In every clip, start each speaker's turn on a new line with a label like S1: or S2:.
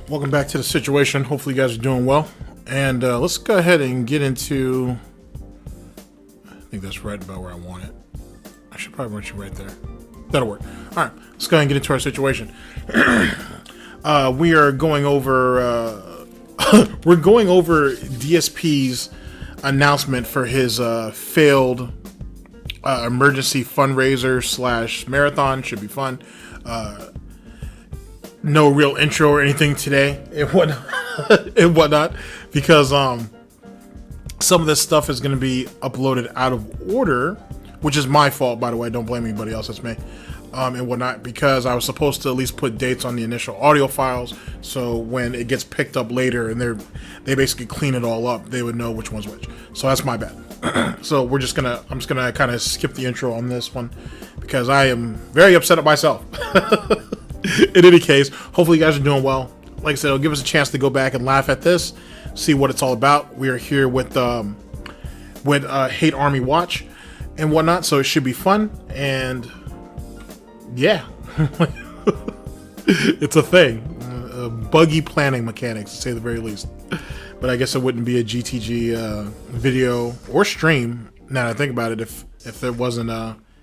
S1: Welcome back to the situation. Hopefully you guys are doing well. And let's go ahead and get into... I think that's right about where I want it. I should probably write you right there. That'll work. All right, let's go ahead and get into our situation. We are going over... we're going over DSP's announcement for his failed emergency fundraiser / marathon. Should be fun. No real intro or anything today and whatnot, because some of this stuff is going to be uploaded out of order, which is my fault, by the way. Don't blame anybody else, it's me, and whatnot, because I was supposed to at least put dates on the initial audio files, so when it gets picked up later and they basically clean it all up, they would know which one's which. So that's my bad. So I'm just gonna kind of skip the intro on this one because I am very upset at myself. In any case, hopefully you guys are doing well. Like I said, it'll give us a chance to go back and laugh at this, see what it's all about. We are here with Hate Army Watch and whatnot, so it should be fun. And yeah, it's a thing. Buggy planning mechanics, to say the very least. But I guess it wouldn't be a GTG video or stream, now that I think about it, if there wasn't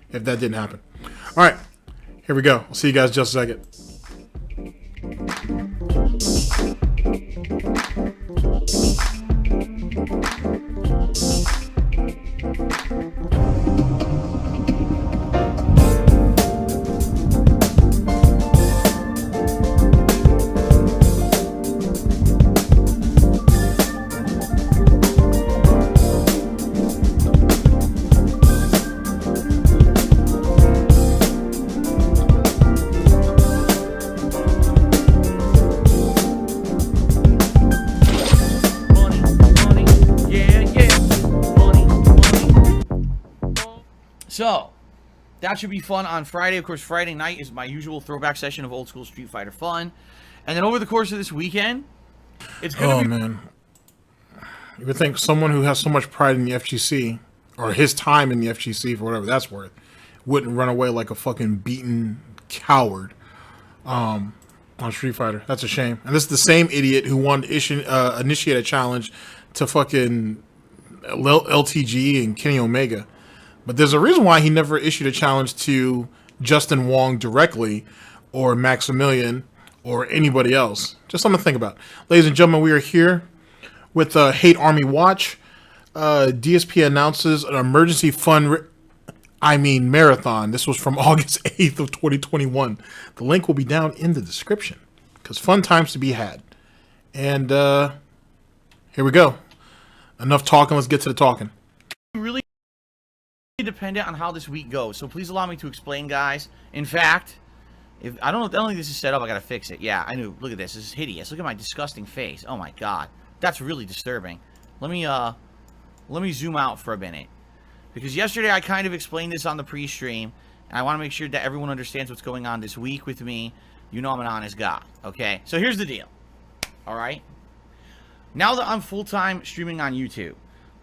S1: if that didn't happen. All right. Here we go. I'll see you guys in just a second.
S2: So, that should be fun on Friday. Of course, Friday night is my usual throwback session of old school Street Fighter fun. And then over the course of this weekend, it's going to be... man.
S1: You would think someone who has so much pride in the FGC, or his time in the FGC, for whatever that's worth, wouldn't run away like a fucking beaten coward on Street Fighter. That's a shame. And this is the same idiot who wanted to initiate a challenge to fucking LTG and Kenny Omega. But there's a reason why he never issued a challenge to Justin Wong directly, or Maximilian, or anybody else. Just something to think about. Ladies and gentlemen, we are here with Hate Army Watch. DSP announces an emergency marathon. This was from August 8th of 2021. The link will be down in the description, because fun times to be had. And here we go. Enough talking. Let's get to the talking.
S2: Really dependent on how this week goes, so please allow me to explain, guys. In fact, if I don't think this is set up, I gotta fix it. Yeah, I knew. Look at this. This is hideous. Look at my disgusting face. Oh my god, that's really disturbing. Let me zoom out for a minute, because yesterday I kind of explained this on the pre-stream, and I want to make sure that everyone understands what's going on this week with me. You know I'm an honest guy. Okay, so here's the deal. All right, now that I'm full-time streaming on YouTube,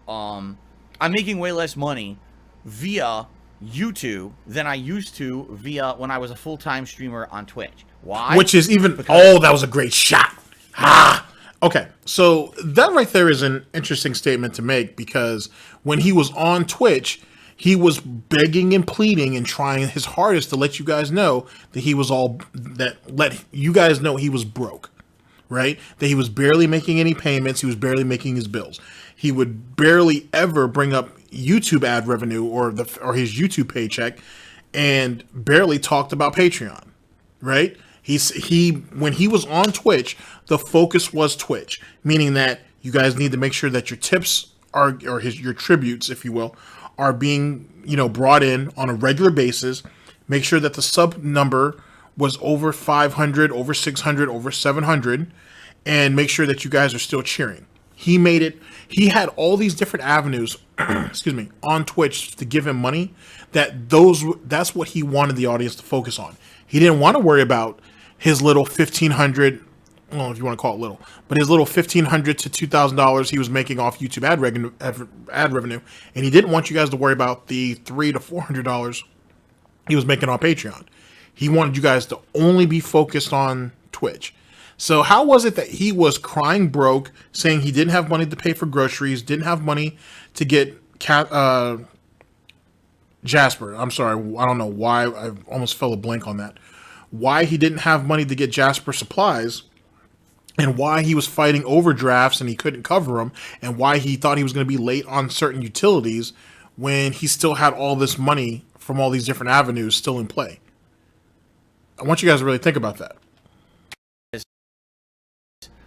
S2: I'm making way less money via YouTube than I used to via when I was a full-time streamer on Twitch. Why?
S1: Which is even... Oh, that was a great shot. Ah! Okay, so that right there is an interesting statement to make, because when he was on Twitch, he was begging and pleading and trying his hardest to let you guys know that he was let you guys know he was broke, right? That he was barely making any payments. He was barely making his bills. He would barely ever bring up YouTube ad revenue or his YouTube paycheck, and barely talked about Patreon, right? When he was on Twitch, the focus was Twitch, meaning that you guys need to make sure that your tips your tributes, if you will, are being, brought in on a regular basis. Make sure that the sub number was over 500, over 600, over 700, and make sure that you guys are still cheering. He made it. He had all these different avenues, excuse me, on Twitch to give him money. That's what he wanted the audience to focus on. He didn't want to worry about his little 1,500. Well, if you want to call it little, but his little $1,500 to $2,000 he was making off YouTube ad revenue, and he didn't want you guys to worry about the $300 to $400 he was making on Patreon. He wanted you guys to only be focused on Twitch. So how was it that he was crying broke, saying he didn't have money to pay for groceries, didn't have money to get Jasper? I'm sorry, I don't know why I almost fell a blank on that. Why he didn't have money to get Jasper supplies, and why he was fighting overdrafts and he couldn't cover them, and why he thought he was going to be late on certain utilities when he still had all this money from all these different avenues still in play. I want you guys to really think about that.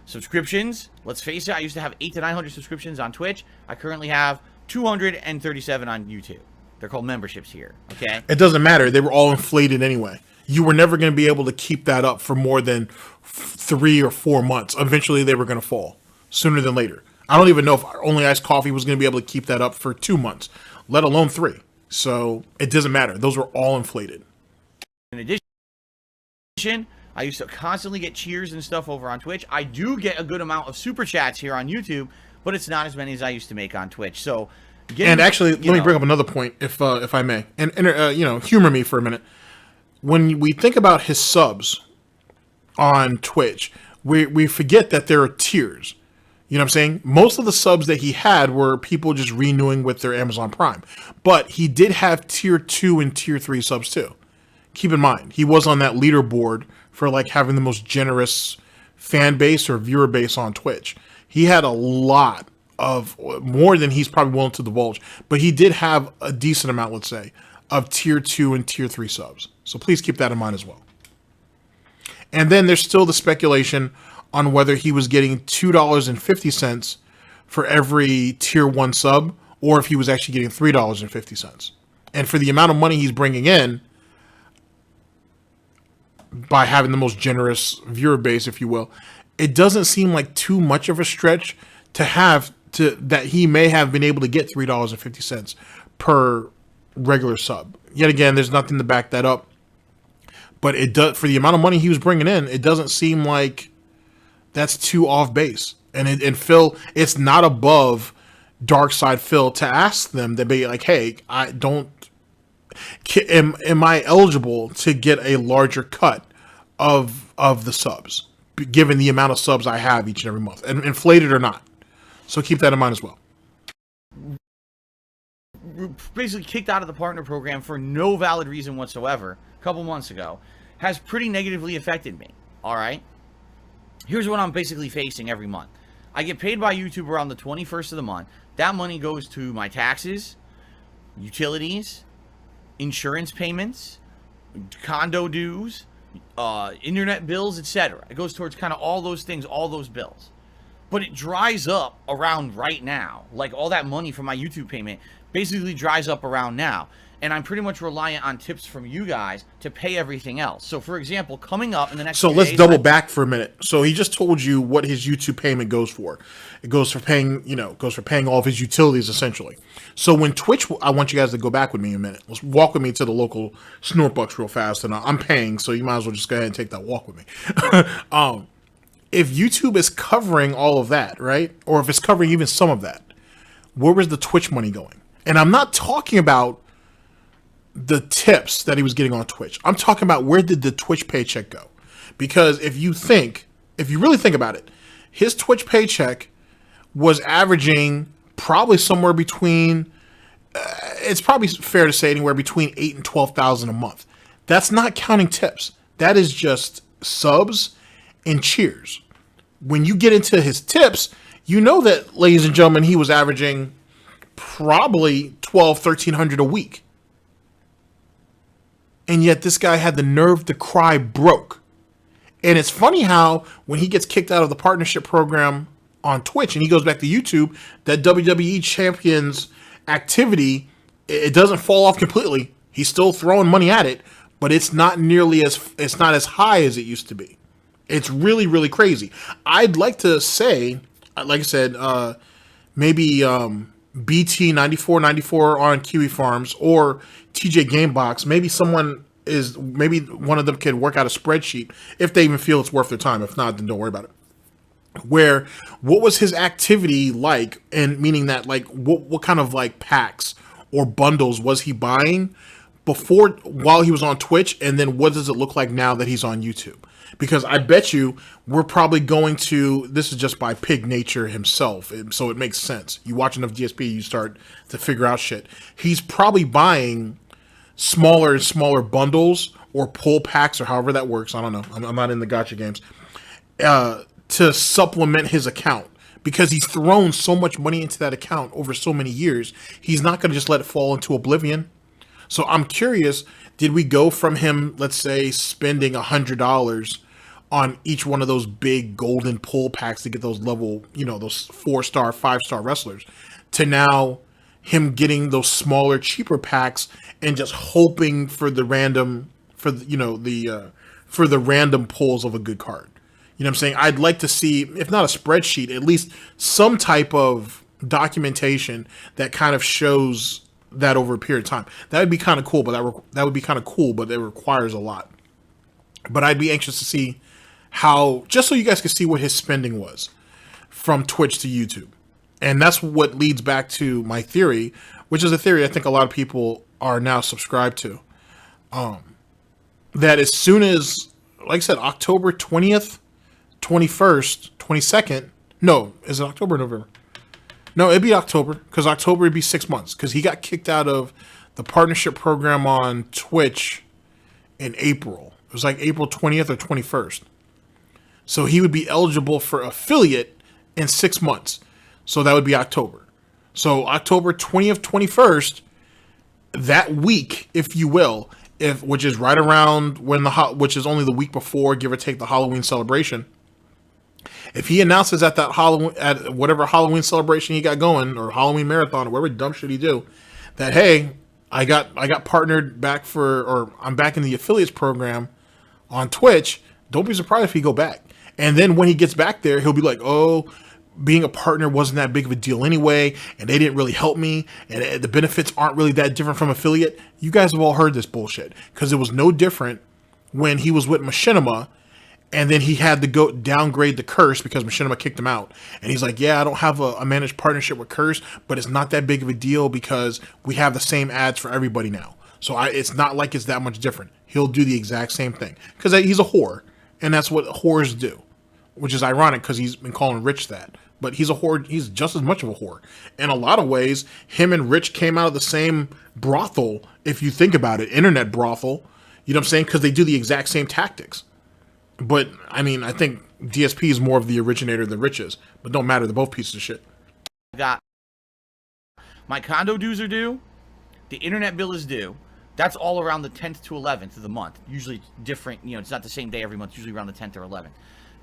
S2: Subscriptions. Let's face it, I used to have 800 to 900 subscriptions on Twitch. I currently have 237 on YouTube. They're called memberships here, okay?
S1: It doesn't matter. They were all inflated anyway. You were never going to be able to keep that up for more than 3 or 4 months. Eventually, they were going to fall sooner than later. I don't even know if Only Iced Coffee was going to be able to keep that up for 2 months, let alone 3. So it doesn't matter. Those were all inflated.
S2: In addition, I used to constantly get cheers and stuff over on Twitch. I do get a good amount of super chats here on YouTube, but it's not as many as I used to make on Twitch. So,
S1: and actually, let me bring up another point, if I may, and humor me for a minute. When we think about his subs on Twitch, we forget that there are tiers. You know what I'm saying? Most of the subs that he had were people just renewing with their Amazon Prime, but he did have tier 2 and tier 3 subs too. Keep in mind, he was on that leaderboard for like having the most generous fan base or viewer base on Twitch. He had a lot of, more than he's probably willing to divulge, but he did have a decent amount, let's say, of tier 2 and tier 3 subs. So please keep that in mind as well. And then there's still the speculation on whether he was getting $2.50 for every tier 1 sub, or if he was actually getting $3.50. And for the amount of money he's bringing in, by having the most generous viewer base, if you will, it doesn't seem like too much of a stretch that he may have been able to get $3.50 per regular sub. Yet again, there's nothing to back that up, but it does, for the amount of money he was bringing in, it doesn't seem like that's too off base. And Phil, it's not above Dark Side Phil to ask them to be like, hey, am I eligible to get a larger cut of the subs, given the amount of subs I have each and every month, and inflated or not? So keep that in mind as well.
S2: Basically kicked out of the partner program for no valid reason whatsoever a couple months ago has pretty negatively affected me. All right, here's what I'm basically facing every month. I get paid by YouTube around the 21st of the month. That money goes to my taxes, utilities, insurance payments, condo dues, internet bills, etc. It goes towards kind of all those things, all those bills. But it dries up around right now. Like all that money from my YouTube payment basically dries up around now. And I'm pretty much reliant on tips from you guys to pay everything else. So, for example, coming up in the next
S1: few days... So let's double back for a minute. So he just told you what his YouTube payment goes for. It goes for paying, all of his utilities, essentially. So when Twitch... I want you guys to go back with me a minute. Let's walk with me to the local SnortBucks real fast. And I'm paying, so you might as well just go ahead and take that walk with me. If YouTube is covering all of that, right? Or if it's covering even some of that, where was the Twitch money going? And I'm not talking about the tips that he was getting on Twitch. I'm talking about where did the Twitch paycheck go? Because if you really think about it, his Twitch paycheck was averaging probably somewhere between, it's probably fair to say anywhere between $8,000 and $12,000 a month. That's not counting tips. That is just subs and cheers. When you get into his tips, you know that, ladies and gentlemen, he was averaging probably $1,200, $1,300 a week. And yet this guy had the nerve to cry broke. And it's funny how when he gets kicked out of the partnership program on Twitch and he goes back to YouTube, that WWE Champions activity, it doesn't fall off completely. He's still throwing money at it, but it's not as high as it used to be. It's really, really crazy. I'd like to say, like I said, maybe BT 9494 on Kiwi Farms or TJ Gamebox. Maybe one of them can work out a spreadsheet if they even feel it's worth their time. If not, then don't worry about it. Where what was his activity like, and meaning that like what kind of like packs or bundles was he buying before while he was on Twitch, and then what does it look like now that he's on YouTube? Because I bet you we're probably going to, this is just by pig nature himself, so it makes sense. You watch enough DSP, you start to figure out shit. He's probably buying smaller and smaller bundles or pull packs or however that works. I don't know. I'm not in the gotcha games. To supplement his account, because he's thrown so much money into that account over so many years. He's not going to just let it fall into oblivion. So I'm curious, did we go from him, let's say, spending $100 on each one of those big golden pull packs to get those level, those 4-star, 5-star wrestlers, to now him getting those smaller, cheaper packs and just hoping for the random, for the random pulls of a good card? You know what I'm saying? I'd like to see, if not a spreadsheet, at least some type of documentation that kind of shows that over a period of time. That would be kind of cool, but it requires a lot. But I'd be anxious to see how, just so you guys can see what his spending was from Twitch to YouTube. And that's what leads back to my theory, which is a theory I think a lot of people are now subscribed to. That as soon as, like I said, October 20th, 21st, 22nd. No, is it October or November? No, it'd be October, because October would be 6 months, because he got kicked out of the partnership program on Twitch in April. It was like April 20th or 21st. So he would be eligible for affiliate in 6 months. So that would be October. So October 20th, 21st, that week, if you will, which is right around which is only the week before, give or take, the Halloween celebration. If he announces at whatever Halloween celebration he got going, or Halloween marathon, or whatever dumb shit he do, that hey, I got partnered back or I'm back in the affiliates program on Twitch, don't be surprised if he go back. And then when he gets back there, he'll be like, oh, being a partner wasn't that big of a deal anyway, and they didn't really help me, and the benefits aren't really that different from affiliate. You guys have all heard this bullshit, because it was no different when he was with Machinima. And then he had to go downgrade the Curse because Machinima kicked him out. And he's like, yeah, I don't have a managed partnership with Curse, but it's not that big of a deal because we have the same ads for everybody now. So it's not like it's that much different. He'll do the exact same thing because he's a whore. And that's what whores do, which is ironic because he's been calling Rich that. But he's a whore. He's just as much of a whore. In a lot of ways, him and Rich came out of the same brothel, if you think about it, internet brothel. You know what I'm saying? Because they do the exact same tactics. But, I mean, I think DSP is more of the originator than Rich is. But don't matter. They're both pieces of shit.
S2: Got my condo dues are due. The internet bill is due. That's all around the 10th to 11th of the month. Usually different. It's not the same day every month. Usually around the 10th or 11th.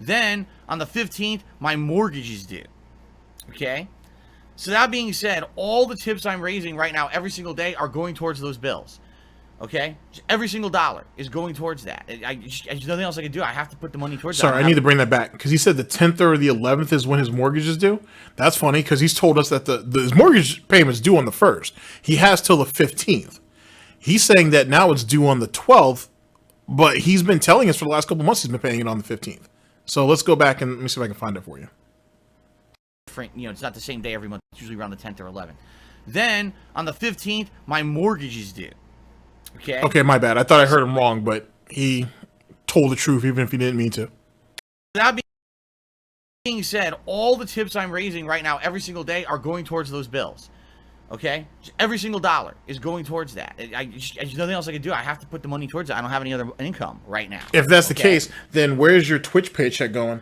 S2: Then, on the 15th, my mortgage is due. Okay? So that being said, all the tips I'm raising right now every single day are going towards those bills. Okay, every single dollar is going towards that. There's nothing else I can do. I have to put the money towards that.
S1: Sorry, I need to bring that back because he said the 10th or the 11th is when his mortgage is due. That's funny because he's told us that his mortgage payment's due on the 1st. He has till the 15th. He's saying that now it's due on the 12th, but he's been telling us for the last couple months he's been paying it on the 15th. So let's go back and let me see if I can find it for you.
S2: It's not the same day every month. It's usually around the 10th or 11th. Then on the 15th, my mortgage is due. Okay,
S1: my bad. I thought I heard him wrong, but he told the truth even if he didn't mean to.
S2: That being said, all the tips I'm raising right now every single day are going towards those bills. Okay? Every single dollar is going towards that. There's nothing else I can do. I have to put the money towards it. I don't have any other income right now.
S1: If that's the case, then where's your Twitch paycheck going?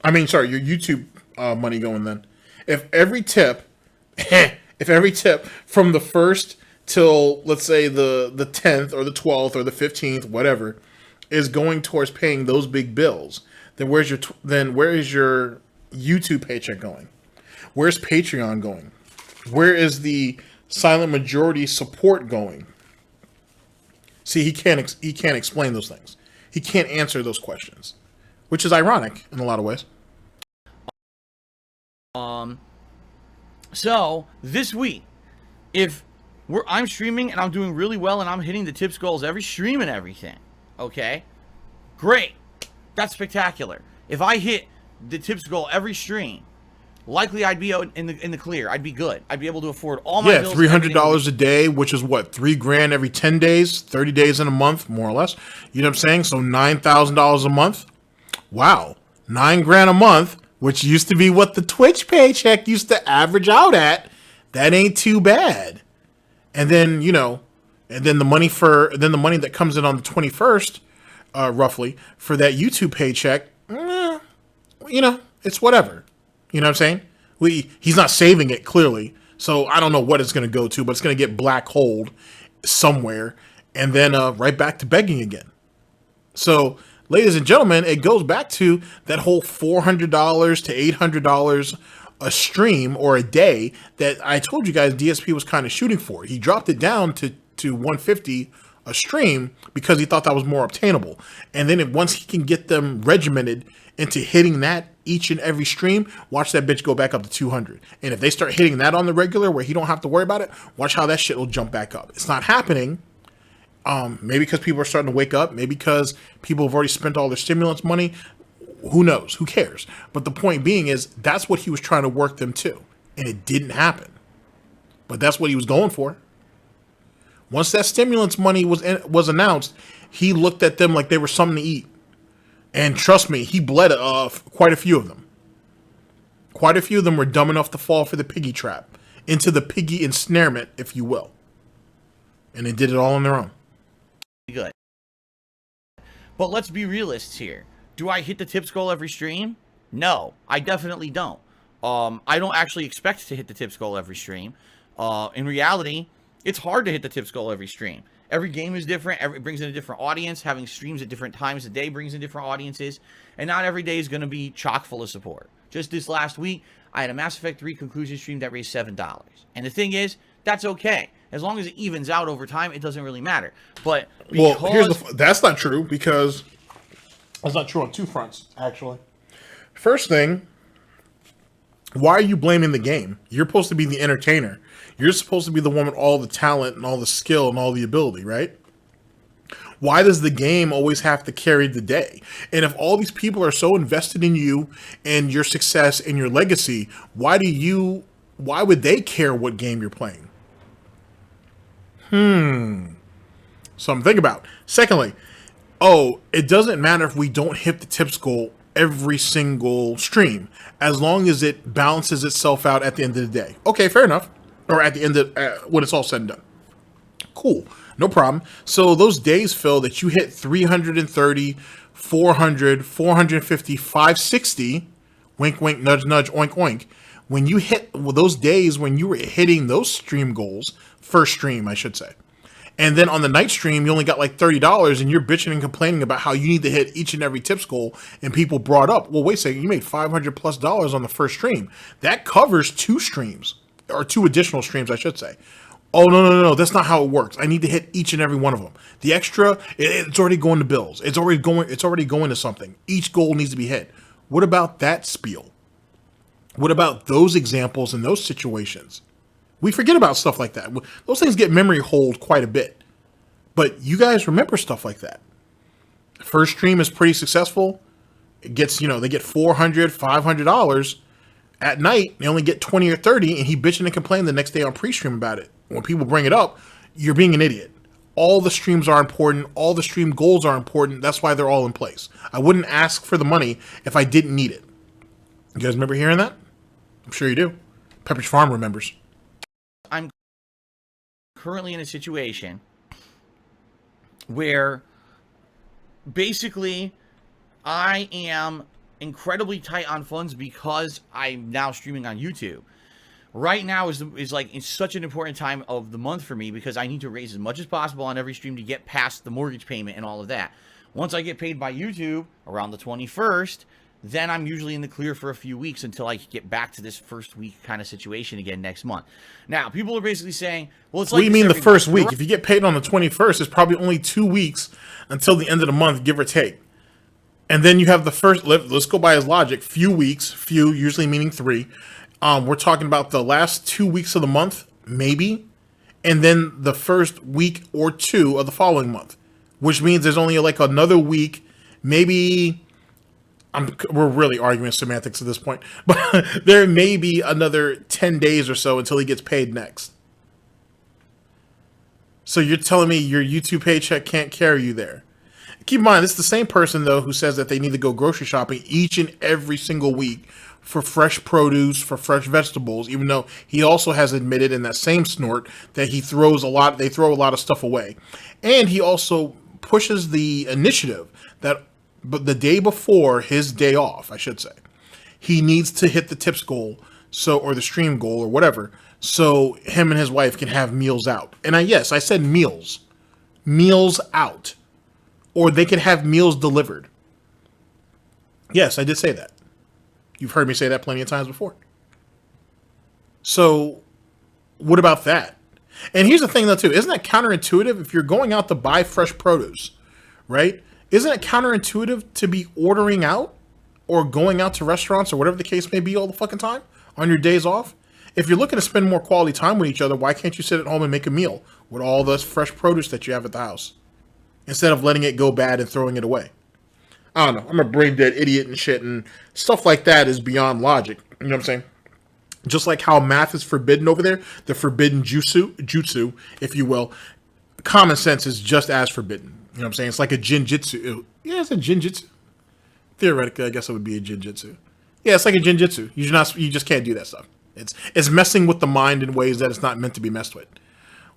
S1: I mean, sorry, your YouTube money going then? If every tip from the 1st till, let's say, the 10th or the 12th or the 15th, whatever, is going towards paying those big bills, then where is your YouTube paycheck going? Where's Patreon going? Where is the silent majority support going? See, he can't explain those things. He can't answer those questions, which is ironic in a lot of ways.
S2: So this week, if I'm streaming and I'm doing really well and I'm hitting the tips goals every stream and everything, okay, great, that's spectacular. If I hit the tips goal every stream, likely I'd be out in the clear. I'd be good. I'd be able to afford all my bills.
S1: $300 a day, which is what, $3,000 every 10 days, 30 days in a month, more or less. You know what I'm saying? So $9,000 a month. Wow, $9,000 a month, which used to be what the Twitch paycheck used to average out at. That ain't too bad. And then, you know, and then the money that comes in on the 21st, roughly, for that YouTube paycheck, you know, it's whatever. You know what I'm saying? He's not saving it, clearly. So I don't know what it's going to go to, but it's going to get black holed somewhere. And then right back to begging again. So, ladies and gentlemen, it goes back to that whole $400 to $800 a stream or a day that I told you guys DSP was kind of shooting for. He dropped it down to $150 a stream because he thought that was more obtainable. And then once he can get them regimented into hitting that each and every stream, watch that bitch go back up to 200. And if they start hitting that on the regular where he don't have to worry about it, watch how that shit will jump back up. It's not happening. Maybe because people are starting to wake up. Maybe because people have already spent all their stimulus money. Who knows? Who cares? But the point being is that's what he was trying to work them to. And it didn't happen. But that's what he was going for. Once that stimulus money was announced, he looked at them like they were something to eat. And trust me, he bled quite a few of them. Quite a few of them were dumb enough to fall for the piggy trap. Into the piggy ensnarement, if you will. And they did it all on their own.
S2: Good. But let's be realists here. Do I hit the tips goal every stream? No, I definitely don't. I don't actually expect to hit the tips goal every stream. In reality, it's hard to hit the tips goal every stream. Every game is different. It brings in a different audience. Having streams at different times of the day brings in different audiences. And not every day is going to be chock full of support. Just this last week, I had a Mass Effect 3 conclusion stream that raised $7. And the thing is, that's okay. As long as it evens out over time, it doesn't really matter. But
S1: that's not true, because that's not true on two fronts, actually. First thing, why are you blaming the game? You're supposed to be the entertainer. You're supposed to be the one with all the talent and all the skill and all the ability, right? Why does the game always have to carry the day? And if all these people are so invested in you and your success and your legacy, why would they care what game you're playing? Something to think about. Secondly, it doesn't matter if we don't hit the tips goal every single stream, as long as it balances itself out at the end of the day. Okay, fair enough. Or at the end of when it's all said and done. Cool, no problem. So those days, Phil, that you hit 330, 400, 450, 560, wink, wink, nudge, nudge, oink, oink. When you hit those days when you were hitting those stream goals, first stream, I should say, and then on the night stream, you only got like $30 and you're bitching and complaining about how you need to hit each and every tips goal, and people brought up, well, wait a second, you made $500+ on the first stream. That covers 2 streams, or 2 additional streams, I should say. Oh, no, that's not how it works. I need to hit each and every one of them. The extra, it's already going to bills. It's already going to something. Each goal needs to be hit. What about that spiel? What about those examples and those situations? We forget about stuff like that. Those things get memory hold quite a bit. But you guys remember stuff like that. First stream is pretty successful. It gets, they get $400, $500. At night, they only get 20 or 30, and he bitching and complaining the next day on pre-stream about it. When people bring it up, you're being an idiot. All the streams are important. All the stream goals are important. That's why they're all in place. I wouldn't ask for the money if I didn't need it. You guys remember hearing that? I'm sure you do. Pepperidge Farm remembers.
S2: I'm currently in a situation where basically I am incredibly tight on funds because I'm now streaming on YouTube. Right now is it's such an important time of the month for me because I need to raise as much as possible on every stream to get past the mortgage payment and all of that. Once I get paid by YouTube around the 21st, then I'm usually in the clear for a few weeks until I get back to this first week kind of situation again next month. Now, people are basically saying, well, it's like...
S1: What do you mean the first week? If you get paid on the 21st, it's probably only 2 weeks until the end of the month, give or take. And then you have the first, let's go by his logic, few weeks, few, usually meaning 3. We're talking about the last 2 weeks of the month, maybe, and then the first week or 2 of the following month, which means there's only like another week, maybe... we're really arguing semantics at this point, but there may be another 10 days or so until he gets paid next. So you're telling me your YouTube paycheck can't carry you there? Keep in mind, it's the same person, though, who says that they need to go grocery shopping each and every single week for fresh produce, for fresh vegetables, even though he also has admitted in that same snort that they throw a lot of stuff away. And he also pushes the initiative that... But the day before his day off, I should say, he needs to hit the tips goal, or the stream goal or whatever, so him and his wife can have meals out. And I said meals out, or they can have meals delivered. Yes, I did say that. You've heard me say that plenty of times before. So what about that? And here's the thing, though, too. Isn't that counterintuitive? If you're going out to buy fresh produce, right? Isn't it counterintuitive to be ordering out or going out to restaurants or whatever the case may be all the fucking time on your days off? If you're looking to spend more quality time with each other, why can't you sit at home and make a meal with all this fresh produce that you have at the house instead of letting it go bad and throwing it away? I don't know. I'm a brain dead idiot and shit, and stuff like that is beyond logic. You know what I'm saying? Just like how math is forbidden over there, the forbidden jutsu, if you will, common sense is just as forbidden. You know what I'm saying? It's like a jinjitsu. Yeah, it's a jinjitsu. Theoretically, I guess it would be a jinjitsu. Yeah, it's like a jinjitsu. You just can't do that stuff. It's messing with the mind in ways that it's not meant to be messed with.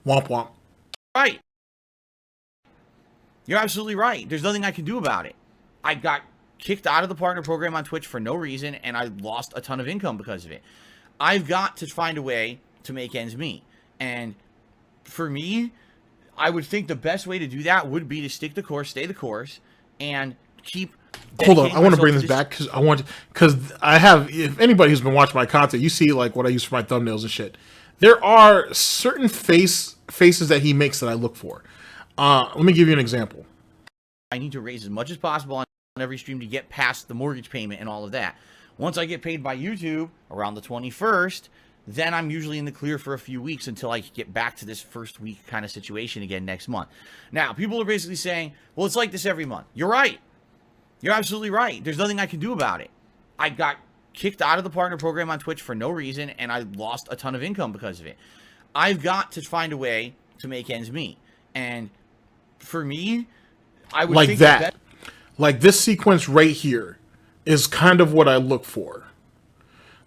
S1: Womp womp.
S2: Right. You're absolutely right. There's nothing I can do about it. I got kicked out of the partner program on Twitch for no reason, and I lost a ton of income because of it. I've got to find a way to make ends meet. And for me, I would think the best way to do that would be to stick the course, stay the course, and keep...
S1: Hold on, I want to bring this back because I have, if anybody who's been watching my content, you see like what I use for my thumbnails and shit. There are certain faces that he makes that I look for. Let me give you an example.
S2: I need to raise as much as possible on every stream to get past the mortgage payment and all of that. Once I get paid by YouTube around the 21st, then I'm usually in the clear for a few weeks until I get back to this first week kind of situation again next month. Now, people are basically saying, well, it's like this every month. You're right. You're absolutely right. There's nothing I can do about it. I got kicked out of the partner program on Twitch for no reason, and I lost a ton of income because of it. I've got to find a way to make ends meet. And for me, I would think that...
S1: Like this sequence right here is kind of what I look for.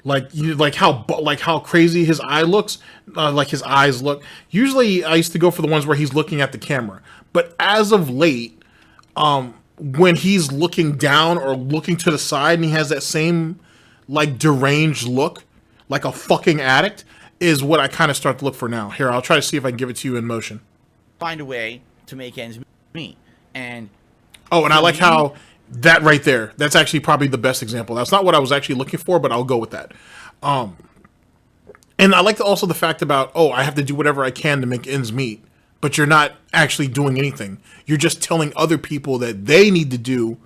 S1: Like how crazy his eye looks, like his eyes look. Usually, I used to go for the ones where he's looking at the camera. But as of late, when he's looking down or looking to the side, and he has that same like deranged look, like a fucking addict, is what I kind of start to look for now. Here, I'll try to see if I can give it to you in motion.
S2: Find a way to make ends meet, and
S1: I like how. That right there, that's actually probably the best example. That's not what I was actually looking for, but I'll go with that. And I like also the fact about, I have to do whatever I can to make ends meet, but you're not actually doing anything. You're just telling other people that they need to do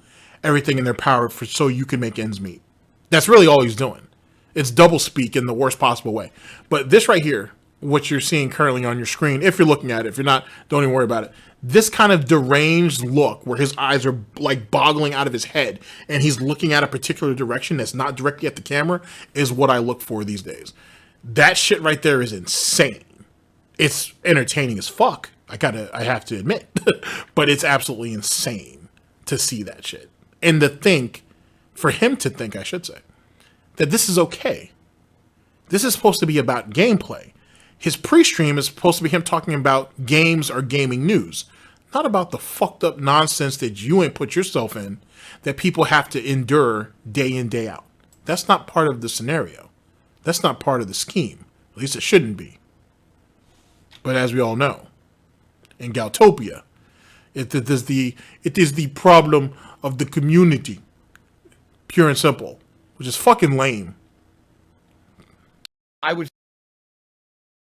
S1: everything in their power so you can make ends meet. That's really all he's doing. It's double speak in the worst possible way. But this right here, what you're seeing currently on your screen, if you're looking at it, if you're not, don't even worry about it. This kind of deranged look where his eyes are like boggling out of his head and he's looking at a particular direction that's not directly at the camera is what I look for these days. That shit right there is insane. It's entertaining as fuck. I have to admit, but it's absolutely insane to see that shit. And for him to think, I should say, that this is okay. This is supposed to be about gameplay. His pre-stream is supposed to be him talking about games or gaming news, not about the fucked up nonsense that you ain't put yourself in that people have to endure day in, day out. That's not part of the scenario. That's not part of the scheme. At least it shouldn't be. But as we all know, in Goutopia, It is the problem of the community, pure and simple, which is fucking lame.
S2: I would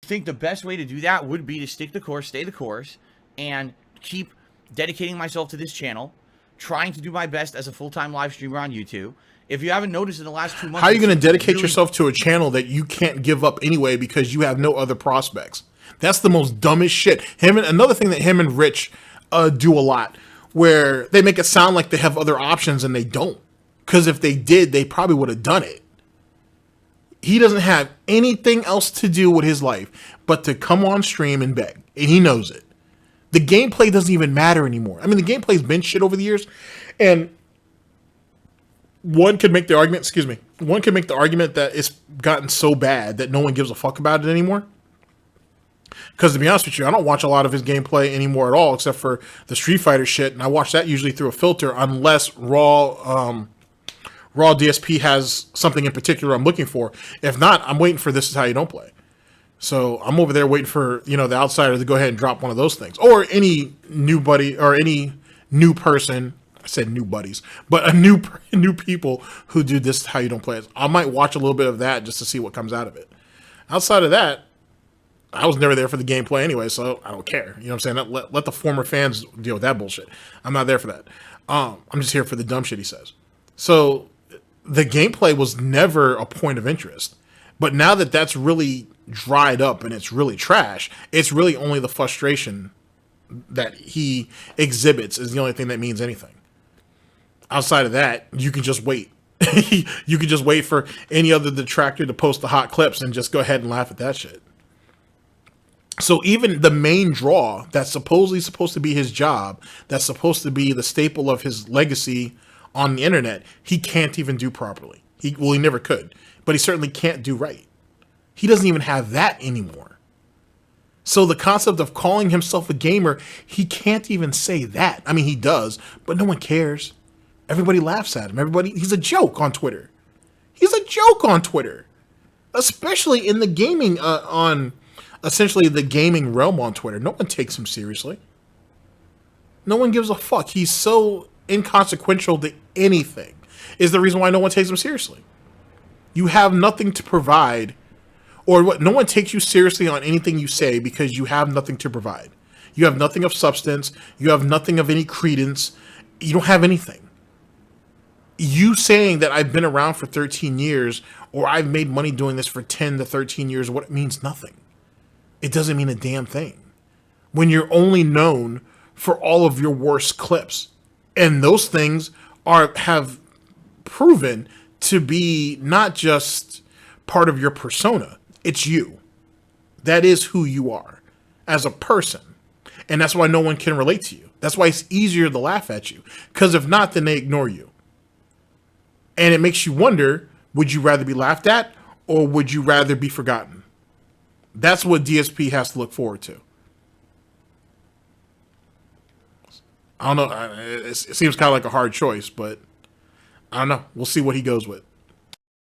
S2: think the best way to do that would be to stick the course, stay the course, and keep dedicating myself to this channel, trying to do my best as a full-time live streamer on YouTube. If you haven't noticed in the last 2 months...
S1: How are you going to dedicate yourself to a channel that you can't give up anyway because you have no other prospects? That's the most dumbest shit. Another thing that him and Rich do a lot, where they make it sound like they have other options and they don't. Because if they did, they probably would have done it. He doesn't have anything else to do with his life but to come on stream and beg. And he knows it. The gameplay doesn't even matter anymore. I mean, the gameplay's been shit over the years. And one could make the argument, that it's gotten so bad that no one gives a fuck about it anymore. Because to be honest with you, I don't watch a lot of his gameplay anymore at all, except for the Street Fighter shit. And I watch that usually through a filter, unless Raw DSP has something in particular I'm looking for. If not, I'm waiting for This Is How You Don't Play. So I'm over there waiting for, the outsider to go ahead and drop one of those things. Or any new buddy or any new person. I said new buddies, but new people who do This Is How You Don't Play. I might watch a little bit of that just to see what comes out of it. Outside of that, I was never there for the gameplay anyway, so I don't care. You know what I'm saying? Let the former fans deal with that bullshit. I'm not there for that. I'm just here for the dumb shit he says. So the gameplay was never a point of interest. But now that that's really dried up and it's really trash, it's really only the frustration that he exhibits is the only thing that means anything. Outside of that, you can just wait. You can just wait for any other detractor to post the hot clips and just go ahead and laugh at that shit. So even the main draw that's supposedly supposed to be his job, that's supposed to be the staple of his legacy on the internet, he can't even do properly. He never could, but he certainly can't do right. He doesn't even have that anymore. So the concept of calling himself a gamer, he can't even say that. I mean, he does, but no one cares. Everybody laughs at him. He's a joke on Twitter. He's a joke on Twitter, especially in the gaming, essentially the gaming realm on Twitter. No one takes him seriously. No one gives a fuck. He's so inconsequential to anything is the reason why no one takes him seriously. You have nothing to provide, or what? No one takes you seriously on anything you say because you have nothing to provide. You have nothing of substance. You have nothing of any credence. You don't have anything. You saying that I've been around for 13 years or I've made money doing this for 10 to 13 years, what it means nothing. It doesn't mean a damn thing. When you're only known for all of your worst clips. And those things have proven to be not just part of your persona. It's you. That is who you are as a person. And that's why no one can relate to you. That's why it's easier to laugh at you. Because if not, then they ignore you. And it makes you wonder, would you rather be laughed at or would you rather be forgotten? That's what DSP has to look forward to. I don't know. It seems kind of like a hard choice, but I don't know. We'll see what he goes with.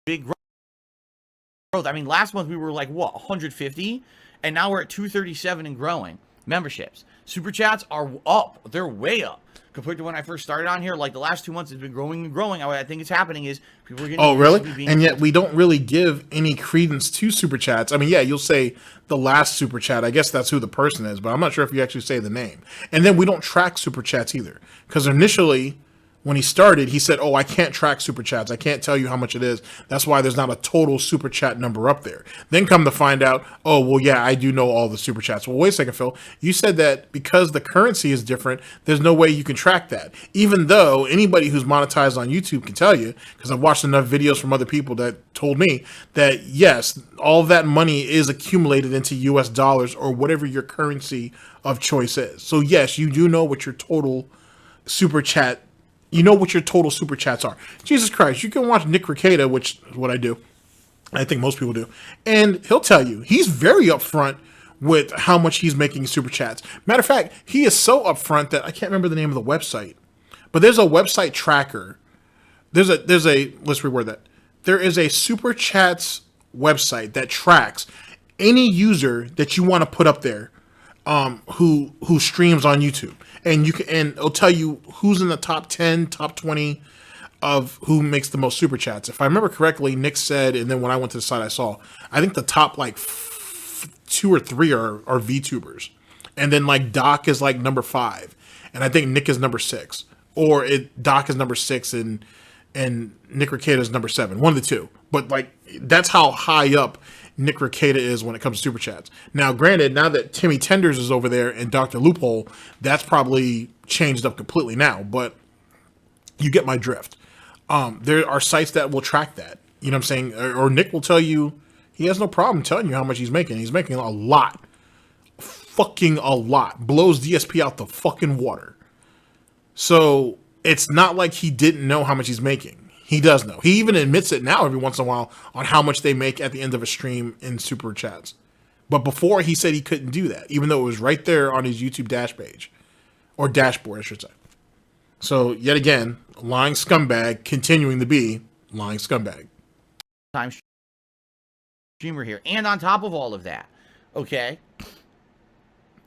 S2: Big growth. I mean, last month we were like, what, 150? And now we're at 237 and growing. Memberships. Super chats are up. They're way up. Compared to when I first started on here, like the last 2 months, it's been growing and growing. I think it's happening is people are getting...
S1: Oh, really? And yet we don't really give any credence to super chats. I mean, yeah, you'll say the last super chat. I guess that's who the person is, but I'm not sure if you actually say the name. And then we don't track super chats either. Because initially, when he started, he said, oh, I can't track super chats. I can't tell you how much it is. That's why there's not a total super chat number up there. Then come to find out, oh, well, yeah, I do know all the super chats. Well, wait a second, Phil. You said that because the currency is different, there's no way you can track that. Even though anybody who's monetized on YouTube can tell you, because I've watched enough videos from other people that told me that, yes, all of that money is accumulated into US dollars or whatever your currency of choice is. So, yes, you do know what your total super chat what your total super chats are. Jesus Christ, you can watch Nick Ricada, which is what I do. I think most people do. And he'll tell you, he's very upfront with how much he's making super chats. Matter of fact, he is so upfront that I can't remember the name of the website. But there's a website tracker. Let's reword that. There is a super chats website that tracks any user that you want to put up there who streams on YouTube, and it'll tell you who's in the top 10, top 20 of who makes the most super chats. If I remember correctly, Nick said, and then when I went to the site, I saw, I think the top like 2 or 3 are VTubers, and then like Doc is like number 5, and I think Nick is number 6, or Doc is number 6 and Nick Rekieta is number 7, one of the two. But like that's how high up Nick Rekieta is when it comes to super chats. Now, granted, now that Timmy Tenders is over there and Dr. Loophole, that's probably changed up completely now. But you get my drift. There are sites that will track that. You know what I'm saying? Or Nick will tell you he has no problem telling you how much he's making. He's making a lot. Fucking a lot. Blows DSP out the fucking water. So it's not like he didn't know how much he's making. He does know. He even admits it now every once in a while on how much they make at the end of a stream in super chats. But before, he said he couldn't do that, even though it was right there on his YouTube dash page. Or dashboard, I should say. So, yet again, lying scumbag continuing to be lying scumbag.
S2: Time streamer here. And on top of all of that, okay,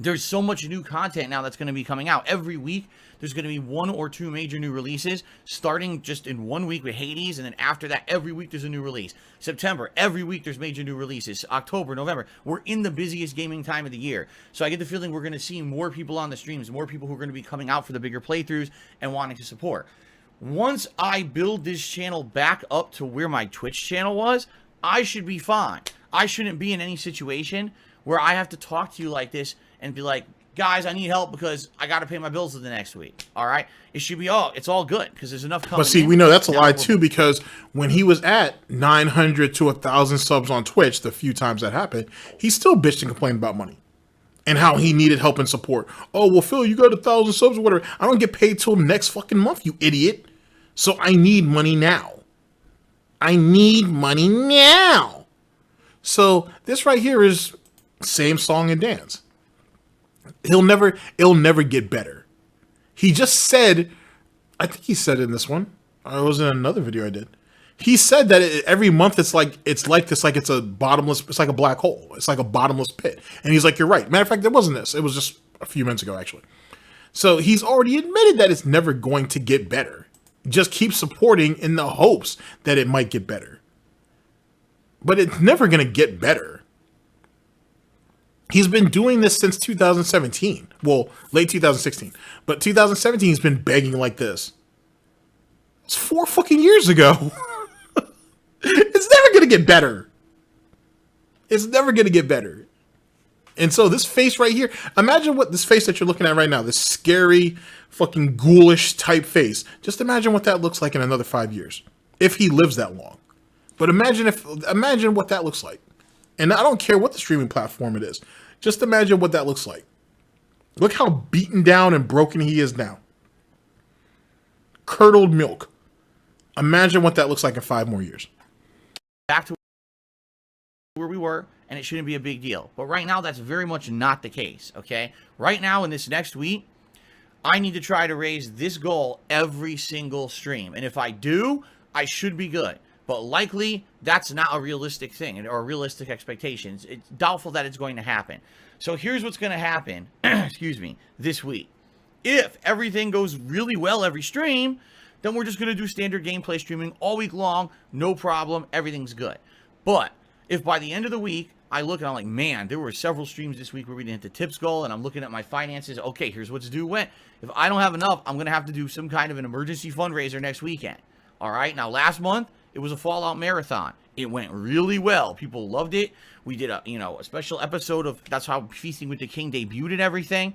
S2: there's so much new content now that's going to be coming out. Every week, there's going to be 1 or 2 major new releases, starting just in 1 week with Hades, and then after that, every week there's a new release. September, every week there's major new releases. October, November, we're in the busiest gaming time of the year. So I get the feeling we're going to see more people on the streams, more people who are going to be coming out for the bigger playthroughs and wanting to support. Once I build this channel back up to where my Twitch channel was, I should be fine. I shouldn't be in any situation where I have to talk to you like this and be like, guys, I need help because I got to pay my bills the next week. All right. It should be it's all good because there's enough coming.
S1: But see,
S2: in.
S1: we know that's a lie too, because when he was at 900 to 1,000 subs on Twitch, the few times that happened, he still bitched and complained about money and how he needed help and support. Oh, well, Phil, you got 1,000 subs or whatever. I don't get paid till next fucking month, you idiot. So I need money now. I need money now. So this right here is same song and dance. It'll never get better. He just said, I think he said in this one, it was in another video I did. He said that every month it's like it's a bottomless, it's like a black hole. It's like a bottomless pit. And he's like, you're right. Matter of fact, it wasn't this. It was just a few minutes ago, actually. So he's already admitted that it's never going to get better. Just keep supporting in the hopes that it might get better. But it's never going to get better. He's been doing this since 2017. Well, late 2016. But 2017 he's been begging like this. It's 4 fucking years ago. It's never going to get better. It's never going to get better. And so this face right here, imagine what this face that you're looking at right now, this scary, fucking ghoulish type face. Just imagine what that looks like in another 5 years. If he lives that long. But imagine what that looks like. And I don't care what the streaming platform it is. Just imagine what that looks like. Look how beaten down and broken he is now. Curdled milk. Imagine what that looks like in 5 more years.
S2: Back to where we were, and it shouldn't be a big deal. But right now, that's very much not the case, okay? Right now, in this next week, I need to try to raise this goal every single stream. And if I do, I should be good. But likely, that's not a realistic thing or realistic expectations. It's doubtful that it's going to happen. So here's what's going to happen, excuse me, this week. If everything goes really well every stream, then we're just going to do standard gameplay streaming all week long. No problem. Everything's good. But if by the end of the week, I look and I'm like, man, there were several streams this week where we didn't hit the tips goal, and I'm looking at my finances. Okay, here's what's due when. If I don't have enough, I'm going to have to do some kind of an emergency fundraiser next weekend. All right. Now, last month, it was a Fallout marathon. It went really well. People loved it. We did a special episode of That's How Feasting with the King debuted and everything.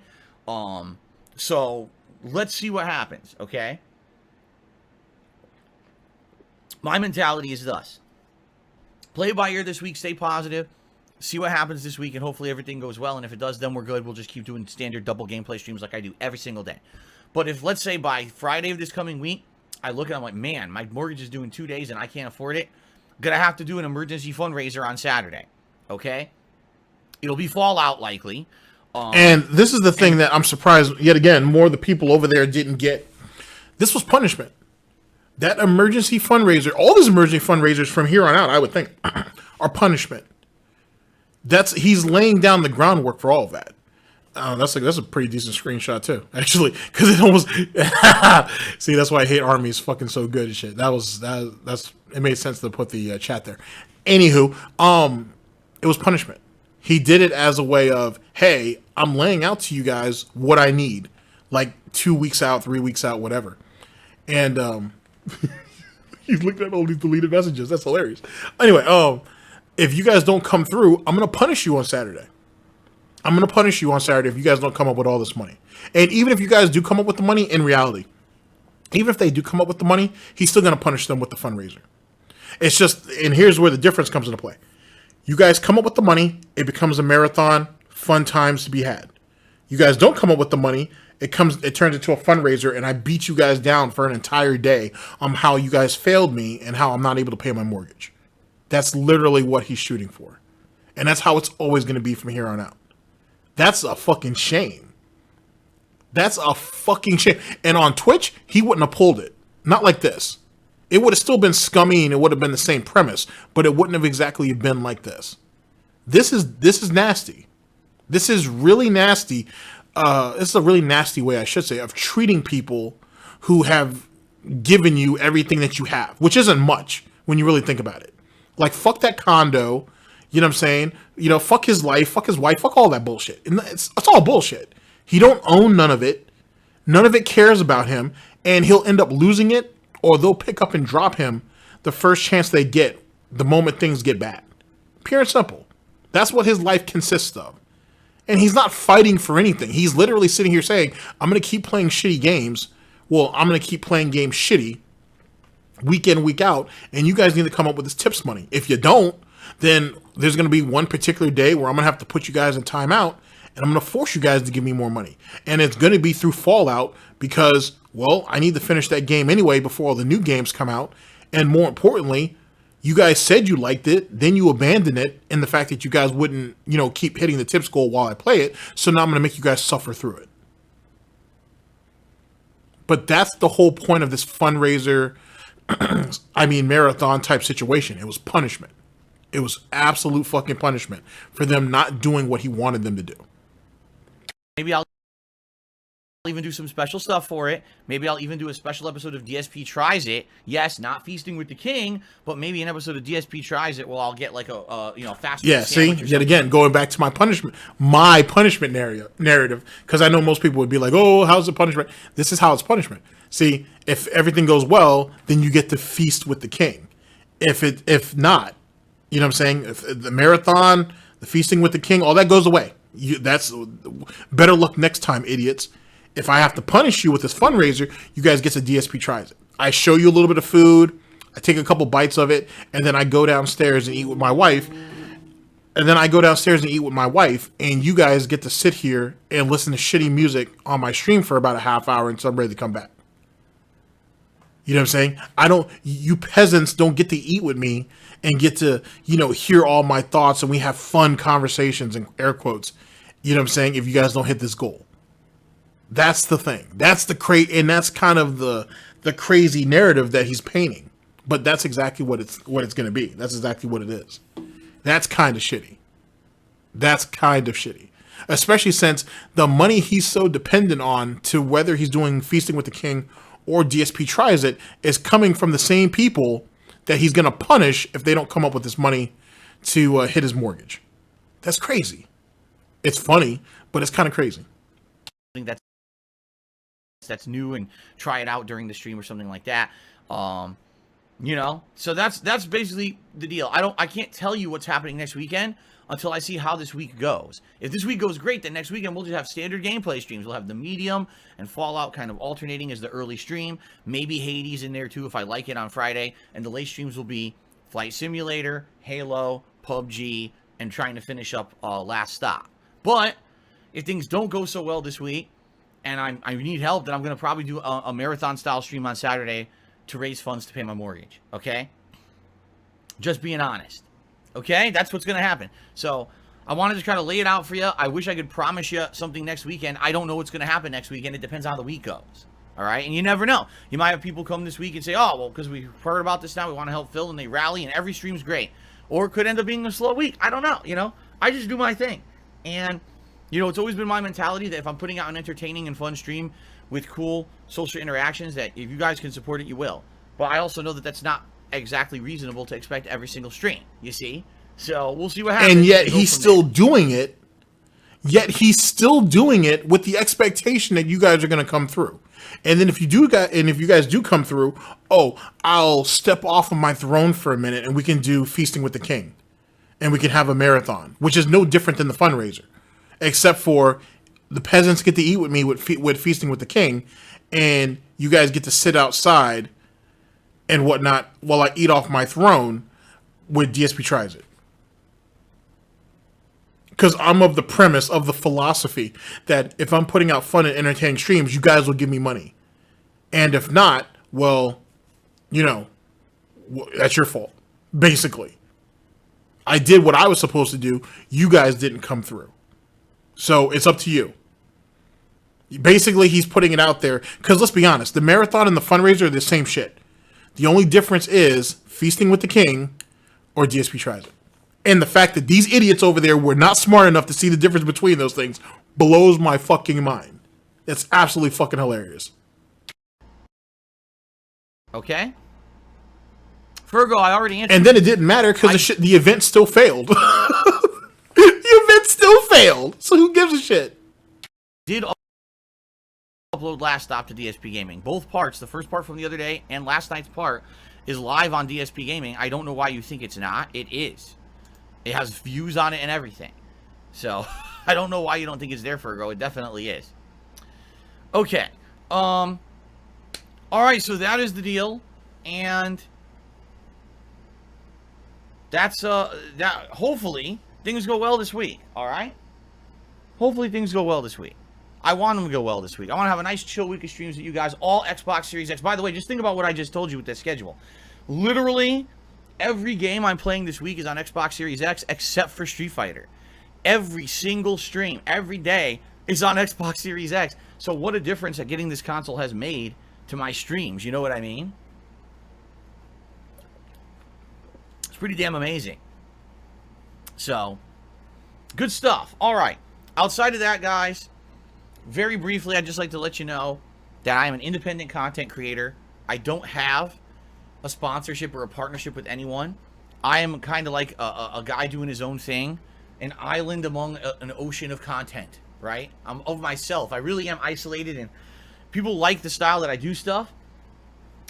S2: So let's see what happens, okay? My mentality is thus. Play it by ear this week, stay positive, see what happens this week, and hopefully everything goes well. And if it does, then we're good. We'll just keep doing standard double gameplay streams like I do every single day. But if, let's say, by Friday of this coming week, I look at it, I'm like, man, my mortgage is due in 2 days and I can't afford it. I'm going to have to do an emergency fundraiser on Saturday. Okay? It'll be Fallout likely.
S1: And this is the thing that I'm surprised, yet again, more of the people over there didn't get. This was punishment. That emergency fundraiser, all these emergency fundraisers from here on out, I would think, are punishment. He's laying down the groundwork for all of that. That's a pretty decent screenshot too, actually, because it almost see, that's why I hate Army is fucking so good and shit. That's it made sense to put the chat there. Anywho, it was punishment. He did it as a way of, hey, I'm laying out to you guys what I need, like 2 weeks out, 3 weeks out, whatever. And he's looking at all these deleted messages. That's hilarious. Anyway, if you guys don't come through, I'm gonna punish you on Saturday. I'm going to punish you on Saturday if you guys don't come up with all this money. And even if you guys do come up with the money, in reality, even if they do come up with the money, he's still going to punish them with the fundraiser. It's just, and here's where the difference comes into play. You guys come up with the money, it becomes a marathon, fun times to be had. You guys don't come up with the money, it turns into a fundraiser, and I beat you guys down for an entire day on how you guys failed me and how I'm not able to pay my mortgage. That's literally what he's shooting for. And that's how it's always going to be from here on out. That's a fucking shame. That's a fucking shame. And on Twitch, he wouldn't have pulled it. Not like this. It would have still been scummy and it would have been the same premise, but it wouldn't have exactly been like this. This is nasty. This is really nasty. This is a really nasty way, I should say, of treating people who have given you everything that you have, which isn't much when you really think about it. Like, fuck that condo. You know what I'm saying? You know, fuck his life, fuck his wife, fuck all that bullshit. And it's all bullshit. He don't own none of it. None of it cares about him. And he'll end up losing it, or they'll pick up and drop him the first chance they get the moment things get bad. Pure and simple. That's what his life consists of. And he's not fighting for anything. He's literally sitting here saying, I'm going to keep playing shitty games. Well, I'm going to keep playing games shitty week in, week out. And you guys need to come up with this tips money. If you don't, then there's going to be one particular day where I'm going to have to put you guys in timeout, and I'm going to force you guys to give me more money. And it's going to be through Fallout because, well, I need to finish that game anyway before all the new games come out. And more importantly, you guys said you liked it, then you abandoned it, and the fact that you guys wouldn't, you know, keep hitting the tips goal while I play it, so now I'm going to make you guys suffer through it. But that's the whole point of this fundraiser, marathon type situation. It was punishment. It was absolute fucking punishment for them not doing what he wanted them to do.
S2: Maybe I'll even do some special stuff for it. Maybe I'll even do a special episode of DSP Tries It. Yes, not Feasting with the King, but maybe an episode of DSP Tries It where I'll get like a fast food
S1: yeah, see, yet again, going back to my punishment narrative, because I know most people would be like, oh, how's it punishment? This is how it's punishment. See, if everything goes well, then you get to feast with the king. If not, you know what I'm saying? If the marathon, the feasting with the king, all that goes away. That's better luck next time, idiots. If I have to punish you with this fundraiser, you guys get to DSP Tries It. I show you a little bit of food, I take a couple bites of it, and then I go downstairs and eat with my wife. And you guys get to sit here and listen to shitty music on my stream for about a half hour until I'm ready to come back. You know what I'm saying? You peasants don't get to eat with me and get to, hear all my thoughts and we have fun conversations and air quotes. You know what I'm saying? If you guys don't hit this goal. That's the thing. That's and that's kind of the crazy narrative that he's painting. But that's exactly what it's going to be. That's exactly what it is. That's kind of shitty. Especially since the money he's so dependent on to whether he's doing Feasting with the King or DSP Tries It is coming from the same people that he's going to punish if they don't come up with this money to hit his mortgage. That's crazy. It's funny, but it's kind of crazy.
S2: I think that's new and try it out during the stream or something like that. So that's basically the deal. I can't tell you what's happening next weekend until I see how this week goes. If this week goes great, then next weekend we'll just have standard gameplay streams. We'll have the medium and Fallout kind of alternating as the early stream. Maybe Hades in there too if I like it on Friday. And the late streams will be Flight Simulator, Halo, PUBG, and trying to finish up Last Stop. But if things don't go so well this week, and I need help, then I'm going to probably do a marathon-style stream on Saturday to raise funds to pay my mortgage, okay? Just being honest, okay? That's what's going to happen. So I wanted to try to lay it out for you. I wish I could promise you something next weekend. I don't know what's going to happen next weekend. It depends on how the week goes, all right? And you never know. You might have people come this week and say, oh, well, because we've heard about this now, we want to help Phil, and they rally, and every stream's great. Or it could end up being a slow week. I don't know, I just do my thing. And You know, it's always been my mentality that if I'm putting out an entertaining and fun stream with cool social interactions, that if you guys can support it, you will. But I also know that that's not exactly reasonable to expect every single stream, you see? So we'll see what happens.
S1: And yet he's still doing it. Yet he's still doing it with the expectation that you guys are going to come through. And then if you guys do come through, oh, I'll step off of my throne for a minute and we can do Feasting with the King. And we can have a marathon, which is no different than the fundraiser. Except for the peasants get to eat with me with Feasting with the King, and you guys get to sit outside and whatnot while I eat off my throne with DSP Tries It. Because I'm of the premise, of the philosophy, that if I'm putting out fun and entertaining streams, you guys will give me money. And if not, well, you know, that's your fault, basically. I did what I was supposed to do. You guys didn't come through. So it's up to you. Basically, he's putting it out there. Because let's be honest, the marathon and the fundraiser are the same shit. The only difference is Feasting with the King or DSP Tries It. And the fact that these idiots over there were not smart enough to see the difference between those things blows my fucking mind. It's absolutely fucking hilarious.
S2: Okay. Virgo, I already answered.
S1: And then it didn't matter because the event still failed. The event still failed. So who gives a shit?
S2: Did upload Last Stop to DSP Gaming. Both parts, the first part from the other day and last night's part, is live on DSP Gaming. I don't know why you think it's not. It is. It has views on it and everything. So, I don't know why you don't think it's there, Virgo. It definitely is. Okay. Alright, so that is the deal. And that's, hopefully things go well this week, alright? Hopefully things go well this week. I want them to go well this week. I want to have a nice chill week of streams with you guys, all Xbox Series X. By the way, just think about what I just told you with this schedule. Literally, every game I'm playing this week is on Xbox Series X except for Street Fighter. Every single stream, every day, is on Xbox Series X. So what a difference that getting this console has made to my streams. You know what I mean? It's pretty damn amazing. So, good stuff. All right. Outside of that, guys, very briefly, I'd just like to let you know that I am an independent content creator. I don't have a sponsorship or a partnership with anyone. I am kind of like a guy doing his own thing, an island among an ocean of content, right? I'm of myself. I really am isolated, and people like the style that I do stuff.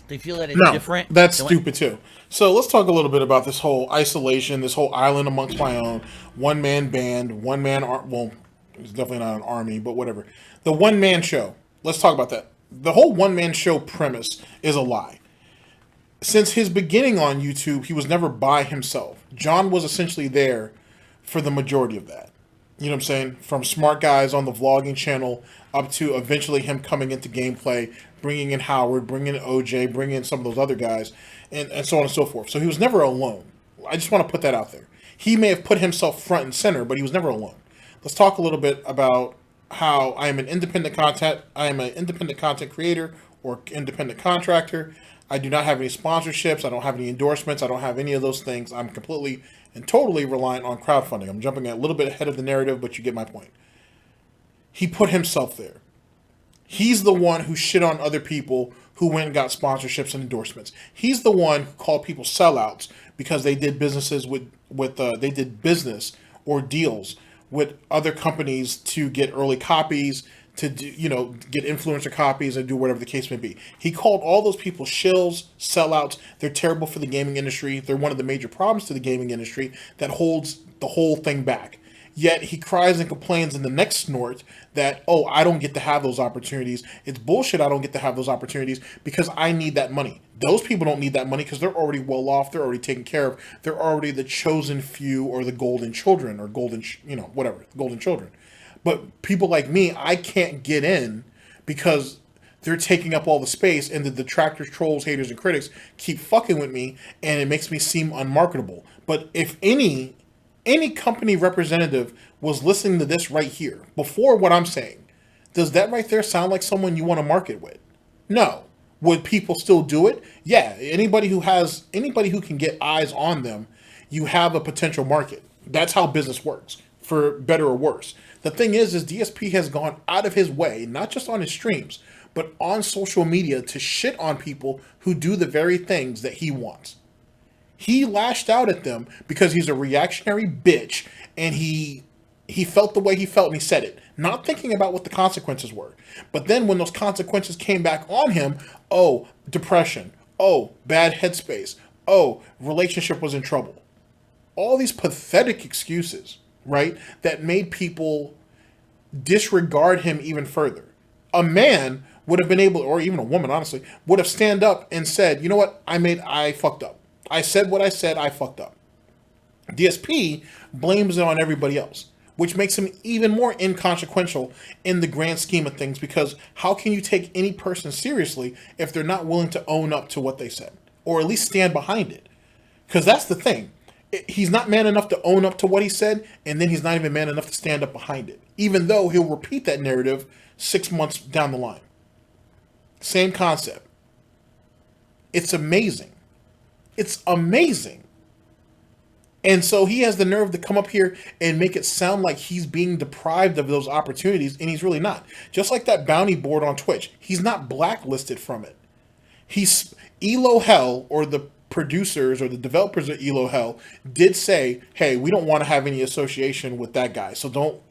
S2: They feel that it's different.
S1: That's stupid too. So let's talk a little bit about this whole isolation, this whole island amongst my own, one-man band, one-man, well, it's definitely not an army, but whatever. The one-man show. Let's talk about that. The whole one-man show premise is a lie. Since his beginning on YouTube, he was never by himself. John was essentially there for the majority of that. You know what I'm saying? From Smart Guys on the vlogging channel up to eventually him coming into gameplay, bringing in Howard, bringing in OJ, bringing in some of those other guys, and so on and so forth. So he was never alone. I just want to put that out there. He may have put himself front and center, but he was never alone. Let's talk a little bit about how I am an independent content creator or independent contractor. I do not have any sponsorships. I don't have any endorsements. I don't have any of those things. I'm completely and totally reliant on crowdfunding. I'm jumping a little bit ahead of the narrative, but you get my point. He put himself there. He's the one who shit on other people who went and got sponsorships and endorsements. He's the one who called people sellouts because they did businesses they did business or deals with other companies to get early copies, to do, get influencer copies and do whatever the case may be. He called all those people shills, sellouts. They're terrible for the gaming industry. They're one of the major problems to the gaming industry that holds the whole thing back. Yet he cries and complains in the next snort that, oh, I don't get to have those opportunities. It's bullshit I don't get to have those opportunities because I need that money. Those people don't need that money because they're already well off. They're already taken care of. They're already the chosen few or the golden children or golden children. But people like me, I can't get in because they're taking up all the space and the detractors, trolls, haters, and critics keep fucking with me and it makes me seem unmarketable. But if any company representative was listening to this right here, before what I'm saying, does that right there sound like someone you want to market with? No. Would people still do it? Yeah. Anybody who can get eyes on them, you have a potential market. That's how business works. for better or worse. The thing is DSP has gone out of his way, not just on his streams, but on social media to shit on people who do the very things that he wants. He lashed out at them because he's a reactionary bitch, and he felt the way he felt and he said it, not thinking about what the consequences were. But then when those consequences came back on him, oh, depression, oh, bad headspace, oh, relationship was in trouble. All these pathetic excuses, right, that made people disregard him even further. A man would have been able, or even a woman, honestly, would have stand up and said, you know what, I fucked up. I said what I said, I fucked up. DSP blames it on everybody else, which makes him even more inconsequential in the grand scheme of things, because how can you take any person seriously if they're not willing to own up to what they said, or at least stand behind it? Because that's the thing. He's not man enough to own up to what he said, and then he's not even man enough to stand up behind it, even though he'll repeat that narrative 6 months down the line. Same concept. It's amazing. It's amazing. And so he has the nerve to come up here and make it sound like he's being deprived of those opportunities, and he's really not. Just like that bounty board on Twitch, he's not blacklisted from it. He's Elo Hell, or the producers or the developers of Elo Hell, did say, hey, we don't want to have any association with that guy, so don't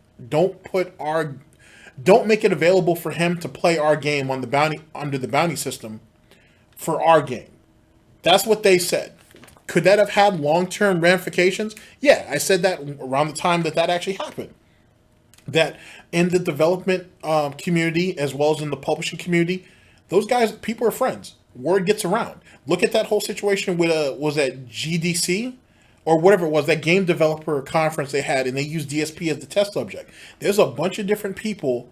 S1: make it available for him to play our game on the bounty, under the bounty system for our game. That's what they said. Could that have had long-term ramifications? Yeah, I said that around the time that actually happened. That in the development community, as well as in the publishing community, those guys, people are friends. Word gets around. Look at that whole situation with, was that GDC? Or whatever it was, that game developer conference they had, and they used DSP as the test subject. There's a bunch of different people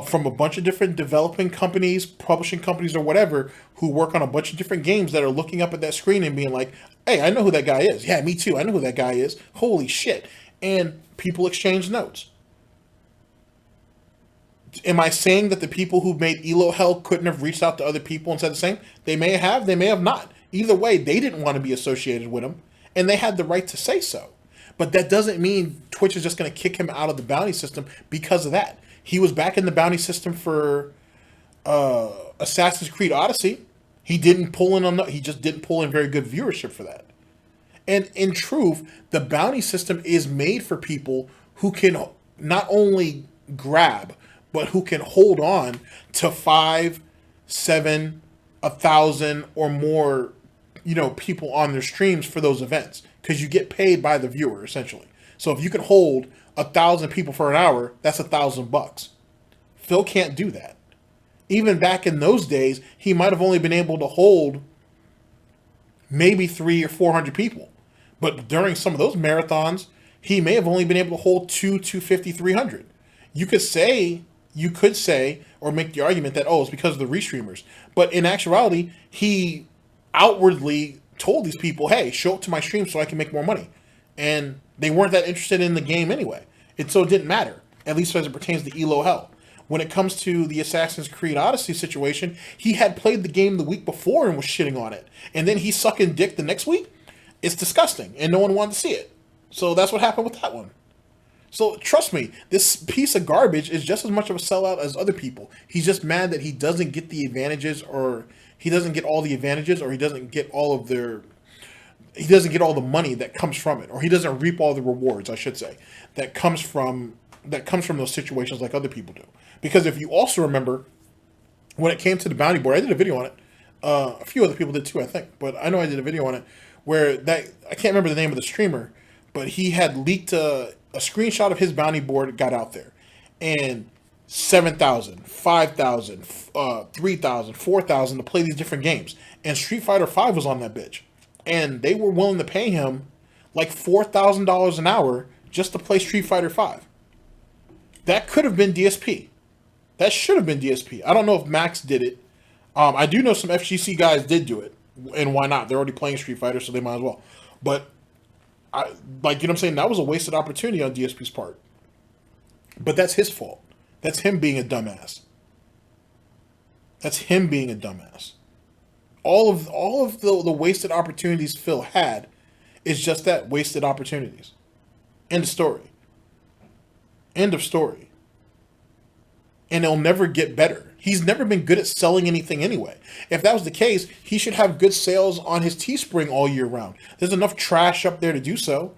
S1: from a bunch of different developing companies, publishing companies, or whatever, who work on a bunch of different games that are looking up at that screen and being like, hey, I know who that guy is. Yeah, me too. I know who that guy is. Holy shit. And people exchange notes. Am I saying that the people who made Elo Hell couldn't have reached out to other people and said the same? They may have, they may have not. Either way, they didn't want to be associated with him, and they had the right to say so. But that doesn't mean Twitch is just going to kick him out of the bounty system because of that. He was back in the bounty system for Assassin's Creed Odyssey. He didn't pull in on he just didn't pull in very good viewership for that. And in truth, the bounty system is made for people who can not only grab, but who can hold on to 5, 7, 1,000 or more, people on their streams for those events, because you get paid by the viewer essentially. So if you can hold 1,000 people for an hour, that's $1,000. Phil can't do that. Even back in those days, he might have only been able to hold maybe 300 or 400 people. But during some of those marathons, he may have only been able to hold 250, 300. You could say, or make the argument that, it's because of the restreamers. But in actuality, he outwardly told these people, hey, show up to my stream so I can make more money. And they weren't that interested in the game anyway. So it didn't matter, at least as it pertains to Elo Hell. When it comes to the Assassin's Creed Odyssey situation, he had played the game the week before and was shitting on it. And then he's sucking dick the next week? It's disgusting, and no one wanted to see it. So that's what happened with that one. So trust me, this piece of garbage is just as much of a sellout as other people. He's just mad that he doesn't get the advantages, or he doesn't get all the advantages, or he doesn't get all the money that comes from it, or he doesn't reap all the rewards, I should say, that comes from those situations like other people do. Because if you also remember, when it came to the bounty board, I did a video on it. A few other people did too, I think, but I know I did a video on it where I can't remember the name of the streamer, but he had leaked a screenshot of his bounty board got out there, and 7,000, 5,000, 3,000, 4,000 to play these different games, and Street Fighter V was on that bitch, and they were willing to pay him like $4,000 an hour just to play Street Fighter V. That could have been DSP. That should have been DSP. I don't know if Max did it. I do know some FGC guys did do it, and why not? They're already playing Street Fighter, so they might as well. But you know what I'm saying? That was a wasted opportunity on DSP's part. But that's his fault. That's him being a dumbass. That's him being a dumbass. All of the wasted opportunities Phil had is just that, wasted opportunities. End of story. End of story. And it'll never get better. He's never been good at selling anything anyway. If that was the case, he should have good sales on his Teespring all year round. There's enough trash up there to do so.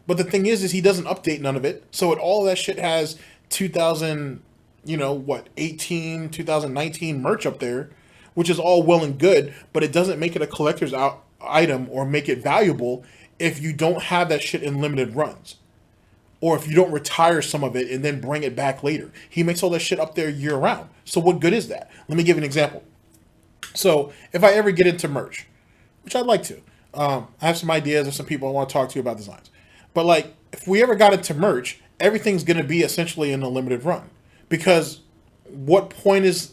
S1: But the thing is he doesn't update none of it. So all that shit has 18, 2019 merch up there, which is all well and good, but it doesn't make it a collector's item or make it valuable if you don't have that shit in limited runs. Or if you don't retire some of it and then bring it back later. He makes all that shit up there year round. So what good is that? Let me give you an example. So if I ever get into merch, which I'd like to, I have some ideas of some people I want to talk to you about designs. But like, if we ever got into merch, everything's going to be essentially in a limited run. Because what point is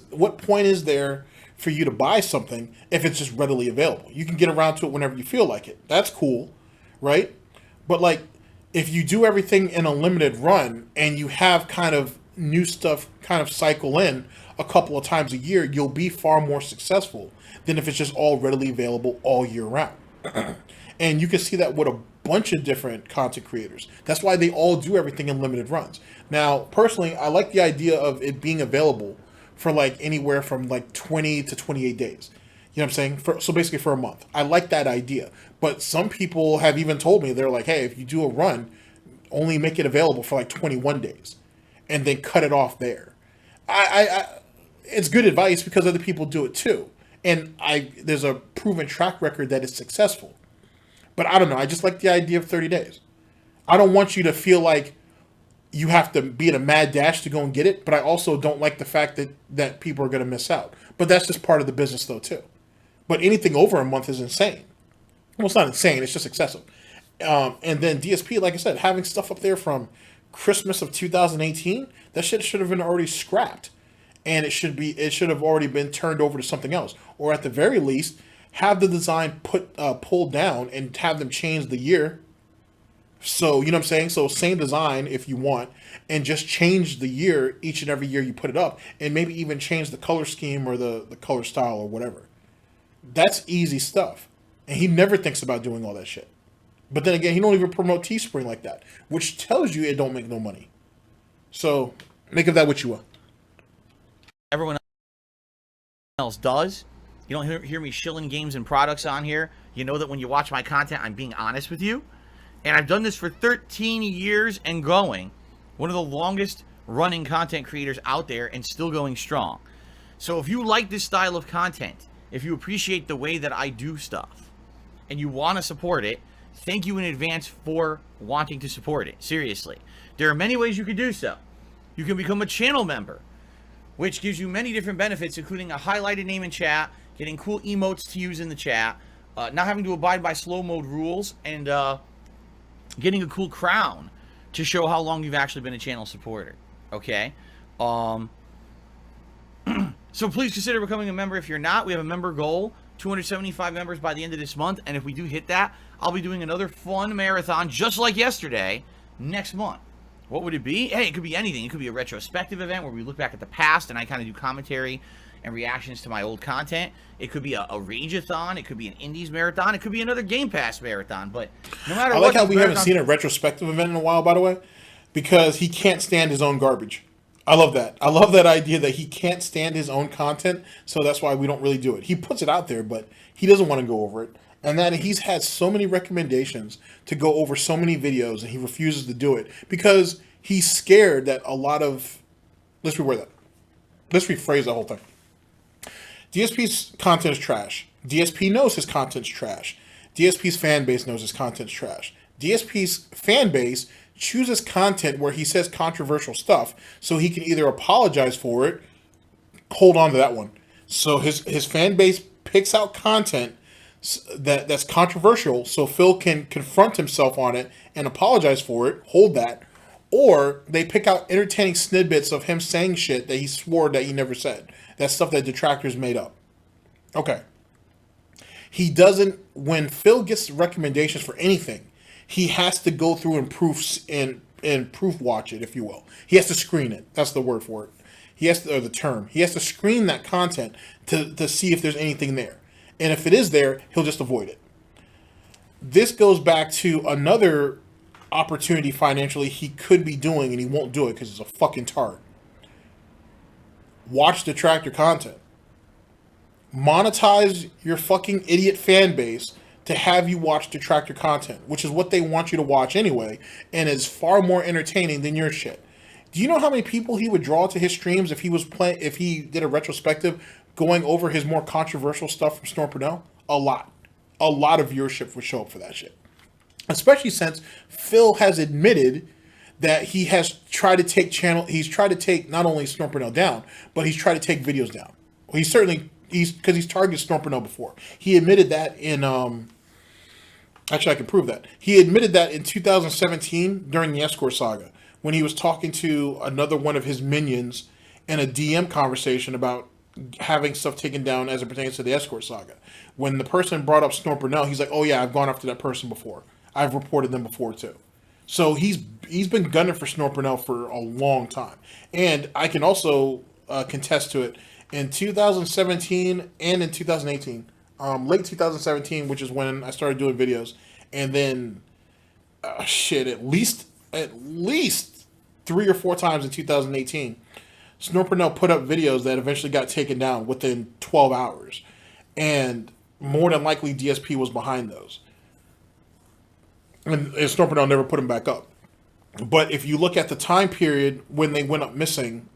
S1: there for you to buy something if it's just readily available? You can get around to it whenever you feel like it. That's cool, right? But like, if you do everything in a limited run and you have kind of new stuff kind of cycle in a couple of times a year, you'll be far more successful than if it's just all readily available all year round. And you can see that with a bunch of different content creators. That's why they all do everything in limited runs. Now, personally, I like the idea of it being available for like anywhere from like 20 to 28 days. You know what I'm saying? So basically for a month. I like that idea. But some people have even told me, they're like, hey, if you do a run, only make it available for like 21 days and then cut it off there. It's good advice because other people do it too. And there's a proven track record that it's successful. But I don't know. I just like the idea of 30 days. I don't want you to feel like you have to be in a mad dash to go and get it. But I also don't like the fact that people are going to miss out. But that's just part of the business though too. But anything over a month is insane. Well, it's not insane. It's just excessive. And then DSP, like I said, having stuff up there from Christmas of 2018, that shit should have been already scrapped. And it should have already been turned over to something else. Or at the very least, have the design pulled down and have them change the year. So, you know what I'm saying? So same design if you want, and just change the year each and every year you put it up, and maybe even change the color scheme or the color style or whatever. That's easy stuff. And he never thinks about doing all that shit. But then again, he don't even promote Teespring like that, which tells you it don't make no money. So make of that what you will.
S2: Everyone else does. You don't hear me shilling games and products on here. You know that when you watch my content, I'm being honest with you. And I've done this for 13 years and going. One of the longest running content creators out there and still going strong. So if you like this style of content, if you appreciate the way that I do stuff, and you want to support it, thank you in advance for wanting to support it. Seriously. There are many ways you can do so. You can become a channel member, which gives you many different benefits, including a highlighted name in chat, getting cool emotes to use in the chat, not having to abide by slow mode rules, and getting a cool crown to show how long you've actually been a channel supporter. Okay? So please consider becoming a member if you're not. We have a member goal, 275 members by the end of this month, and if we do hit that, I'll be doing another fun marathon just like yesterday next month. What would it be? Hey, it could be anything. It could be a retrospective event where we look back at the past and I kind of do commentary and reactions to my old content. It could be a Rageathon. It could be an Indies marathon. It could be another Game Pass marathon. But no matter what,
S1: I like how we haven't seen a retrospective event in a while, by the way, because he can't stand his own garbage. I love that. I love that idea that he can't stand his own content, so that's why we don't really do it. He puts it out there, but he doesn't want to go over it. And that he's had so many recommendations to go over so many videos, and he refuses to do it because he's scared that a lot of... Let's rephrase the whole thing. DSP's content is trash. DSP knows his content's trash. DSP's fan base knows his content's trash. DSP's fan base chooses content where he says controversial stuff, so he can either apologize for it, hold on to that one. So his fan base picks out content that's controversial, so Phil can confront himself on it and apologize for it, hold that, or they pick out entertaining snippets of him saying shit that he swore that he never said. That's stuff that detractors made up. Okay. He doesn't, when Phil gets recommendations for anything, he has to go through and proof watch it, if you will. He has to screen it. That's the word for it. He has to, or the term. He has to screen that content to see if there's anything there. And if it is there, he'll just avoid it. This goes back to another opportunity financially he could be doing, and he won't do it because he's a fucking tart. Watch detractor content. Monetize your fucking idiot fan base to have you watch detractor content, which is what they want you to watch anyway, and is far more entertaining than your shit. Do you know how many people he would draw to his streams if he did a retrospective going over his more controversial stuff from SnortBucks? A lot of viewership would show up for that shit. Especially since Phil has admitted that he has tried to take he's tried to take not only SnortBucks down, but he's tried to take videos down. Well, he's targeted SnortBucks before. He admitted that in actually I can prove that. He admitted that in 2017 during the Escort saga, when he was talking to another one of his minions in a DM conversation about having stuff taken down as it pertains to the Escort saga. When the person brought up SnortBucks, he's like, "Oh yeah, I've gone after that person before. I've reported them before too." So he's been gunning for SnortBucks for a long time, and I can also contest to it. In 2017 and in 2018, late 2017, which is when I started doing videos, and then at least 3 or 4 times in 2018, SnortBucks put up videos that eventually got taken down within 12 hours, and more than likely DSP was behind those. And SnortBucks never put them back up. But if you look at the time period when they went up missing,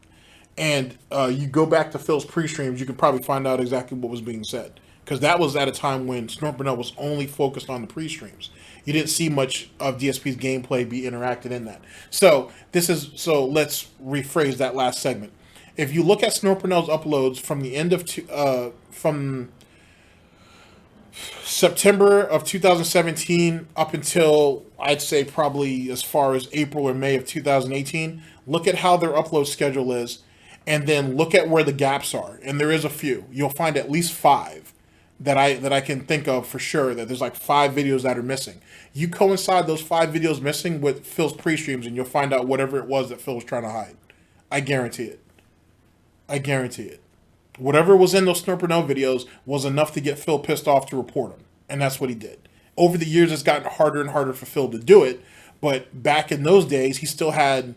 S1: and you go back to Phil's pre-streams, you can probably find out exactly what was being said. Because that was at a time when SnortBucks was only focused on the pre-streams. You didn't see much of DSP's gameplay be interacted in that. So let's rephrase that last segment. If you look at SnortBucks uploads from the end of from September of 2017 up until I'd say probably as far as April or May of 2018, look at how their upload schedule is, and then look at where the gaps are. And there is a few. You'll find at least 5 that I can think of for sure, that there's like 5 videos that are missing. You coincide those 5 videos missing with Phil's pre-streams, and you'll find out whatever it was that Phil was trying to hide. I guarantee it. I guarantee it. Whatever was in those SnortBucks videos was enough to get Phil pissed off to report him. And that's what he did. Over the years, it's gotten harder and harder for Phil to do it. But back in those days, he still had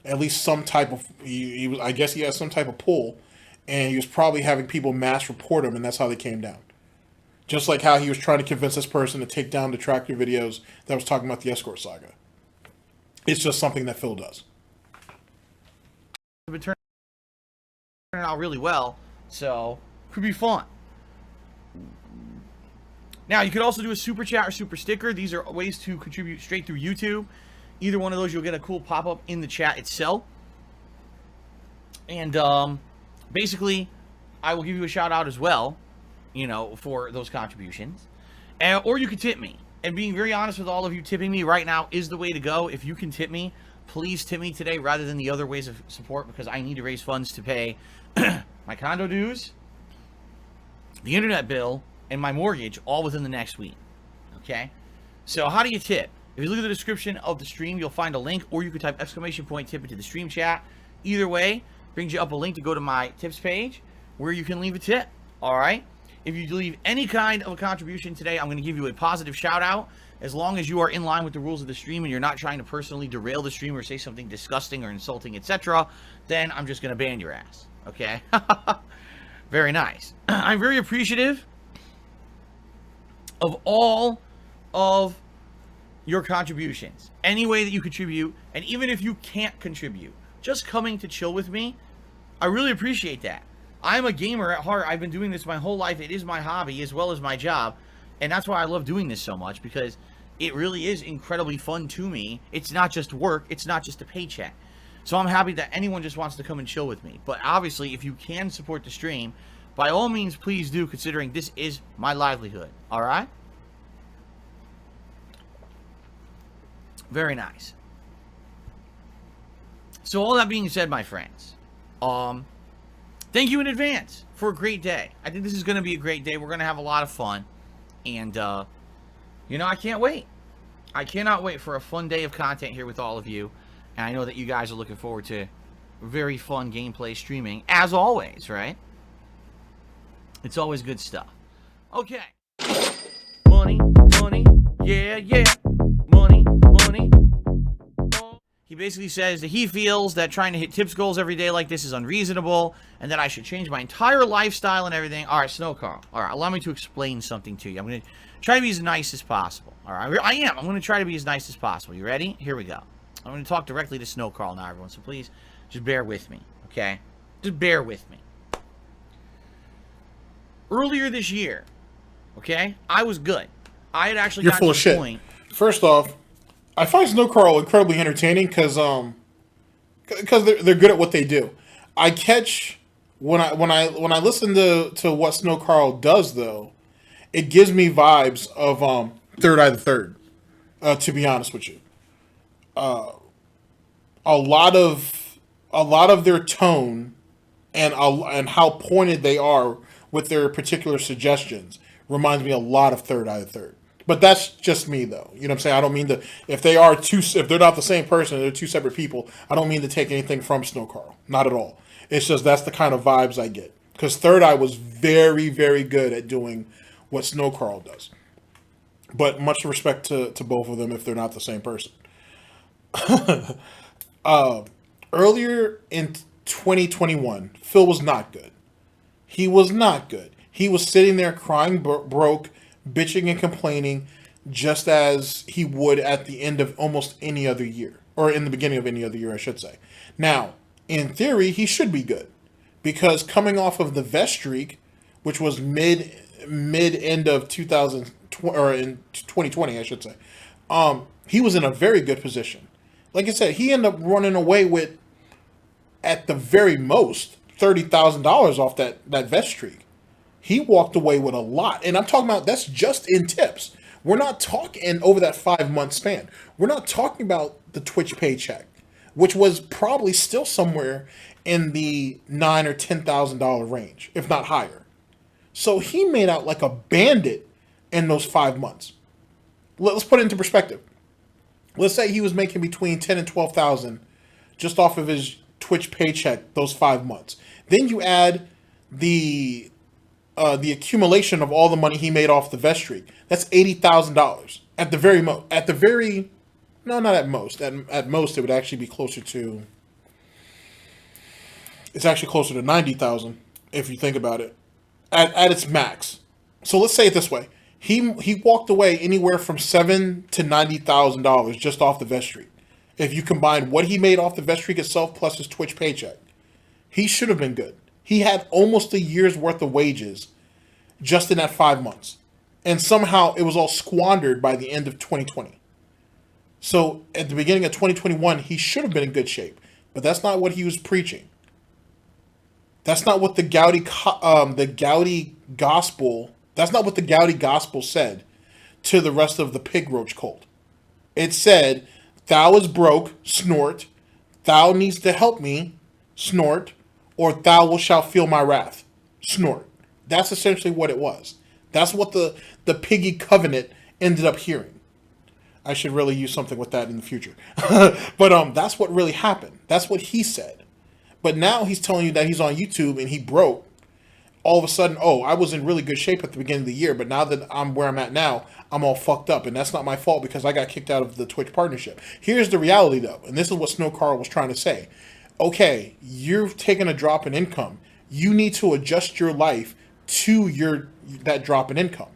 S1: at least some type of, I guess he had some type of pull. And he was probably having people mass report him, and that's how they came down. Just like how he was trying to convince this person to take down detractor videos that was talking about the Escort saga. It's just something that Phil does.
S2: It's been turning out really well, so could be fun. Now, you could also do a super chat or super sticker. These are ways to contribute straight through YouTube. Either one of those, you'll get a cool pop-up in the chat itself. And basically, I will give you a shout-out as well, you know, for those contributions. Or you could tip me. And being very honest with all of you, tipping me right now is the way to go. If you can tip me, please tip me today rather than the other ways of support, because I need to raise funds to pay my condo dues, the internet bill, and my mortgage all within the next week. Okay? So how do you tip? If you look at the description of the stream, you'll find a link, or you could type !tip into the stream chat. Either way, brings you up a link to go to my tips page where you can leave a tip. All right? If you leave any kind of a contribution today, I'm going to give you a positive shout out. As long as you are in line with the rules of the stream and you're not trying to personally derail the stream or say something disgusting or insulting, etc., then I'm just going to ban your ass. Okay? Very nice. I'm very appreciative of all of your contributions. Any way that you contribute, and even if you can't contribute, just coming to chill with me, I really appreciate that. I'm a gamer at heart. I've been doing this my whole life. It is my hobby as well as my job, and that's why I love doing this so much, because it really is incredibly fun to me. It's not just work. It's not just a paycheck. So I'm happy that anyone just wants to come and chill with me. But obviously, if you can support the stream, by all means, please do, considering this is my livelihood. All right? Very nice. So all that being said, my friends, thank you in advance for a great day. I think this is going to be a great day. We're going to have a lot of fun. And, you know, I can't wait. I cannot wait for a fun day of content here with all of you. And I know that you guys are looking forward to very fun gameplay streaming, as always, right? It's always good stuff. Okay. Money, money, yeah, yeah. Money, money, He basically says that he feels that trying to hit tips goals every day like this is unreasonable, and that I should change my entire lifestyle and everything. All right, Snow Carl. All right, allow me to explain something to you. I'm going to try to be as nice as possible. All right, I am. I'm going to try to be as nice as possible. You ready? Here we go. I'm going to talk directly to Snow Carl now, everyone, so please just bear with me, okay? Just bear with me. Earlier this year, okay, I was good. I had actually gotten to the point.
S1: First off, I find Snow Carl incredibly entertaining because they're good at what they do. I catch when I listen to what Snow Carl does though, it gives me vibes of Third Eye the Third. To be honest with you, a lot of their tone and how pointed they are with their particular suggestions reminds me a lot of Third Eye the Third. But that's just me, though. You know what I'm saying? I don't mean to. If they're not the same person, they're two separate people. I don't mean to take anything from Snow Carl. Not at all. It's just that's the kind of vibes I get. Because Third Eye was very, very good at doing what Snow Carl does. But much respect to both of them if they're not the same person. Earlier in 2021, Phil was not good. He was not good. He was sitting there crying broke, bitching and complaining, just as he would at the end of almost any other year, or in the beginning of any other year, I should say. Now, in theory, he should be good, because coming off of the vest streak, which was mid end of 2020 or in 2020, I should say, he was in a very good position. Like I said, he ended up running away with, at the very most, $30,000 off that vest streak. He walked away with a lot. And I'm talking about, that's just in tips. We're not talking over that 5-month span. We're not talking about the Twitch paycheck, which was probably still somewhere in the $9,000 or $10,000 range, if not higher. So he made out like a bandit in those 5 months. Let's put it into perspective. Let's say he was making between $10,000 and $12,000 just off of his Twitch paycheck those 5 months. Then you add the accumulation of all the money he made off the vest streak. That's $80,000 at the very most. No, not at most. At most, it would actually be closer to. It's actually closer to 90,000 if you think about it, at its max. So let's say it this way: he walked away anywhere from $7,000 to $90,000 just off the vest streak. If you combine what he made off the vest streak itself plus his Twitch paycheck, he should have been good. He had almost a year's worth of wages just in that 5 months. And somehow it was all squandered by the end of 2020. So at the beginning of 2021, he should have been in good shape. But that's not what he was preaching. That's not what the Gouty gospel, that's not what the Gouty gospel said to the rest of the pig roach cult. It said, "Thou is broke, snort. Thou needs to help me, snort. Or thou shalt feel my wrath, snort." That's essentially what it was. That's what the piggy covenant ended up hearing. I should really use something with that in the future. But that's what really happened. That's what he said. But now he's telling you that he's on YouTube and he broke. All of a sudden, oh, I was in really good shape at the beginning of the year, but now that I'm where I'm at now, I'm all fucked up. And that's not my fault because I got kicked out of the Twitch partnership. Here's the reality, though. And this is what Snow Carl was trying to say. Okay, you've taken a drop in income. You need to adjust your life to that drop in income.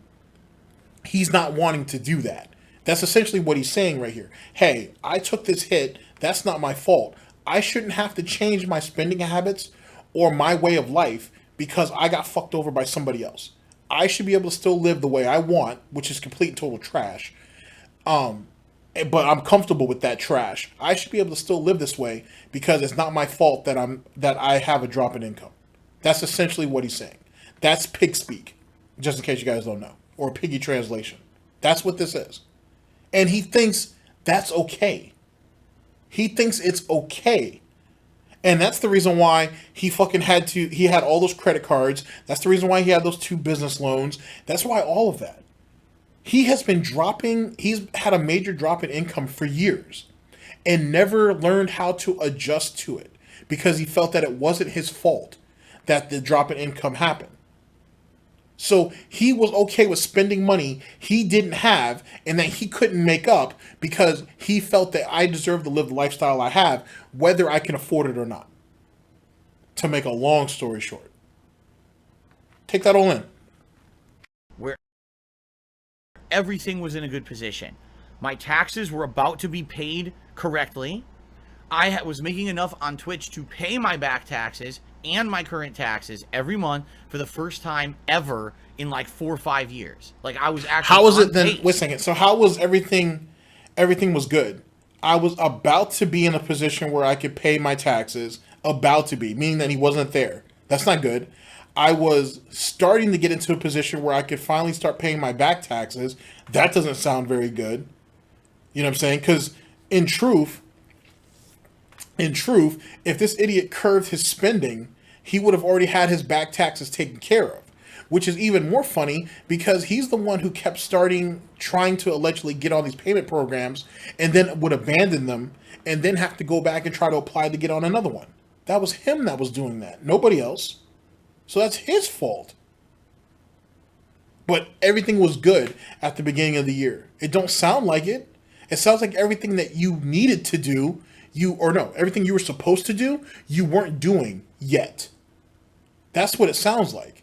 S1: He's not wanting to do that. That's essentially what he's saying right here. Hey, I took this hit. That's not my fault. I shouldn't have to change my spending habits or my way of life because I got fucked over by somebody else. I should be able to still live the way I want, which is complete and total trash. But I'm comfortable with that trash. I should be able to still live this way because it's not my fault that I have a drop in income. That's essentially what he's saying. That's pig speak, just in case you guys don't know, or piggy translation. That's what this is. And he thinks that's okay. He thinks it's okay. And that's the reason why he had all those credit cards. That's the reason why he had those 2 business loans. That's why all of that. He's had a major drop in income for years and never learned how to adjust to it because he felt that it wasn't his fault that the drop in income happened. So he was okay with spending money he didn't have and that he couldn't make up because he felt that I deserve to live the lifestyle I have, whether I can afford it or not. To make a long story short. Take that all in.
S2: Where everything was in a good position. My taxes were about to be paid correctly. I was making enough on Twitch to pay my back taxes and my current taxes every month for the first time ever in like 4 or 5 years. Like I was actually.
S1: How was it then?
S2: Pace.
S1: Wait a second. So how was everything? Everything was good. I was about to be in a position where I could pay my taxes. About to be, meaning that he wasn't there. That's not good. I was starting to get into a position where I could finally start paying my back taxes. That doesn't sound very good. You know what I'm saying? Because in truth, if this idiot curved his spending, he would have already had his back taxes taken care of. Which is even more funny because he's the one who kept trying to allegedly get all these payment programs and then would abandon them and then have to go back and try to apply to get on another one. That was him that was doing that. Nobody else. So that's his fault. But everything was good at the beginning of the year. It don't sound like it. It sounds like everything that you needed to do, everything you were supposed to do, you weren't doing yet. That's what it sounds like.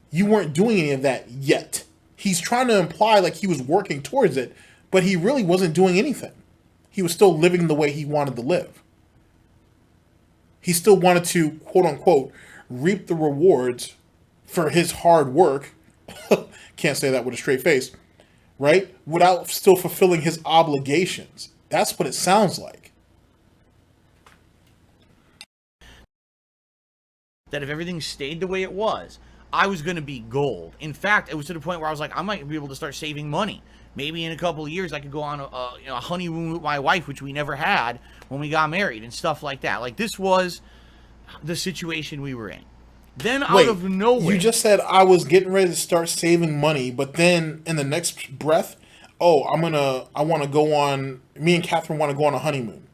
S1: You weren't doing any of that yet. He's trying to imply like he was working towards it, but he really wasn't doing anything. He was still living the way he wanted to live. He still wanted to, quote unquote, reap the rewards for his hard work. Can't say that with a straight face, right? Without still fulfilling his obligations. That's what it sounds like.
S2: That if everything stayed the way it was, I was going to be gold. In fact, it was to the point where I was like, I might be able to start saving money. Maybe in a couple of years, I could go on a honeymoon with my wife, which we never had when we got married and stuff like that. Like, this was the situation we were in. Then out of nowhere...
S1: You just said I was getting ready to start saving money, but then in the next breath, me and Catherine want to go on a honeymoon.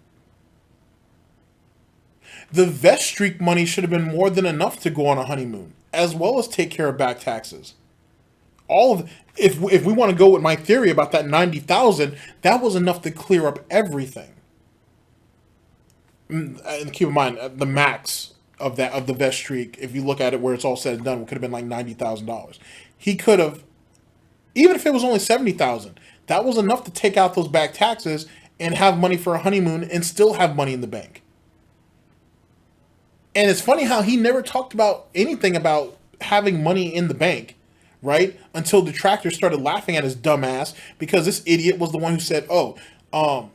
S1: The vest streak money should have been more than enough to go on a honeymoon, as well as take care of back taxes. If we want to go with my theory about that 90,000, that was enough to clear up everything. And keep in mind, the max of the vest streak, if you look at it where it's all said and done, it could have been like $90,000. He could have, even if it was only 70,000, that was enough to take out those back taxes and have money for a honeymoon and still have money in the bank. And it's funny how he never talked about anything about having money in the bank, right? Until detractors started laughing at his dumb ass because this idiot was the one who said,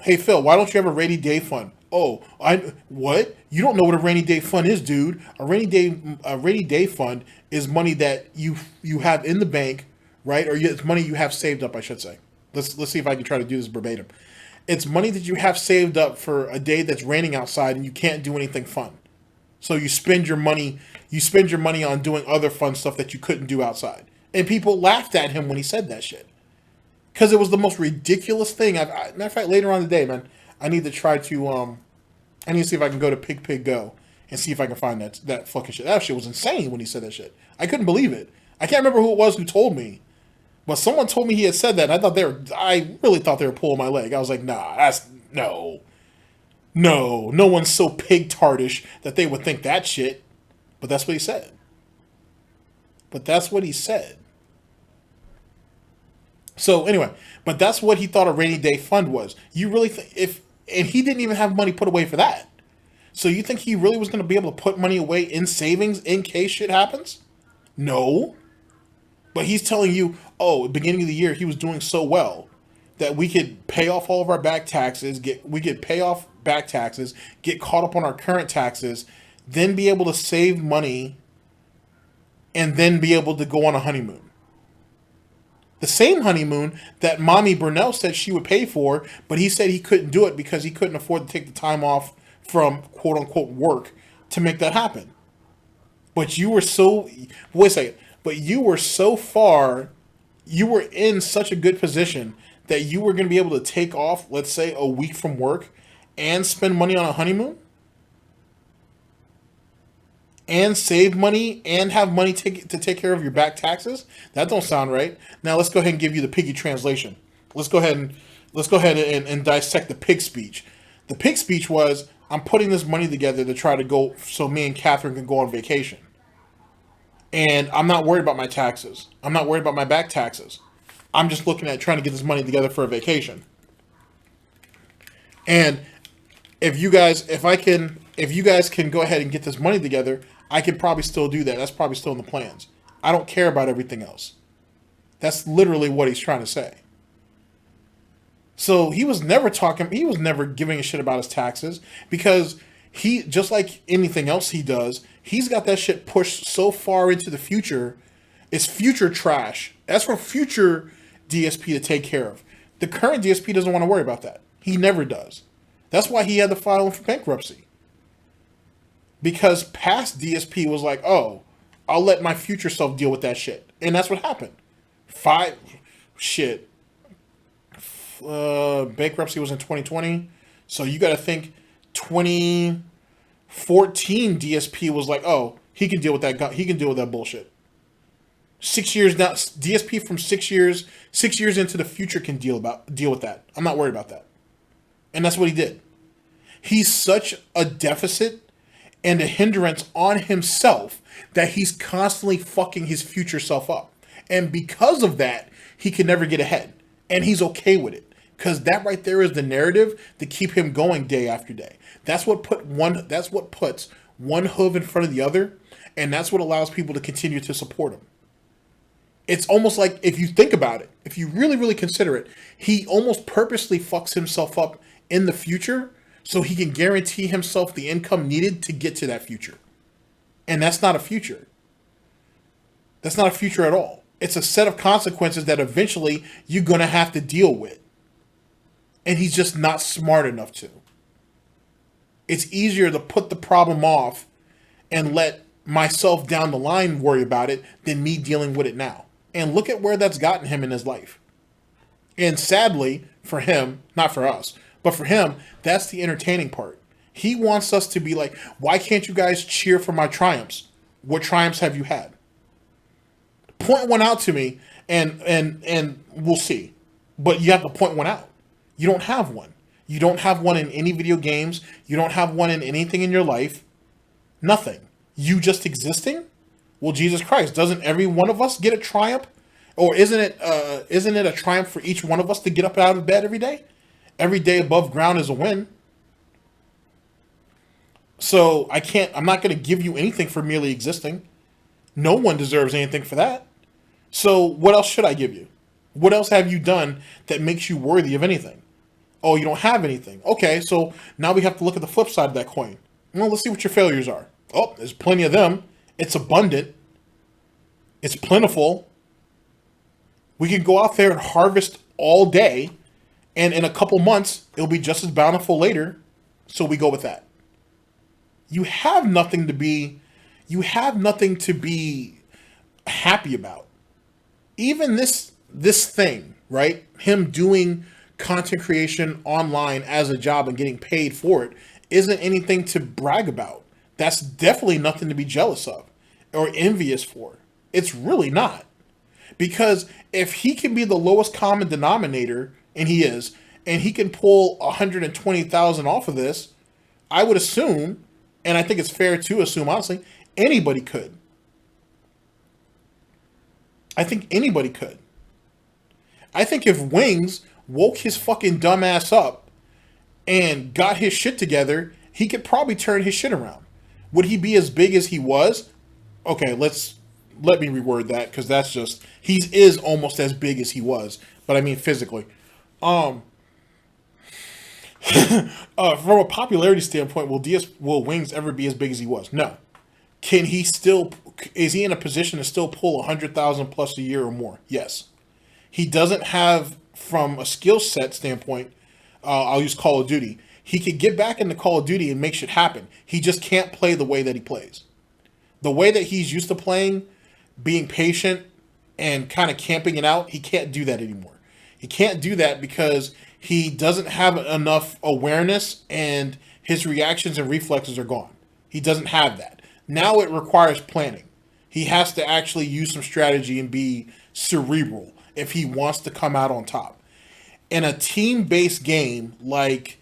S1: hey Phil, why don't you have a rainy day fund? What? You don't know what a rainy day fund is, dude. A rainy day fund is money that you have in the bank, right? Or it's money you have saved up, I should say. Let's see if I can try to do this verbatim. It's money that you have saved up for a day that's raining outside and you can't do anything fun. So you spend your money on doing other fun stuff that you couldn't do outside. And people laughed at him when he said that shit. Because it was the most ridiculous thing. Matter of fact, later on today, man, I need to try to, I need to see if I can go to Paypig Go and see if I can find that fucking shit. That shit was insane when he said that shit. I couldn't believe it. I can't remember who it was who told me. But someone told me he had said that, and I really thought they were pulling my leg. I was like, nah, no, no one's so pig-tardish that they would think that shit. But that's what he said. So anyway, but that's what he thought a rainy day fund was. You really and he didn't even have money put away for that. So you think he really was going to be able to put money away in savings in case shit happens? No. But he's telling you, at the beginning of the year, he was doing so well that we could pay off all of our back taxes, get caught up on our current taxes, then be able to save money, and then be able to go on a honeymoon. The same honeymoon that Mommy Burnell said she would pay for, but he said he couldn't do it because he couldn't afford to take the time off from quote-unquote work to make that happen. But you were so far, you were in such a good position that you were going to be able to take off, let's say, a week from work and spend money on a honeymoon? and save money and have money to take care of your back taxes? That don't sound right. Now let's go ahead and give you the piggy translation. Let's go ahead and dissect the pig speech. The pig speech was, I'm putting this money together to try to go so me and Catherine can go on vacation. And I'm not worried about my taxes. I'm not worried about my back taxes. I'm just looking at trying to get this money together for a vacation. And if you guys can go ahead and get this money together, I can probably still do that. That's probably still in the plans. I don't care about everything else. That's literally what he's trying to say. So he was never giving a shit about his taxes, because he, just like anything else he does, he's got that shit pushed so far into the future. It's future trash. That's for future DSP to take care of. The current DSP doesn't want to worry about that. He never does. That's why he had to file for bankruptcy. Because past DSP was like, oh, I'll let my future self deal with that shit. And that's what happened. Bankruptcy was in 2020. So you got to think 2014 DSP was like, oh, he can deal with that. He can deal with that bullshit. 6 years now, DSP from 6 years into the future can deal with that. I'm not worried about that. And that's what he did. He's such a deficit and a hindrance on himself that he's constantly fucking his future self up. And because of that, he can never get ahead. And he's okay with it. Because that right there is the narrative to keep him going day after day. That's what puts one hoof in front of the other. And that's what allows people to continue to support him. It's almost like, if you think about it, if you really, really consider it, he almost purposely fucks himself up in the future so he can guarantee himself the income needed to get to that future. And that's not a future. That's not a future at all. It's a set of consequences that eventually you're going to have to deal with. And he's just not smart enough to. It's easier to put the problem off and let myself down the line worry about it than me dealing with it now. And look at where that's gotten him in his life. And sadly, for him, not for us, but for him, that's the entertaining part. He wants us to be like, why can't you guys cheer for my triumphs? What triumphs have you had? Point one out to me, and we'll see. But you have to point one out. You don't have one. You don't have one in any video games. You don't have one in anything in your life. Nothing. You just existing? Well, Jesus Christ, doesn't every one of us get a triumph? Or isn't it a triumph for each one of us to get up out of bed every day? Every day above ground is a win. So I'm not going to give you anything for merely existing. No one deserves anything for that. So what else should I give you? What else have you done that makes you worthy of anything? Oh, you don't have anything. Okay, so now we have to look at the flip side of that coin. Well, let's see what your failures are. Oh, there's plenty of them. It's abundant. It's plentiful. We can go out there and harvest all day, and in a couple months, it'll be just as bountiful later. So we go with that. You have nothing to be happy about. Even this thing, right? Him doing content creation online as a job and getting paid for it isn't anything to brag about. That's definitely nothing to be jealous of or envious for. It's really not. Because if he can be the lowest common denominator, and he is, and he can pull 120,000 off of this, I would assume, and I think it's fair to assume, honestly, anybody could. I think anybody could. I think if Wings woke his fucking dumb ass up and got his shit together, he could probably turn his shit around. Would he be as big as he was? Okay, let me reword that, because that's just, he is almost as big as he was, but I mean physically. From a popularity standpoint, will Wings ever be as big as he was? No. Is he in a position to still pull 100,000 plus a year or more? Yes. He doesn't have, from a skill set standpoint, I'll use Call of Duty. He could get back into Call of Duty and make shit happen. He just can't play the way that he plays. The way that he's used to playing, being patient and kind of camping it out, he can't do that anymore. He can't do that because he doesn't have enough awareness and his reactions and reflexes are gone. He doesn't have that. Now it requires planning. He has to actually use some strategy and be cerebral if he wants to come out on top. In a team-based game like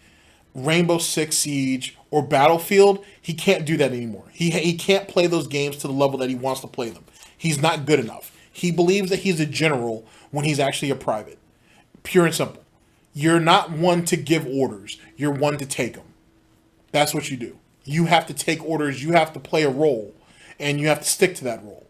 S1: Rainbow Six Siege or Battlefield, he can't do that anymore. He can't play those games to the level that he wants to play them. He's not good enough. He believes that he's a general when he's actually a private. Pure and simple. You're not one to give orders. You're one to take them. That's what you do. You have to take orders. You have to play a role, and you have to stick to that role.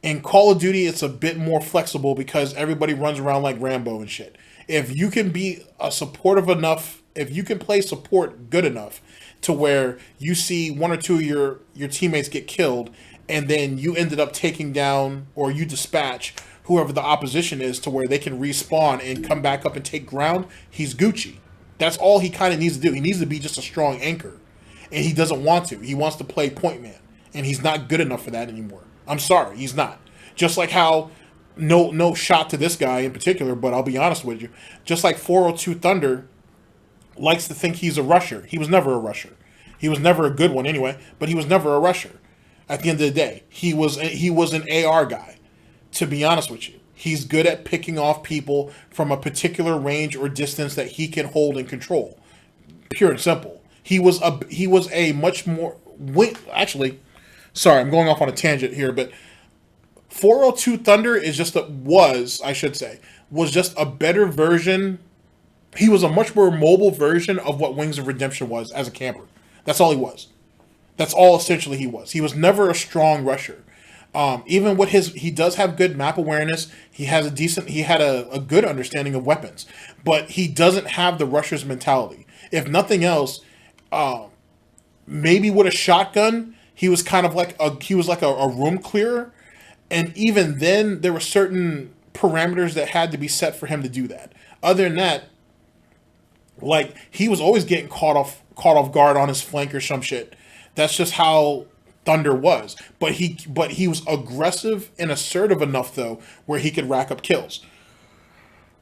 S1: In Call of Duty, it's a bit more flexible because everybody runs around like Rambo and shit. If you can be supportive enough, if you can play support good enough to where you see one or two of your teammates get killed, and then you ended up taking down or you dispatch whoever the opposition is to where they can respawn and come back up and take ground, he's Gucci. That's all he kind of needs to do. He needs to be just a strong anchor. And he doesn't want to. He wants to play point man. And he's not good enough for that anymore. I'm sorry, he's not. Just like how, no shot to this guy in particular, but I'll be honest with you. Just like 402 Thunder likes to think he's a rusher. He was never a rusher. He was never a good one anyway, but he was never a rusher. At the end of the day, he was an AR guy, to be honest with you. He's good at picking off people from a particular range or distance that he can hold and control. Pure and simple. He was a much more... Actually, sorry, I'm going off on a tangent here, but 402 Thunder is just was just a better version. He was a much more mobile version of what Wings of Redemption was as a camper. That's all he was. That's all essentially he was. He was never a strong rusher. Even with he does have good map awareness. He had a good understanding of weapons, but he doesn't have the rusher's mentality. If nothing else, maybe with a shotgun, he was kind of like a room clearer. And even then, there were certain parameters that had to be set for him to do that. Other than that, like, he was always getting caught off guard on his flank or some shit. That's just how Thunder was. But he was aggressive and assertive enough though, where he could rack up kills.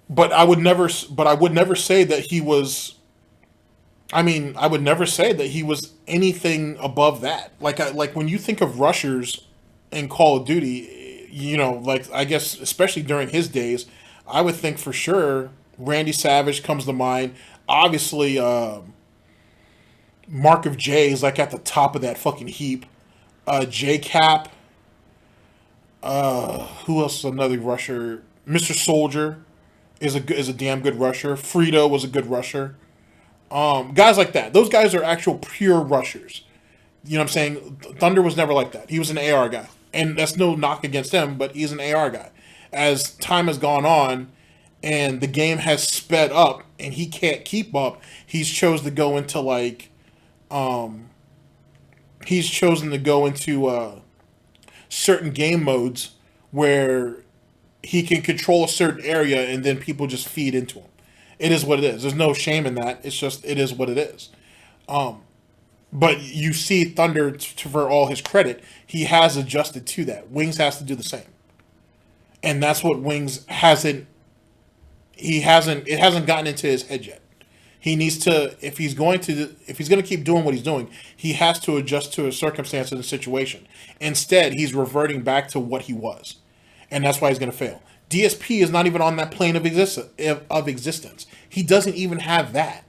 S1: But I would never say that he was. I mean, I would never say that he was anything above that. Like when you think of rushers in Call of Duty, you know, like, I guess especially during his days, I would think for sure Randy Savage comes to mind. Obviously, Mark of J is like at the top of that fucking heap. J-Cap. Who else is another rusher? Mr. Soldier is a damn good rusher. Frito was a good rusher. Guys like that. Those guys are actual pure rushers. You know what I'm saying? Thunder was never like that. He was an AR guy. And that's no knock against him, but he's an AR guy. As time has gone on and the game has sped up and he can't keep up, he's chosen to go into certain game modes where he can control a certain area and then people just feed into him. It is what it is. There's no shame in that. It's just, it is what it is. But you see Thunder, for all his credit, he has adjusted to that. Wings has to do the same. And that's what Wings it hasn't gotten into his head yet. He needs to, if he's going to keep doing what he's doing, he has to adjust to his circumstance and the situation. Instead, he's reverting back to what he was. And that's why he's going to fail. DSP is not even on that plane of existence. He doesn't even have that.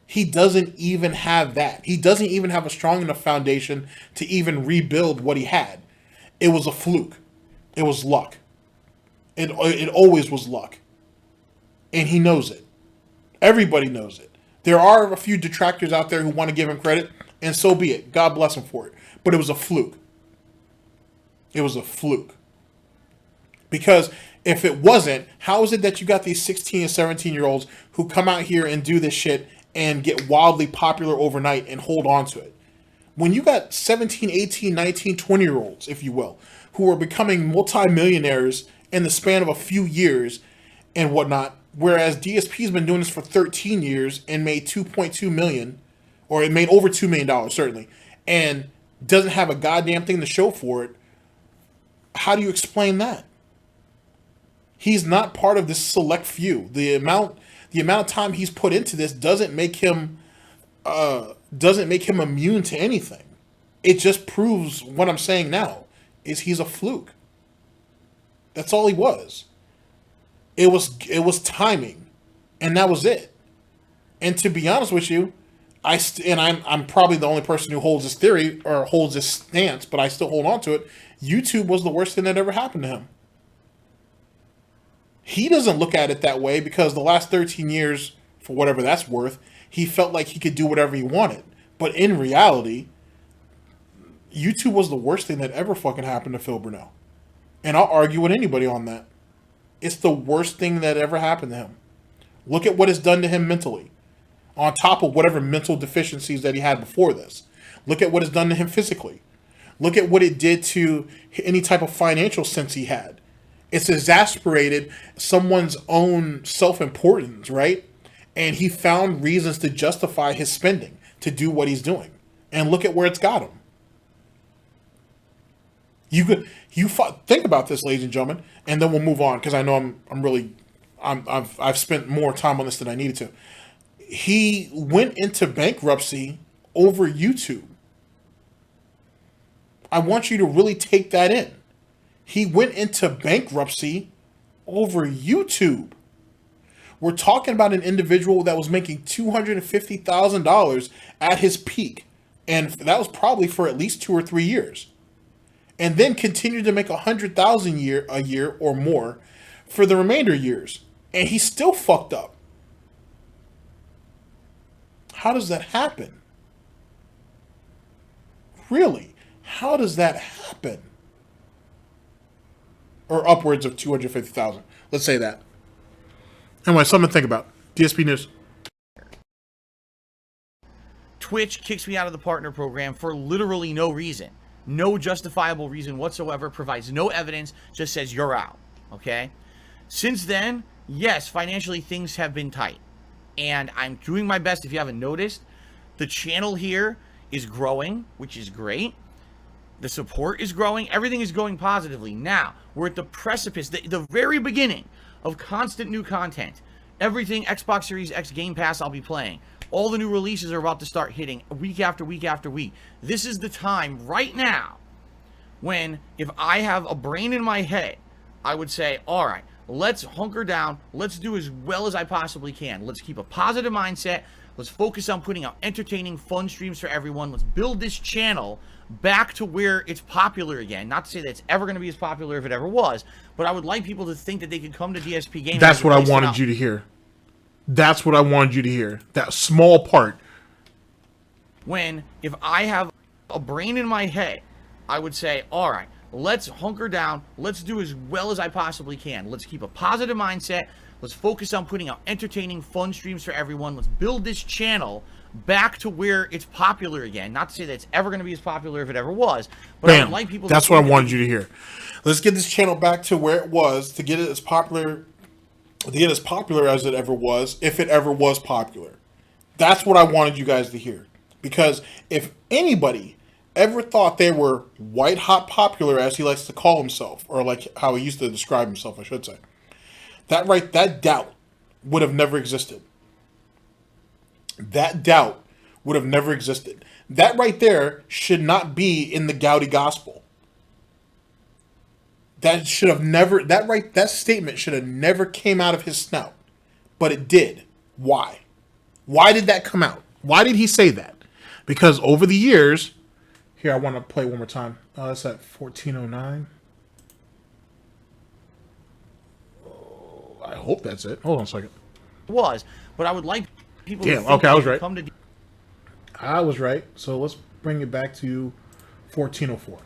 S1: He doesn't even have that. He doesn't even have a strong enough foundation to even rebuild what he had. It was a fluke. It was luck. It always was luck. And he knows it. Everybody knows it. There are a few detractors out there who want to give him credit, and so be it. God bless him for it. But it was a fluke. It was a fluke. Because if it wasn't, how is it that you got these 16 and 17-year-olds who come out here and do this shit and get wildly popular overnight and hold on to it? When you got 17, 18, 19, 20-year-olds, if you will, who are becoming multimillionaires in the span of a few years and whatnot, whereas DSP's been doing this for 13 years and made $2.2 million, or it made over $2 million, certainly, and doesn't have a goddamn thing to show for it, how do you explain that? He's not part of this select few. The amount of time he's put into this doesn't make him immune to anything. It just proves what I'm saying now, is he's a fluke. That's all he was. It was timing, and that was it. And to be honest with you, I'm probably the only person who holds this theory or holds this stance, but I still hold on to it. YouTube was the worst thing that ever happened to him. He doesn't look at it that way because the last 13 years, for whatever that's worth, he felt like he could do whatever he wanted. But in reality, YouTube was the worst thing that ever fucking happened to Phil Burnell. And I'll argue with anybody on that. It's the worst thing that ever happened to him. Look at what it's done to him mentally. On top of whatever mental deficiencies that he had before this. Look at what it's done to him physically. Look at what it did to any type of financial sense he had. It's exasperated someone's own self-importance, right? And he found reasons to justify his spending, to do what he's doing. And look at where it's got him. Think about this, ladies and gentlemen, and then we'll move on because I know I've spent more time on this than I needed to. He went into bankruptcy over YouTube. I want you to really take that in. He went into bankruptcy over YouTube. We're talking about an individual that was making $250,000 at his peak. And that was probably for at least 2 or 3 years. And then continued to make $100,000 a year or more for the remainder years. And he's still fucked up. How does that happen? Really? How does that happen? Or upwards of 250,000. Let's say that. Anyway, something to think about. DSP News.
S2: Twitch kicks me out of the partner program for literally no reason. No justifiable reason whatsoever, provides no evidence, just says you're out, okay? Since then, yes, financially things have been tight. And I'm doing my best, if you haven't noticed. The channel here is growing, which is great. The support is growing. Everything is going positively. Now, we're at the precipice, the very beginning of constant new content. Everything Xbox Series X Game Pass I'll be playing. All the new releases are about to start hitting week after week after week. This is the time right now when, if I have a brain in my head, I would say, all right, let's hunker down. Let's do as well as I possibly can. Let's keep a positive mindset. Let's focus on putting out entertaining, fun streams for everyone. Let's build this channel back to where it's popular again. Not to say that it's ever going to be as popular if it ever was, but I would like people to think that they could come to DSP Gaming.
S1: That's what I wanted you to hear. That's what I wanted you to hear. That small part.
S2: When, if I have a brain in my head, I would say, all right, let's hunker down. Let's do as well as I possibly can. Let's keep a positive mindset. Let's focus on putting out entertaining, fun streams for everyone. Let's build this channel back to where it's popular again. Not to say that it's ever going to be as popular if it ever was, but
S1: Bam.
S2: I would like people
S1: That's what I wanted you to hear. Let's get this channel back to where it was, to get it as popular, as it ever was, if it ever was popular. That's what I wanted you guys to hear. Because if anybody ever thought they were white hot popular, as he likes to call himself, or like how he used to describe himself, I should say, that doubt would have never existed. That doubt would have never existed. That right there should not be in the Gouty gospel. That should have never, that statement should have never came out of his snout. But it did. Why? Why did that come out? Why did he say that? Because over the years, here I want to play one more time. It's at 1409. I hope that's it. Hold on a second.
S2: But I would like people
S1: to
S2: think
S1: okay, I was right.
S2: Come to
S1: I was right. So let's bring it back to 1404.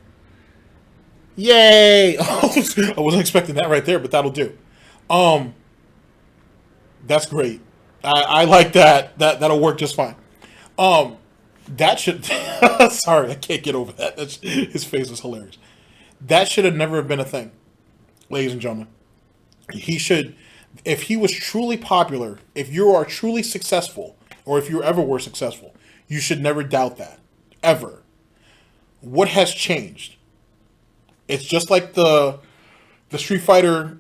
S1: Yay! I wasn't expecting that right there, but that'll do. That's great. I like that. That'll work just fine. That should. Sorry, I can't get over that. His face is hilarious. That should have never been a thing, ladies and gentlemen. He should, if he was truly popular, if you are truly successful, or if you ever were successful, you should never doubt that, ever. What has changed? It's just like the Street Fighter.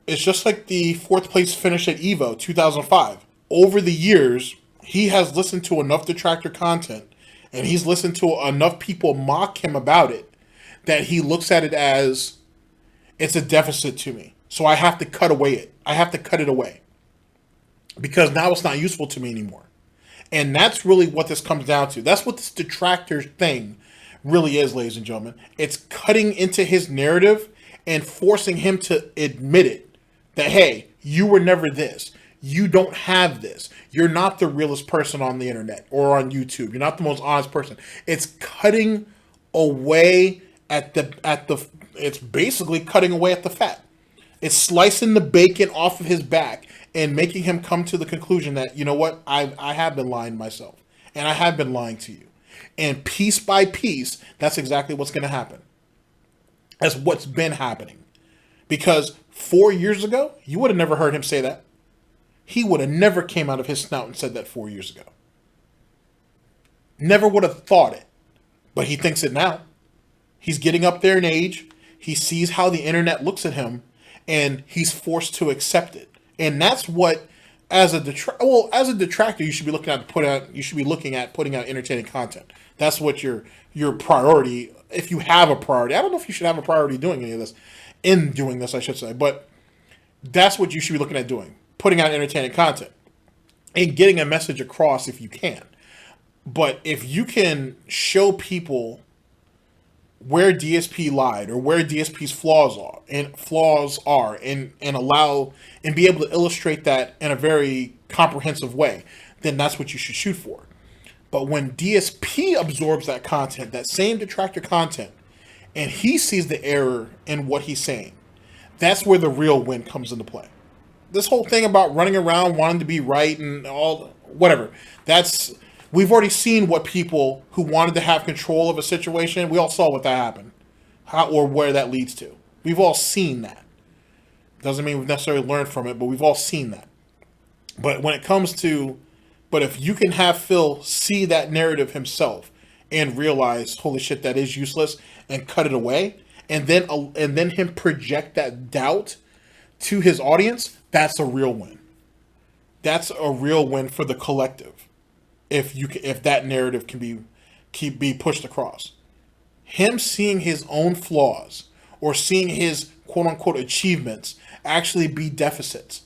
S1: It's just like the 4th place finish at EVO 2005. Over the years, he has listened to enough detractor content And he's listened to enough people mock him about it that he looks at it as it's a deficit to me. So I have to cut it away. Because now it's not useful to me anymore. And that's really what this comes down to. That's what this detractor thing really is, ladies and gentlemen. It's cutting into his narrative and forcing him to admit it. That, hey, you were never this. You don't have this. You're not the realest person on the internet or on YouTube. You're not the most honest person. It's cutting away it's basically cutting away at the fat. It's slicing the bacon off of his back and making him come to the conclusion that, you know what, I have been lying to myself. And I have been lying to you. And piece by piece, that's exactly what's going to happen. That's what's been happening. Because 4 years ago, you would have never heard him say that. He would have never came out of his snout and said that 4 years ago. Never would have thought it. But he thinks it now. He's getting up there in age. He sees how the internet looks at him. And he's forced to accept it. And that's what, as a detractor, you should be looking at putting out entertaining content. That's what your priority, if you have a priority. I don't know if you should have a priority doing any of this, I should say, but that's what you should be looking at doing, putting out entertaining content and getting a message across if you can. But if you can show people where DSP lied or where DSP's flaws are and allow and be able to illustrate that in a very comprehensive way, then that's what you should shoot for. But when DSP absorbs that content, that same detractor content, and he sees the error in what he's saying, that's where the real win comes into play. This whole thing about running around wanting to be right and all whatever, we've already seen what people who wanted to have control of a situation, we all saw what that happened, or where that leads to. We've all seen that. Doesn't mean we've necessarily learned from it, but we've all seen that. But if you can have Phil see that narrative himself and realize, holy shit, that is useless, and cut it away, and then him project that doubt to his audience, that's a real win. That's a real win for the collective. If that narrative can be pushed across. Him seeing his own flaws or seeing his quote unquote achievements actually be deficits,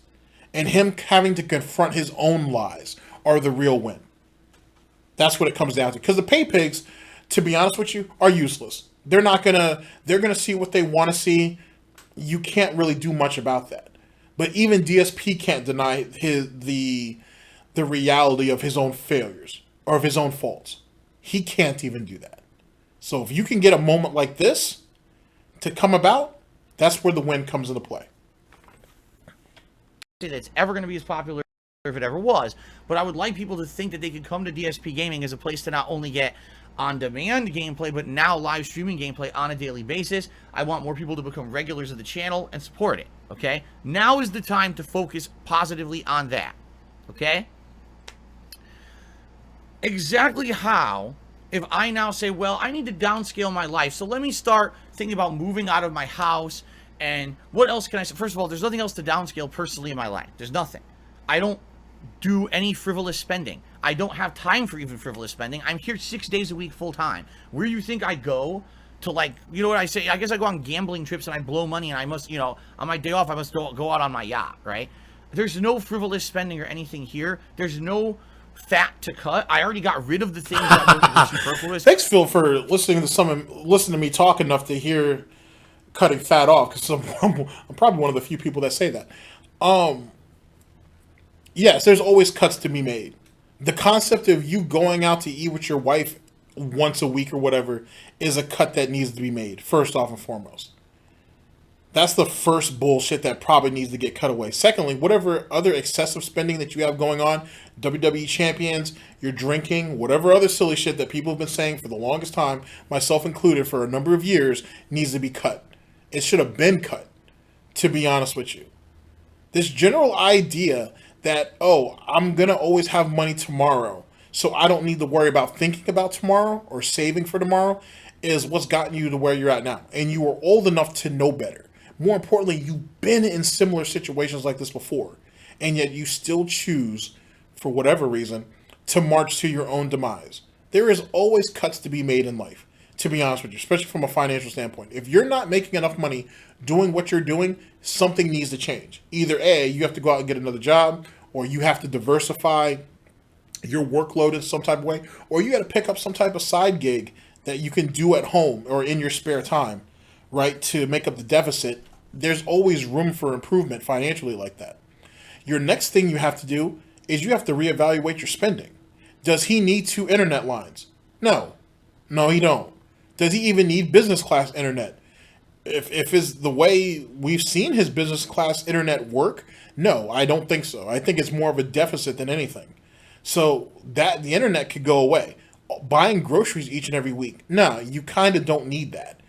S1: and him having to confront his own lies are the real win. That's what it comes down to. Because the Paypigs, to be honest with you, are useless. They're gonna see what they want to see. You can't really do much about that. But even DSP can't deny the reality of his own failures or of his own faults. He can't even do that. So if you can get a moment like this to come about, that's where the win comes into play.
S2: It's ever going to be as popular if it ever was, but I would like people to think that they could come to DSP Gaming as a place to not only get on-demand gameplay, but now live streaming gameplay on a daily basis. I want more people to become regulars of the channel and support it, okay? Now is the time to focus positively on that, okay? Exactly how, if I now say, well, I need to downscale my life, so let me start thinking about moving out of my house, and what else can I say? First of all, there's nothing else to downscale personally in my life. There's nothing. I don't do any frivolous spending. I don't have time for even frivolous spending. I'm here 6 days a week full time. Where you think I go to, like, you know what I say? I guess I go on gambling trips and I blow money, and I must, you know, on my day off, I must go out on my yacht, right? There's no frivolous spending or anything here. There's no fat to cut. I already got rid of the things that were superfluous.
S1: Thanks, Phil, for listening to me talk enough to hear cutting fat off, because I'm probably one of the few people that say that. Yes, there's always cuts to be made. The concept of you going out to eat with your wife once a week or whatever is a cut that needs to be made, first off and foremost. That's the first bullshit that probably needs to get cut away. Secondly, whatever other excessive spending that you have going on, WWE champions, you're drinking, whatever other silly shit that people have been saying for the longest time, myself included, for a number of years, needs to be cut. It should have been cut, to be honest with you. This general idea that, oh, I'm going to always have money tomorrow, so I don't need to worry about thinking about tomorrow or saving for tomorrow, is what's gotten you to where you're at now. And you are old enough to know better. More importantly, you've been in similar situations like this before, and yet you still choose, for whatever reason, to march to your own demise. There is always cuts to be made in life, to be honest with you, especially from a financial standpoint. If you're not making enough money doing what you're doing, something needs to change. Either A, you have to go out and get another job, or you have to diversify your workload in some type of way, or you got to pick up some type of side gig that you can do at home or in your spare time, right, to make up the deficit. There's always room for improvement financially like that. Your next thing you have to do is you have to reevaluate your spending. Does he need 2 internet lines? No. No, he don't. Does he even need business class internet? If is the way we've seen his business class internet work, no, I don't think so. I think it's more of a deficit than anything. So that the internet could go away. Buying groceries each and every week. No, you kind of don't need that.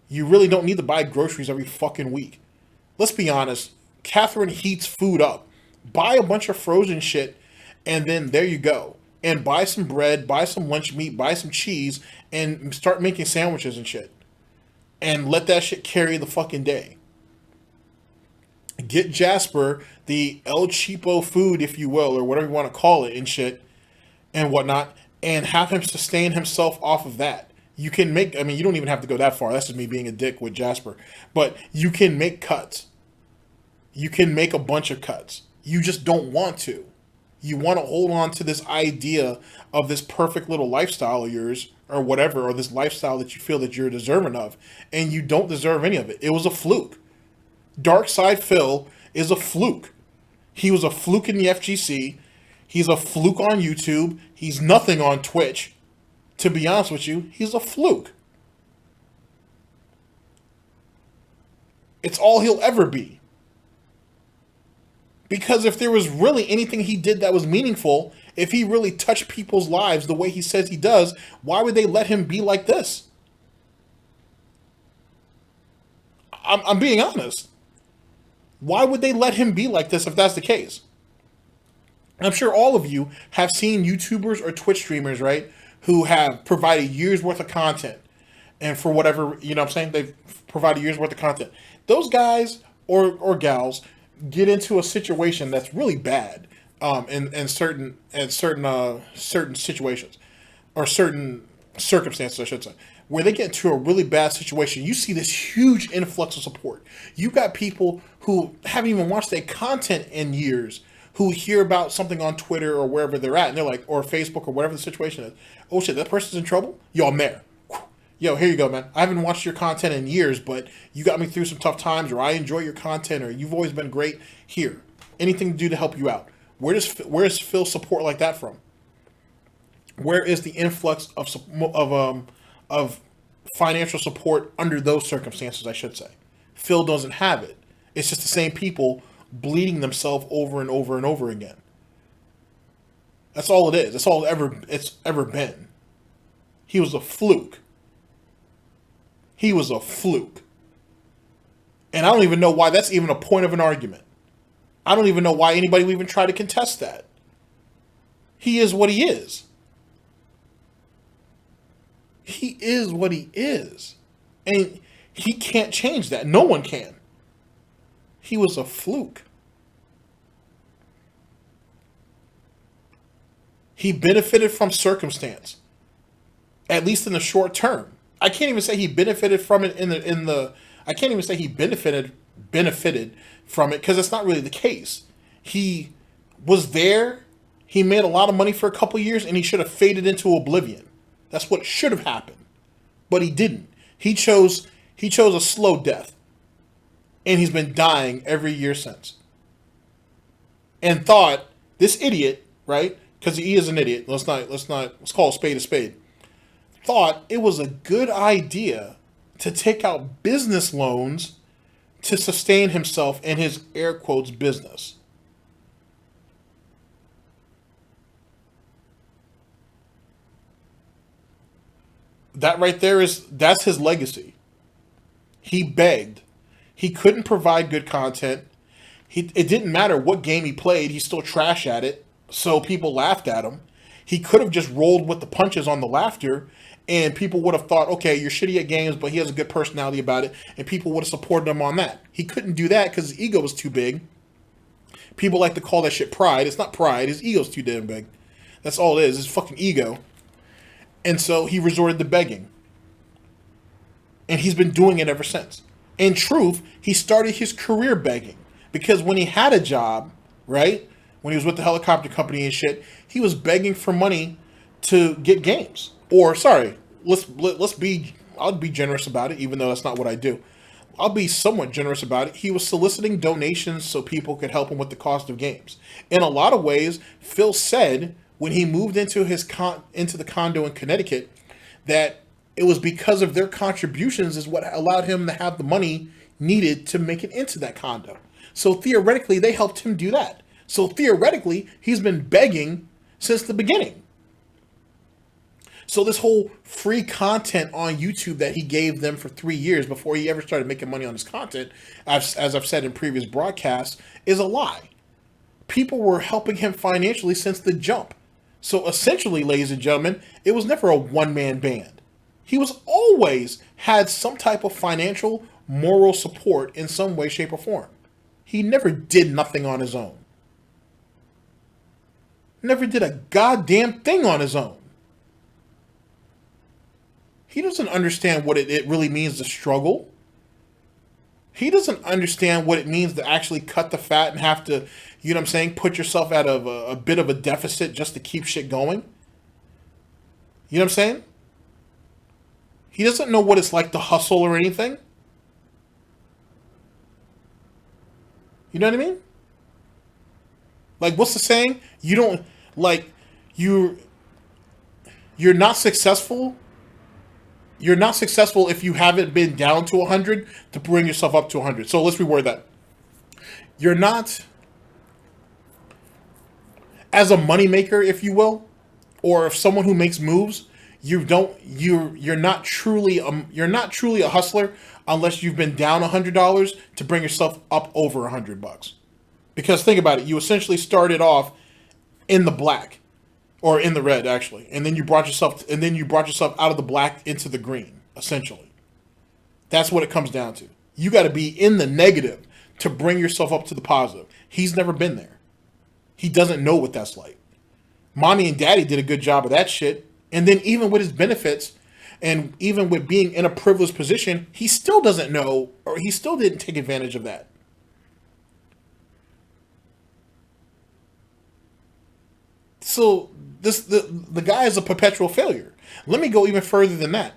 S1: You really don't need to buy groceries every fucking week. Let's be honest. Catherine heats food up. Buy a bunch of frozen shit, and then there you go. And buy some bread, buy some lunch meat, buy some cheese, and start making sandwiches and shit. And let that shit carry the fucking day. Get Jasper the El Cheapo food, if you will, or whatever you want to call it and shit and whatnot, and have him sustain himself off of that. You can make, I mean, you don't even have to go that far. That's just me being a dick with Jasper. But you can make cuts. You can make a bunch of cuts. You just don't want to. You want to hold on to this idea of this perfect little lifestyle of yours or whatever, or this lifestyle that you feel that you're deserving of, and you don't deserve any of it. It was a fluke. Dark Side Phil is a fluke. He was a fluke in the FGC. He's a fluke on YouTube. He's nothing on Twitch. To be honest with you, he's a fluke. It's all he'll ever be. Because if there was really anything he did that was meaningful, if he really touched people's lives the way he says he does, why would they let him be like this? I'm being honest. Why would they let him be like this if that's the case? I'm sure all of you have seen YouTubers or Twitch streamers, right, who have provided years worth of content. And for whatever, you know what I'm saying, they've provided years worth of content. Those guys or gals get into a situation that's really bad in certain situations or certain circumstances, I should say, where they get into a really bad situation. You see this huge influx of support. You got people who haven't even watched their content in years who hear about something on Twitter or wherever they're at, and they're like, or Facebook or whatever the situation is. Oh shit, that person's in trouble? Yo, I'm there. Yo, here you go, man. I haven't watched your content in years, but you got me through some tough times, or I enjoy your content, or you've always been great. Here, anything to do to help you out. Where does Phil's support like that from? Where is the influx of financial support under those circumstances, I should say? Phil doesn't have it. It's just the same people bleeding themselves over and over and over again. That's all it is. That's all it's ever been. He was a fluke. He was a fluke. And I don't even know why that's even a point of an argument. I don't even know why anybody would even try to contest that. He is what he is. He is what he is. And he can't change that. No one can. He was a fluke. He benefited from circumstance, at least in the short term. I can't even say he benefited from it I can't even say he benefited from it, because it's not really the case. He was there, he made a lot of money for a couple years, and he should have faded into oblivion. That's what should have happened. But he didn't. He chose a slow death. And he's been dying every year since. And thought, this idiot, right? Because he is an idiot. Let's call a spade, thought it was a good idea to take out business loans to sustain himself and his air quotes business. That right there that's his legacy. He begged. He couldn't provide good content. It didn't matter what game he played, he still trash at it, so people laughed at him. He could have just rolled with the punches on the laughter, and people would have thought, okay, you're shitty at games, but he has a good personality about it, and people would have supported him on that. He couldn't do that because his ego was too big. People like to call that shit pride. It's not pride. His ego's too damn big. That's all it is. It's fucking ego. And so he resorted to begging. And he's been doing it ever since. In truth, he started his career begging. Because when he had a job, right? When he was with the helicopter company and shit, he was begging for money to get games. Or, sorry, I'll be generous about it, even though that's not what I do. I'll be somewhat generous about it. He was soliciting donations so people could help him with the cost of games. In a lot of ways, Phil said when he moved into into the condo in Connecticut that it was because of their contributions is what allowed him to have the money needed to make it into that condo. So theoretically, they helped him do that. So theoretically, he's been begging since the beginning. So this whole free content on YouTube that he gave them for 3 years before he ever started making money on his content, as I've said in previous broadcasts, is a lie. People were helping him financially since the jump. So essentially, ladies and gentlemen, it was never a one-man band. He was always had some type of financial, moral support in some way, shape, or form. He never did nothing on his own. Never did a goddamn thing on his own. He doesn't understand what it really means to struggle. He doesn't understand what it means to actually cut the fat and have to, you know what I'm saying, put yourself out of a bit of a deficit just to keep shit going. You know what I'm saying? He doesn't know what it's like to hustle or anything. You know what I mean? Like, what's the saying? You don't, like, you're not successful. You're not successful if you haven't been down to 100 to bring yourself up to 100. So let's reword that. You're not, as a moneymaker, if you will, or if someone who makes moves, you're not truly a hustler unless you've been down $100 to bring yourself up over $100. Because think about it, you essentially started off in the black. Or in the red, actually, and then you brought yourself out of the black into the green. Essentially, that's what it comes down to. You got to be in the negative to bring yourself up to the positive. He's never been there. He doesn't know what that's like. Mommy and Daddy did a good job of that shit, and then even with his benefits, and even with being in a privileged position, he still doesn't know, or he still didn't take advantage of that. So the guy is a perpetual failure. Let me go even further than that.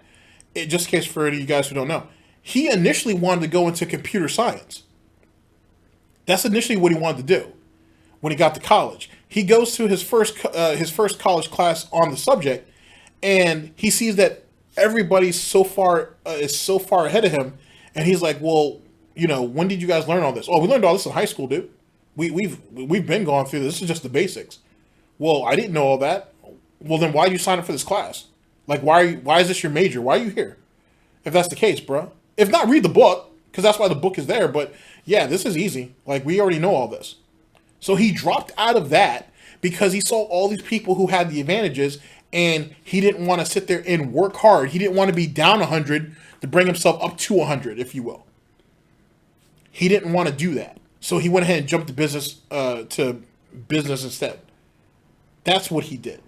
S1: Just in case for you guys who don't know. He initially wanted to go into computer science. That's initially what he wanted to do when he got to college. He goes to his first college class on the subject, and he sees that everybody's is so far ahead of him, and he's like, well, you know, when did you guys learn all this? Oh, we learned all this in high school, dude. We've been going through this. This is just the basics. Well, I didn't know all that. Well, then why did you sign up for this class? Like, why is this your major? Why are you here? If that's the case, bro. If not, read the book, because that's why the book is there. But yeah, this is easy. Like, we already know all this. So he dropped out of that because he saw all these people who had the advantages, and he didn't want to sit there and work hard. He didn't want to be down 100 to bring himself up to 100, if you will. He didn't want to do that. So he went ahead and jumped to business instead. That's what he did.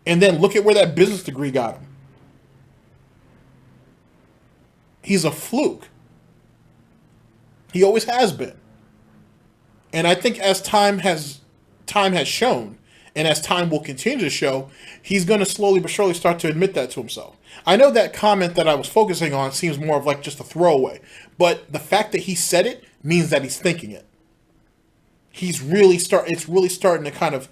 S1: And then look at where that business degree got him. He's a fluke. He always has been. And I think as time has shown, and as time will continue to show, he's going to slowly but surely start to admit that to himself. I know that comment that I was focusing on seems more of like just a throwaway, but the fact that he said it means that he's thinking it. It's really starting to kind of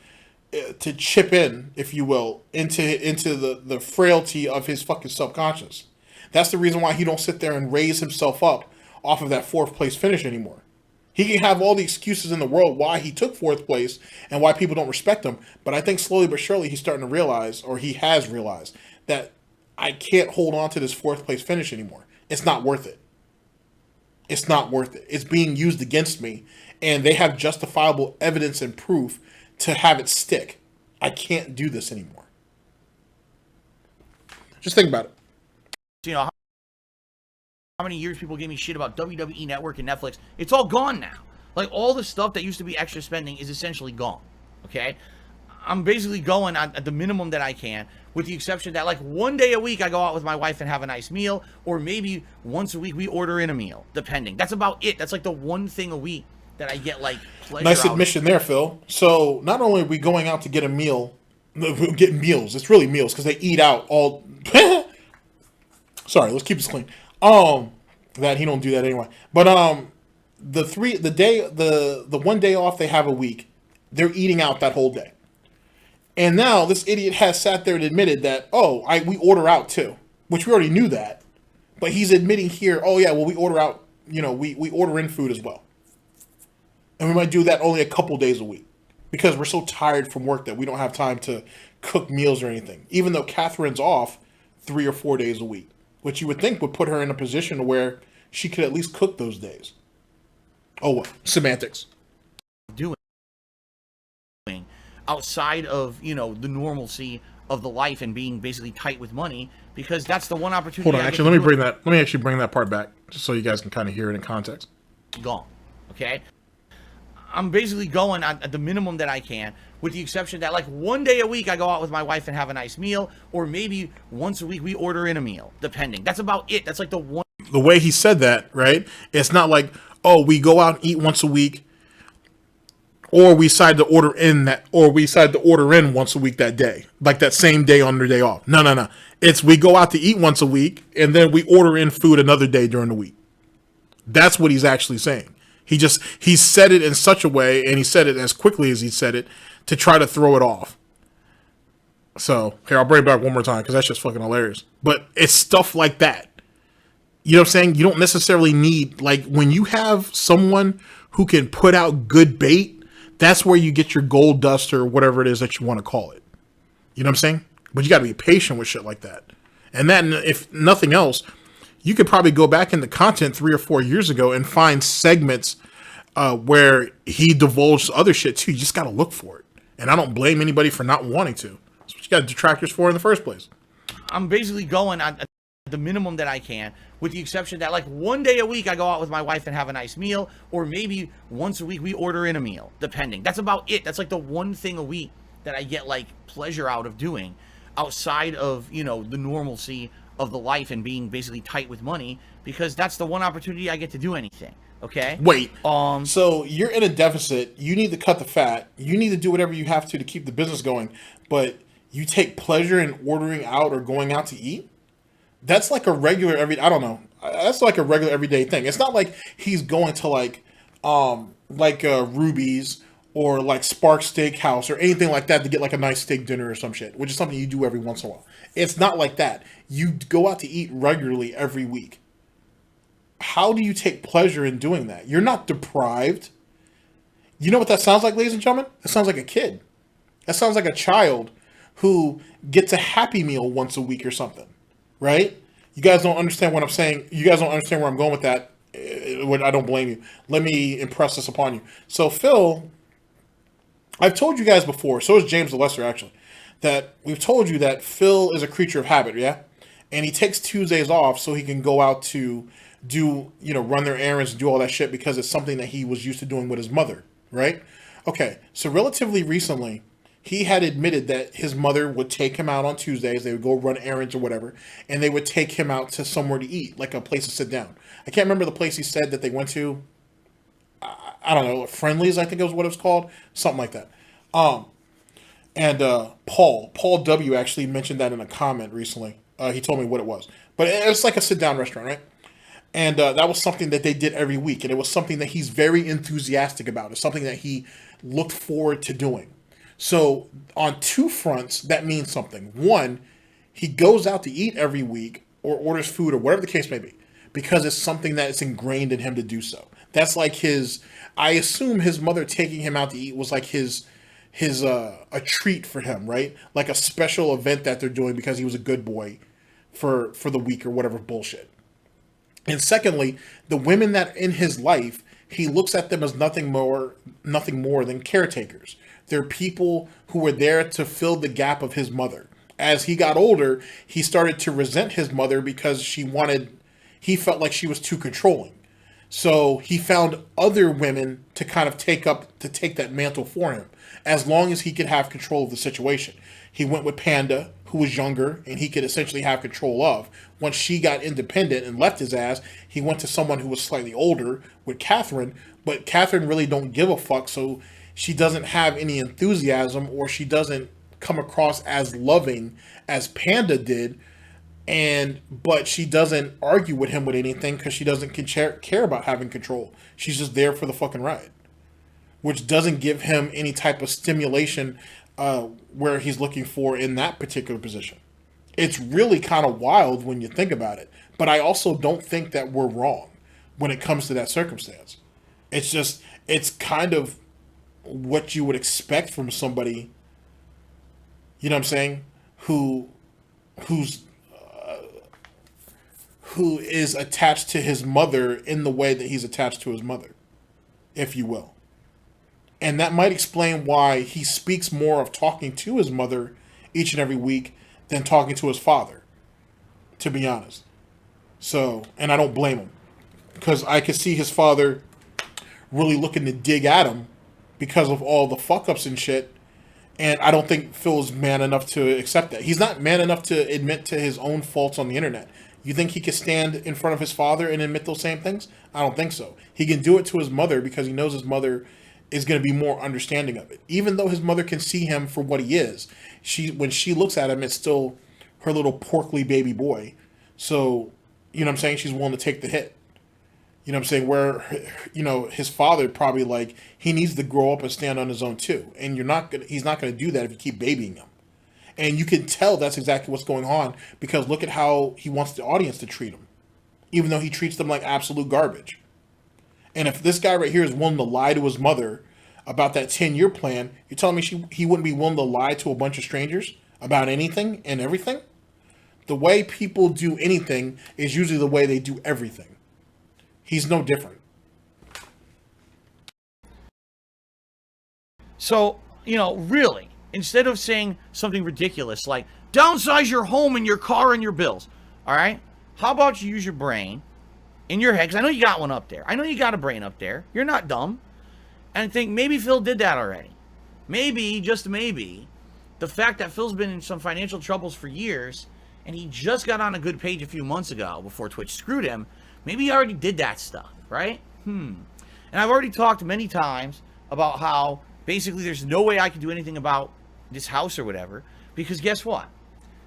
S1: to chip in, if you will, into the frailty of his fucking subconscious. That's the reason why he don't sit there and raise himself up off of that 4th place finish anymore. He can have all the excuses in the world why he took 4th place and why people don't respect him, but I think slowly but surely he's starting to realize, or he has realized, that I can't hold on to this 4th place finish anymore. It's not worth it. It's not worth it. It's being used against me, and they have justifiable evidence and proof to have it stick. I can't do this anymore. Just think about it.
S2: You know, how many years people gave me shit about WWE Network and Netflix? It's all gone now. Like, all the stuff that used to be extra spending is essentially gone. Okay? I'm basically going at the minimum that I can. with the exception that like one day a week I go out with my wife and have a nice meal, or maybe once a week we order in a meal, depending. That's about it. That's like the one thing a week that I get like pleasure
S1: Nice
S2: out
S1: admission there, Phil. So not only are we going out to get a meal, we're getting meals. It's really meals because they eat out all. Sorry, let's keep this clean. That he don't do that anyway. But the 1 day off they have a week, they're eating out that whole day. And now this idiot has sat there and admitted that, we order out too, which we already knew that. But he's admitting here, we order out, we order in food as well. And we might do that only a couple days a week because we're so tired from work that we don't have time to cook meals or anything. Even though Catherine's off 3 or 4 days a week, which you would think would put her in a position where she could at least cook those days. Oh, well, semantics.
S2: Doing outside of, the normalcy of the life and being basically tight with money, because that's the one opportunity.
S1: Hold on, actually, let me actually bring that part back just so you guys can kind of hear it in context.
S2: Gone. Okay? I'm basically going at the minimum that I can, with the exception that like one day a week I go out with my wife and have a nice meal, or maybe once a week we order in a meal, depending. That's about it. That's like the one.
S1: The way he said that, right? It's not like, we go out and eat once a week, or we decide to order in once a week that day, like that same day on their day off. No. It's we go out to eat once a week, and then we order in food another day during the week. That's what he's actually saying. He said it in such a way, and he said it as quickly as he said it to try to throw it off. So here, I'll bring it back one more time because that's just fucking hilarious. But it's stuff like that. You know what I'm saying? You don't necessarily need, like, when you have someone who can put out good bait, that's where you get your gold dust or whatever it is that you want to call it. You know what I'm saying? But you got to be patient with shit like that. And then, if nothing else, you could probably go back into content 3 or 4 years ago and find segments where he divulged other shit too. You just got to look for it. And I don't blame anybody for not wanting to. That's what you got detractors for in the first place.
S2: I'm basically going at the minimum that I can, with the exception that like one day a week I go out with my wife and have a nice meal, or maybe once a week we order in a meal, depending. That's about it. That's like the one thing a week that I get like pleasure out of doing, outside of, the normalcy of the life and being basically tight with money, because that's the one opportunity I get to do anything. Okay?
S1: Wait. So you're in a deficit. You need to cut the fat. You need to do whatever you have to keep the business going. But you take pleasure in ordering out or going out to eat? That's like a regular I don't know. That's like a regular everyday thing. It's not like he's going to like Ruby's or like Spark Steakhouse or anything like that to get like a nice steak dinner or some shit, which is something you do every once in a while. It's not like that. You go out to eat regularly every week. How do you take pleasure in doing that? You're not deprived. You know what that sounds like, ladies and gentlemen? That sounds like a kid. That sounds like a child who gets a Happy Meal once a week or something, right? You guys don't understand what I'm saying. You guys don't understand where I'm going with that. I don't blame you. Let me impress this upon you. So Phil, I've told you guys before, so is James the Lesser actually, that we've told you that Phil is a creature of habit, yeah? And he takes Tuesdays off so he can go out to do, run their errands and do all that shit because it's something that he was used to doing with his mother, right? Okay, so relatively recently, he had admitted that his mother would take him out on Tuesdays. They would go run errands or whatever, and they would take him out to somewhere to eat, like a place to sit down. I can't remember the place he said that they went to. I don't know, Friendly's, I think it was what it was called, something like that. And Paul W actually mentioned that in a comment recently. He told me what it was, but it's like a sit-down restaurant, right? And that was something that they did every week, and it was something that he's very enthusiastic about. It's something that he looked forward to doing. So on two fronts, that means something. One, he goes out to eat every week or orders food or whatever the case may be because it's something that is ingrained in him to do so. That's like I assume his mother taking him out to eat was like a treat for him, right? Like a special event that they're doing because he was a good boy for the week or whatever bullshit. And secondly, the women that in his life, he looks at them as nothing more than caretakers. They're people who were there to fill the gap of his mother. As he got older, he started to resent his mother because he felt like she was too controlling. So he found other women to kind of take that mantle for him, as long as he could have control of the situation. He went with Panda, who was younger, and he could essentially have control of. Once she got independent and left his ass, he went to someone who was slightly older with Catherine, but Catherine really don't give a fuck, so she doesn't have any enthusiasm, or she doesn't come across as loving as Panda did, but she doesn't argue with him with anything because she doesn't care about having control. She's just there for the fucking ride, which doesn't give him any type of stimulation where he's looking for in that particular position. It's really kind of wild when you think about it, but I also don't think that we're wrong when it comes to that circumstance. It's kind of what you would expect from somebody, you know what I'm saying, who is attached to his mother in the way that he's attached to his mother, if you will. And that might explain why he speaks more of talking to his mother each and every week than talking to his father, to be honest. So, and I don't blame him, because I could see his father really looking to dig at him because of all the fuck-ups and shit. And I don't think Phil's man enough to accept that. He's not man enough to admit to his own faults on the internet. You think he could stand in front of his father and admit those same things? I don't think so. He can do it to his mother because he knows his mother is going to be more understanding of it. Even though his mother can see him for what he is, when she looks at him, it's still her little porkly baby boy. So, you know what I'm saying? She's willing to take the hit. You know what I'm saying? Where, his father probably like, he needs to grow up and stand on his own too. And he's not going to do that if you keep babying him. And you can tell that's exactly what's going on, because look at how he wants the audience to treat him, even though he treats them like absolute garbage. And if this guy right here is willing to lie to his mother about that 10-year plan, you're telling me he wouldn't be willing to lie to a bunch of strangers about anything and everything? The way people do anything is usually the way they do everything. He's no different.
S2: So, really, instead of saying something ridiculous like, downsize your home and your car and your bills, all right? How about you use your brain in your head, because I know you got one up there. I know you got a brain up there. You're not dumb. And think maybe Phil did that already. Maybe, just maybe, the fact that Phil's been in some financial troubles for years and he just got on a good page a few months ago before Twitch screwed him, maybe he already did that stuff, right? And I've already talked many times about how basically there's no way I can do anything about this house or whatever, because guess what?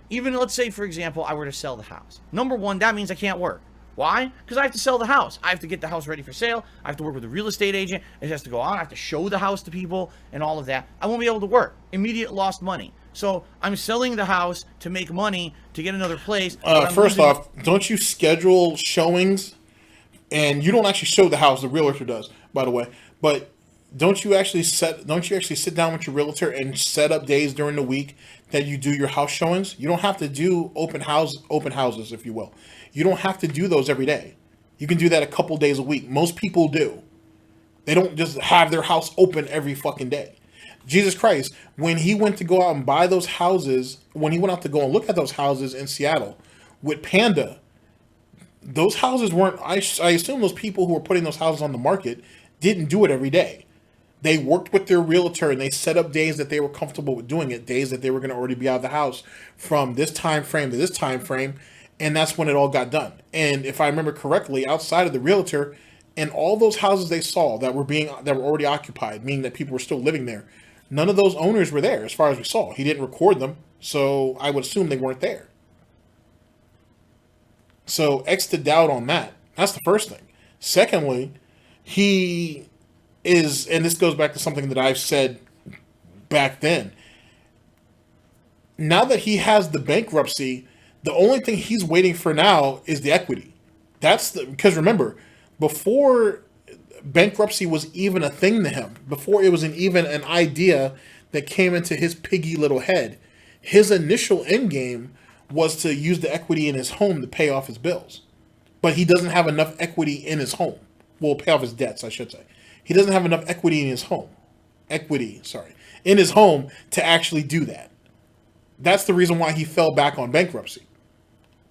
S2: Even let's say, for example, I were to sell the house. Number one, that means I can't work. Why? Because I have to sell the house. I have to get the house ready for sale. I have to work with a real estate agent. It has to go on. I have to show the house to people and all of that. I won't be able to work. Immediate lost money. So I'm selling the house to make money to get another place.
S1: First off, don't you schedule showings? And you don't actually show the house. The realtor does, by the way. But don't you actually sit down with your realtor and set up days during the week that you do your house showings? You don't have to do open houses, if you will. You don't have to do those every day. You can do that a couple days a week. Most people do. They don't just have their house open every fucking day. Jesus Christ, when he went to go out and buy those houses, when he went out to go and look at those houses in Seattle with Panda, those houses weren't, I assume those people who were putting those houses on the market didn't do it every day. They worked with their realtor and they set up days that they were comfortable with doing it, days that they were going to already be out of the house from this time frame to this time frame. And that's when it all got done. And if I remember correctly, outside of the realtor and all those houses they saw that were already occupied, meaning that people were still living there, none of those owners were there as far as we saw. He didn't record them, so I would assume they weren't there. So X to doubt on that. That's the first thing. Secondly, he is, and this goes back to something that I've said back then. Now that he has the bankruptcy, the only thing he's waiting for now is the equity. Because remember, before bankruptcy was even a thing to him, before it was even an idea that came into his piggy little head, his initial end game was to use the equity in his home to pay off his bills. But he doesn't have enough equity in his home. Well, pay off his debts, I should say. He doesn't have enough equity in his home. In his home to actually do that. That's the reason why he fell back on bankruptcy.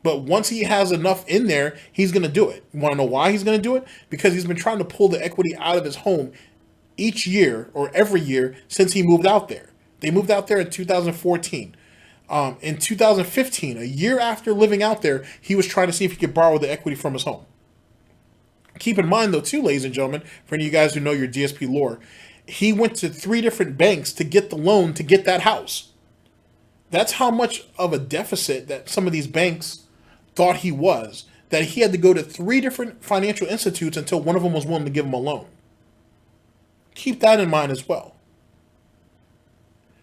S1: But once he has enough in there, he's going to do it. You want to know why he's going to do it? Because he's been trying to pull the equity out of his home each year or every year since he moved out there. They moved out there in 2014. In 2015, a year after living out there, he was trying to see if he could borrow the equity from his home. Keep in mind, though, too, ladies and gentlemen, for any of you guys who know your DSP lore, he went to 3 different banks to get the loan to get that house. That's how much of a deficit that some of these banks thought he was, that he had to go to 3 different financial institutes until one of them was willing to give him a loan. Keep that in mind as well.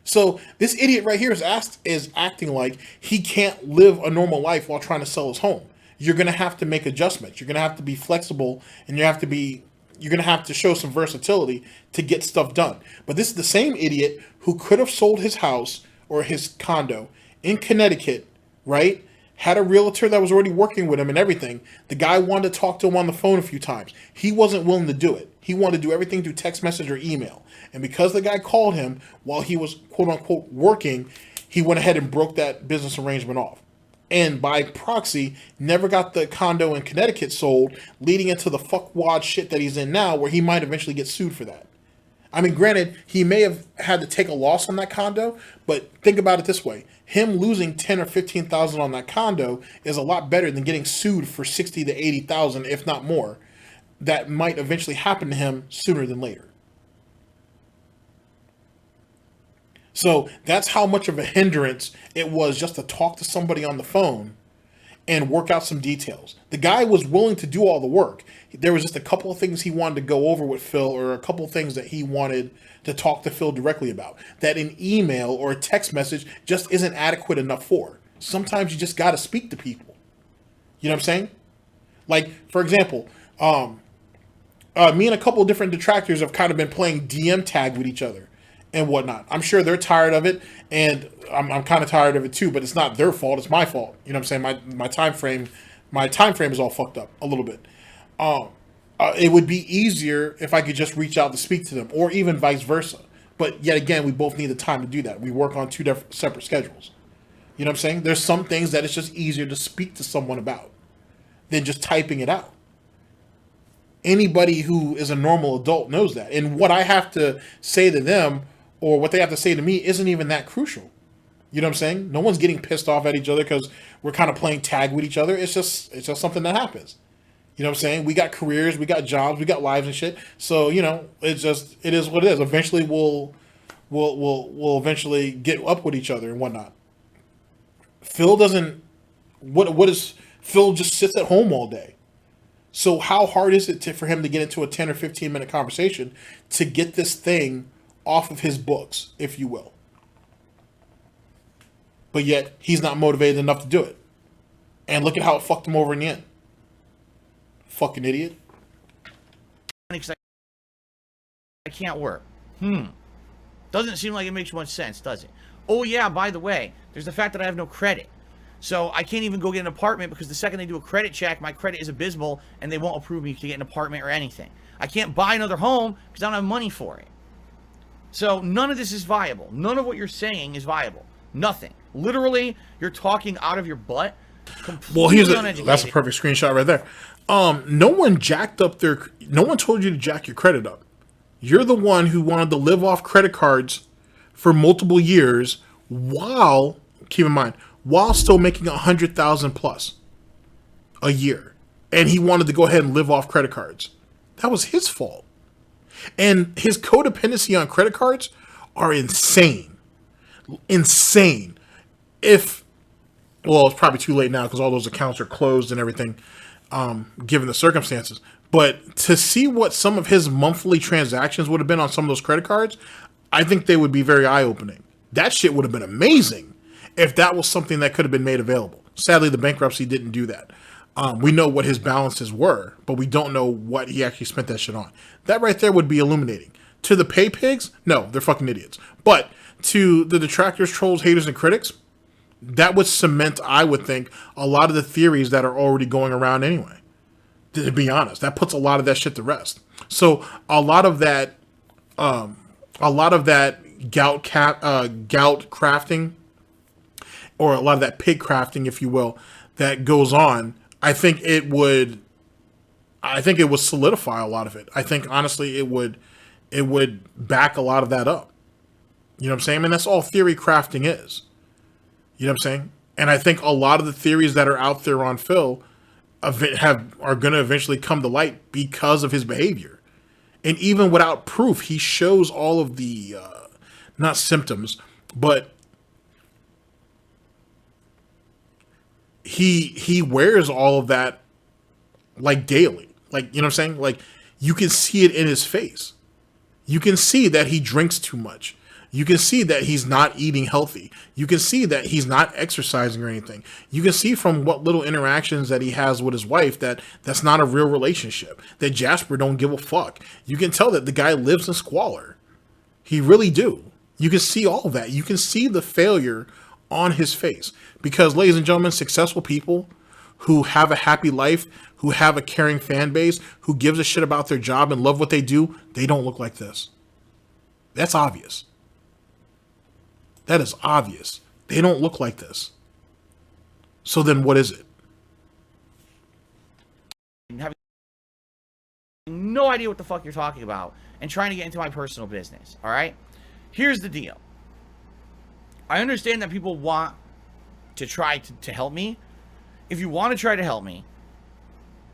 S1: So this idiot right here is acting like he can't live a normal life while trying to sell his home. You're going to have to make adjustments. You're going to have to be flexible, and you're going to have to show some versatility to get stuff done. But this is the same idiot who could have sold his house or his condo in Connecticut, right? Had a realtor that was already working with him and everything. The guy wanted to talk to him on the phone a few times. He wasn't willing to do it. He wanted to do everything through text message or email. And because the guy called him while he was, quote unquote, working, he went ahead and broke that business arrangement off. And by proxy, never got the condo in Connecticut sold, leading into the fuckwad shit that he's in now, where he might eventually get sued for that. I mean, granted, he may have had to take a loss on that condo, but think about it this way. Him losing $10,000 or $15,000 on that condo is a lot better than getting sued for $60,000 to $80,000, if not more. That might eventually happen to him sooner than later. So that's how much of a hindrance it was just to talk to somebody on the phone and work out some details. The guy was willing to do all the work. There was just a couple of things he wanted to go over with Phil, or a couple of things that he wanted to talk to Phil directly about, that an email or a text message just isn't adequate enough for. Sometimes you just got to speak to people. You know what I'm saying? Like, for example, me and a couple of different detractors have kind of been playing DM tag with each other and whatnot. I'm sure they're tired of it, and I'm kind of tired of it too, but it's not their fault, it's my fault. You know what I'm saying? My time frame is all fucked up a little bit. It would be easier if I could just reach out to speak to them, or even vice versa. But yet again, we both need the time to do that. We work on 2 separate schedules. You know what I'm saying? There's some things that it's just easier to speak to someone about than just typing it out. Anybody who is a normal adult knows that. And what I have to say to them, or what they have to say to me, isn't even that crucial. You know what I'm saying? No one's getting pissed off at each other because we're kind of playing tag with each other. It's just something that happens. You know what I'm saying? We got careers, we got jobs, we got lives and shit. So, you know, it is what it is. Eventually we'll eventually get up with each other and whatnot. Phil doesn't, what is, Phil just sits at home all day. So how hard is it for him to get into a 10 or 15 minute conversation to get this thing off of his books, if you will? But yet he's not motivated enough to do it. And look at how it fucked him over in the end. Fucking idiot.
S2: I can't work. Doesn't seem like it makes much sense, does it? Oh yeah, by the way, there's the fact that I have no credit. So I can't even go get an apartment because the second they do a credit check, my credit is abysmal and they won't approve me to get an apartment or anything. I can't buy another home because I don't have money for it. So none of this is viable. None of what you're saying is viable. Nothing. Literally, you're talking out of your butt.
S1: Well, that's a perfect screenshot right there. No one told you to jack your credit up. You're the one who wanted to live off credit cards for multiple years while, keep in mind, while still making $100,000 plus a year. And he wanted to go ahead and live off credit cards. That was his fault. And his codependency on credit cards are insane. Insane. It's probably too late now because all those accounts are closed and everything, given the circumstances. But to see what some of his monthly transactions would have been on some of those credit cards, I think they would be very eye-opening. That shit would have been amazing if that was something that could have been made available. Sadly, the bankruptcy didn't do that. We know what his balances were, but we don't know what he actually spent that shit on. That right there would be illuminating. To the Paypigs, no, they're fucking idiots. But to the detractors, trolls, haters, and critics, that would cement, I would think, a lot of the theories that are already going around anyway. To be honest, that puts a lot of that shit to rest. So a lot of that gout crafting, or a lot of that pig crafting, if you will, that goes on, I think it would solidify a lot of it. I think honestly it would back a lot of that up. You know what I'm saying? I mean, that's all theory crafting is. You know what I'm saying? And I think a lot of the theories that are out there on Phil are going to eventually come to light because of his behavior. And even without proof, he shows all of the not symptoms, but he wears all of that like daily. Like, you know what I'm saying? Like, you can see it in his face. You can see that he drinks too much. You can see that he's not eating healthy. You can see that he's not exercising or anything. You can see from what little interactions that he has with his wife that that's not a real relationship. That Jasper don't give a fuck. You can tell that the guy lives in squalor. He really do. You can see all of that. You can see the failure on his face. Because, ladies and gentlemen, successful people who have a happy life, who have a caring fan base, who gives a shit about their job and love what they do, they don't look like this. That's obvious. That is obvious. They don't look like this. So then what is it?
S2: Having no idea what the fuck you're talking about and trying to get into my personal business, all right? Here's the deal. I understand that people want to try to help me. If you want to try to help me,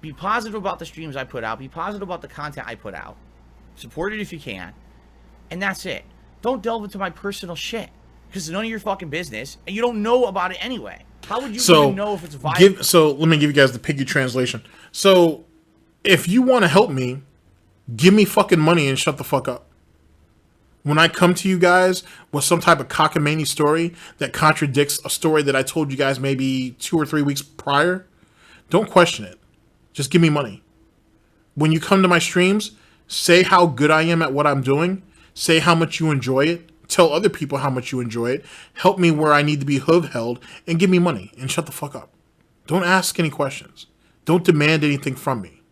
S2: be positive about the streams I put out. Be positive about the content I put out. Support it if you can. And that's it. Don't delve into my personal shit. Because it's none of your fucking business, and you don't know about it anyway. How would you even know if it's viable?
S1: So let me give you guys the Piggy translation. So if you want to help me, give me fucking money and shut the fuck up. When I come to you guys with some type of cockamamie story that contradicts a story that I told you guys maybe 2 or 3 weeks prior, don't question it. Just give me money. When you come to my streams, say how good I am at what I'm doing. Say how much you enjoy it. Tell other people how much you enjoy it. Help me where I need to be held and give me money and shut the fuck up. Don't ask any questions. Don't demand anything from me.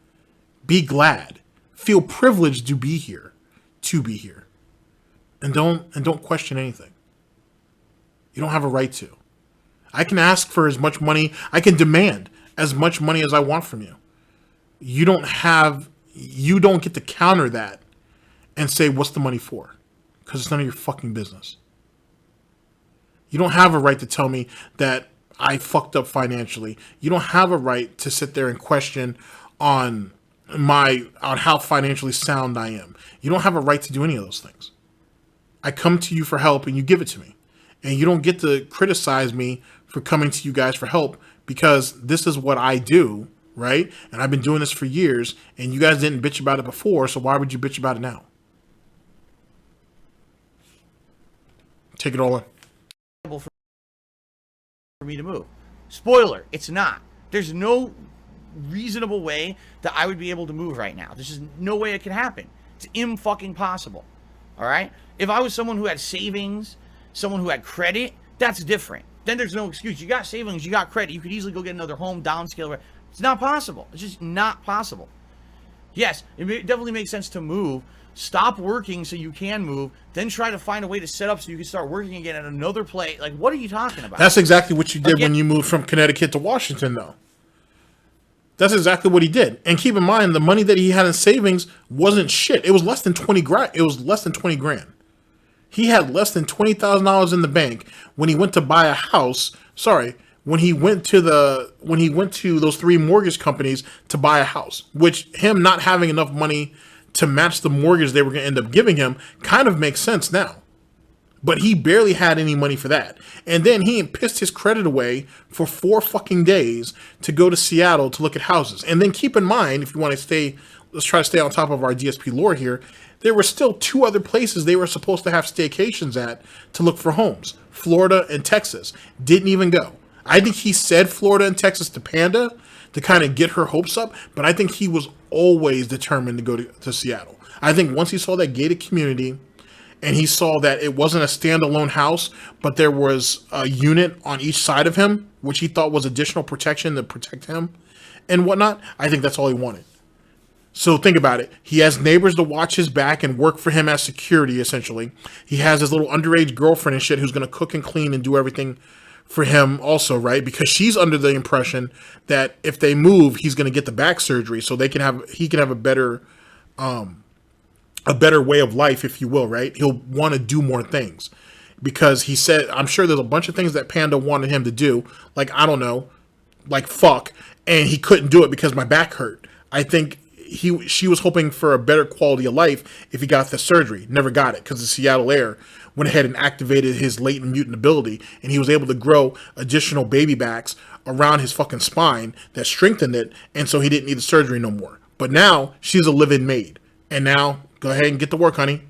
S1: Be glad. Feel privileged to be here. And don't question anything. You don't have a right to. I can ask for as much money. I can demand as much money as I want from you. You don't get to counter that and say, what's the money for? Because it's none of your fucking business. You don't have a right to tell me that I fucked up financially. You don't have a right to sit there and question on how financially sound I am. You don't have a right to do any of those things. I come to you for help and you give it to me. And you don't get to criticize me for coming to you guys for help because this is what I do, right? And I've been doing this for years and you guys didn't bitch about it before, so why would you bitch about it now? Take it all in.
S2: For me to move. Spoiler, it's not. There's no reasonable way that I would be able to move right now. There's just no way it can happen. It's fucking possible. All right? If I was someone who had savings, someone who had credit, that's different. Then there's no excuse. You got savings, you got credit. You could easily go get another home, downscale. It's not possible. It's just not possible. Yes, it definitely makes sense to move. Stop working so you can move, then try to find a way to set up so you can start working again at another place. Like, what are you talking about?
S1: That's exactly what you did when you moved from Connecticut to Washington, though. That's exactly what he did. And keep in mind, the money that he had in savings wasn't shit. It was less than 20 grand. It was less than 20 grand. He had less than $20,000 in the bank when he went to buy a house. Sorry, when he went to those 3 mortgage companies to buy a house, which him not having enough money to match the mortgage they were going to end up giving him kind of makes sense now. But he barely had any money for that. And then he pissed his credit away for 4 fucking days to go to Seattle to look at houses. And then keep in mind, if you want to let's try to stay on top of our DSP lore here, there were still 2 other places they were supposed to have staycations at to look for homes. Florida and Texas. Didn't even go. I think he said Florida and Texas to Panda to kind of get her hopes up, but I think he was always determined to go to Seattle. I think once he saw that gated community and he saw that it wasn't a standalone house, but there was a unit on each side of him, which he thought was additional protection to protect him and whatnot, I think that's all he wanted. So think about it. He has neighbors to watch his back and work for him as security, essentially. He has his little underage girlfriend and shit who's going to cook and clean and do everything for him also, right? Because she's under the impression that if they move, he's going to get the back surgery, so he can have a better way of life, if you will, right? He'll want to do more things because he said, I'm sure there's a bunch of things that Panda wanted him to do, like, I don't know, like fuck, and he couldn't do it because my back hurt. I think she was hoping for a better quality of life if he got the surgery. Never got it because the Seattle Air went ahead and activated his latent mutant ability, and he was able to grow additional baby backs around his fucking spine that strengthened it, and so he didn't need the surgery no more. But now she's a living maid, and now go ahead and get to work, honey.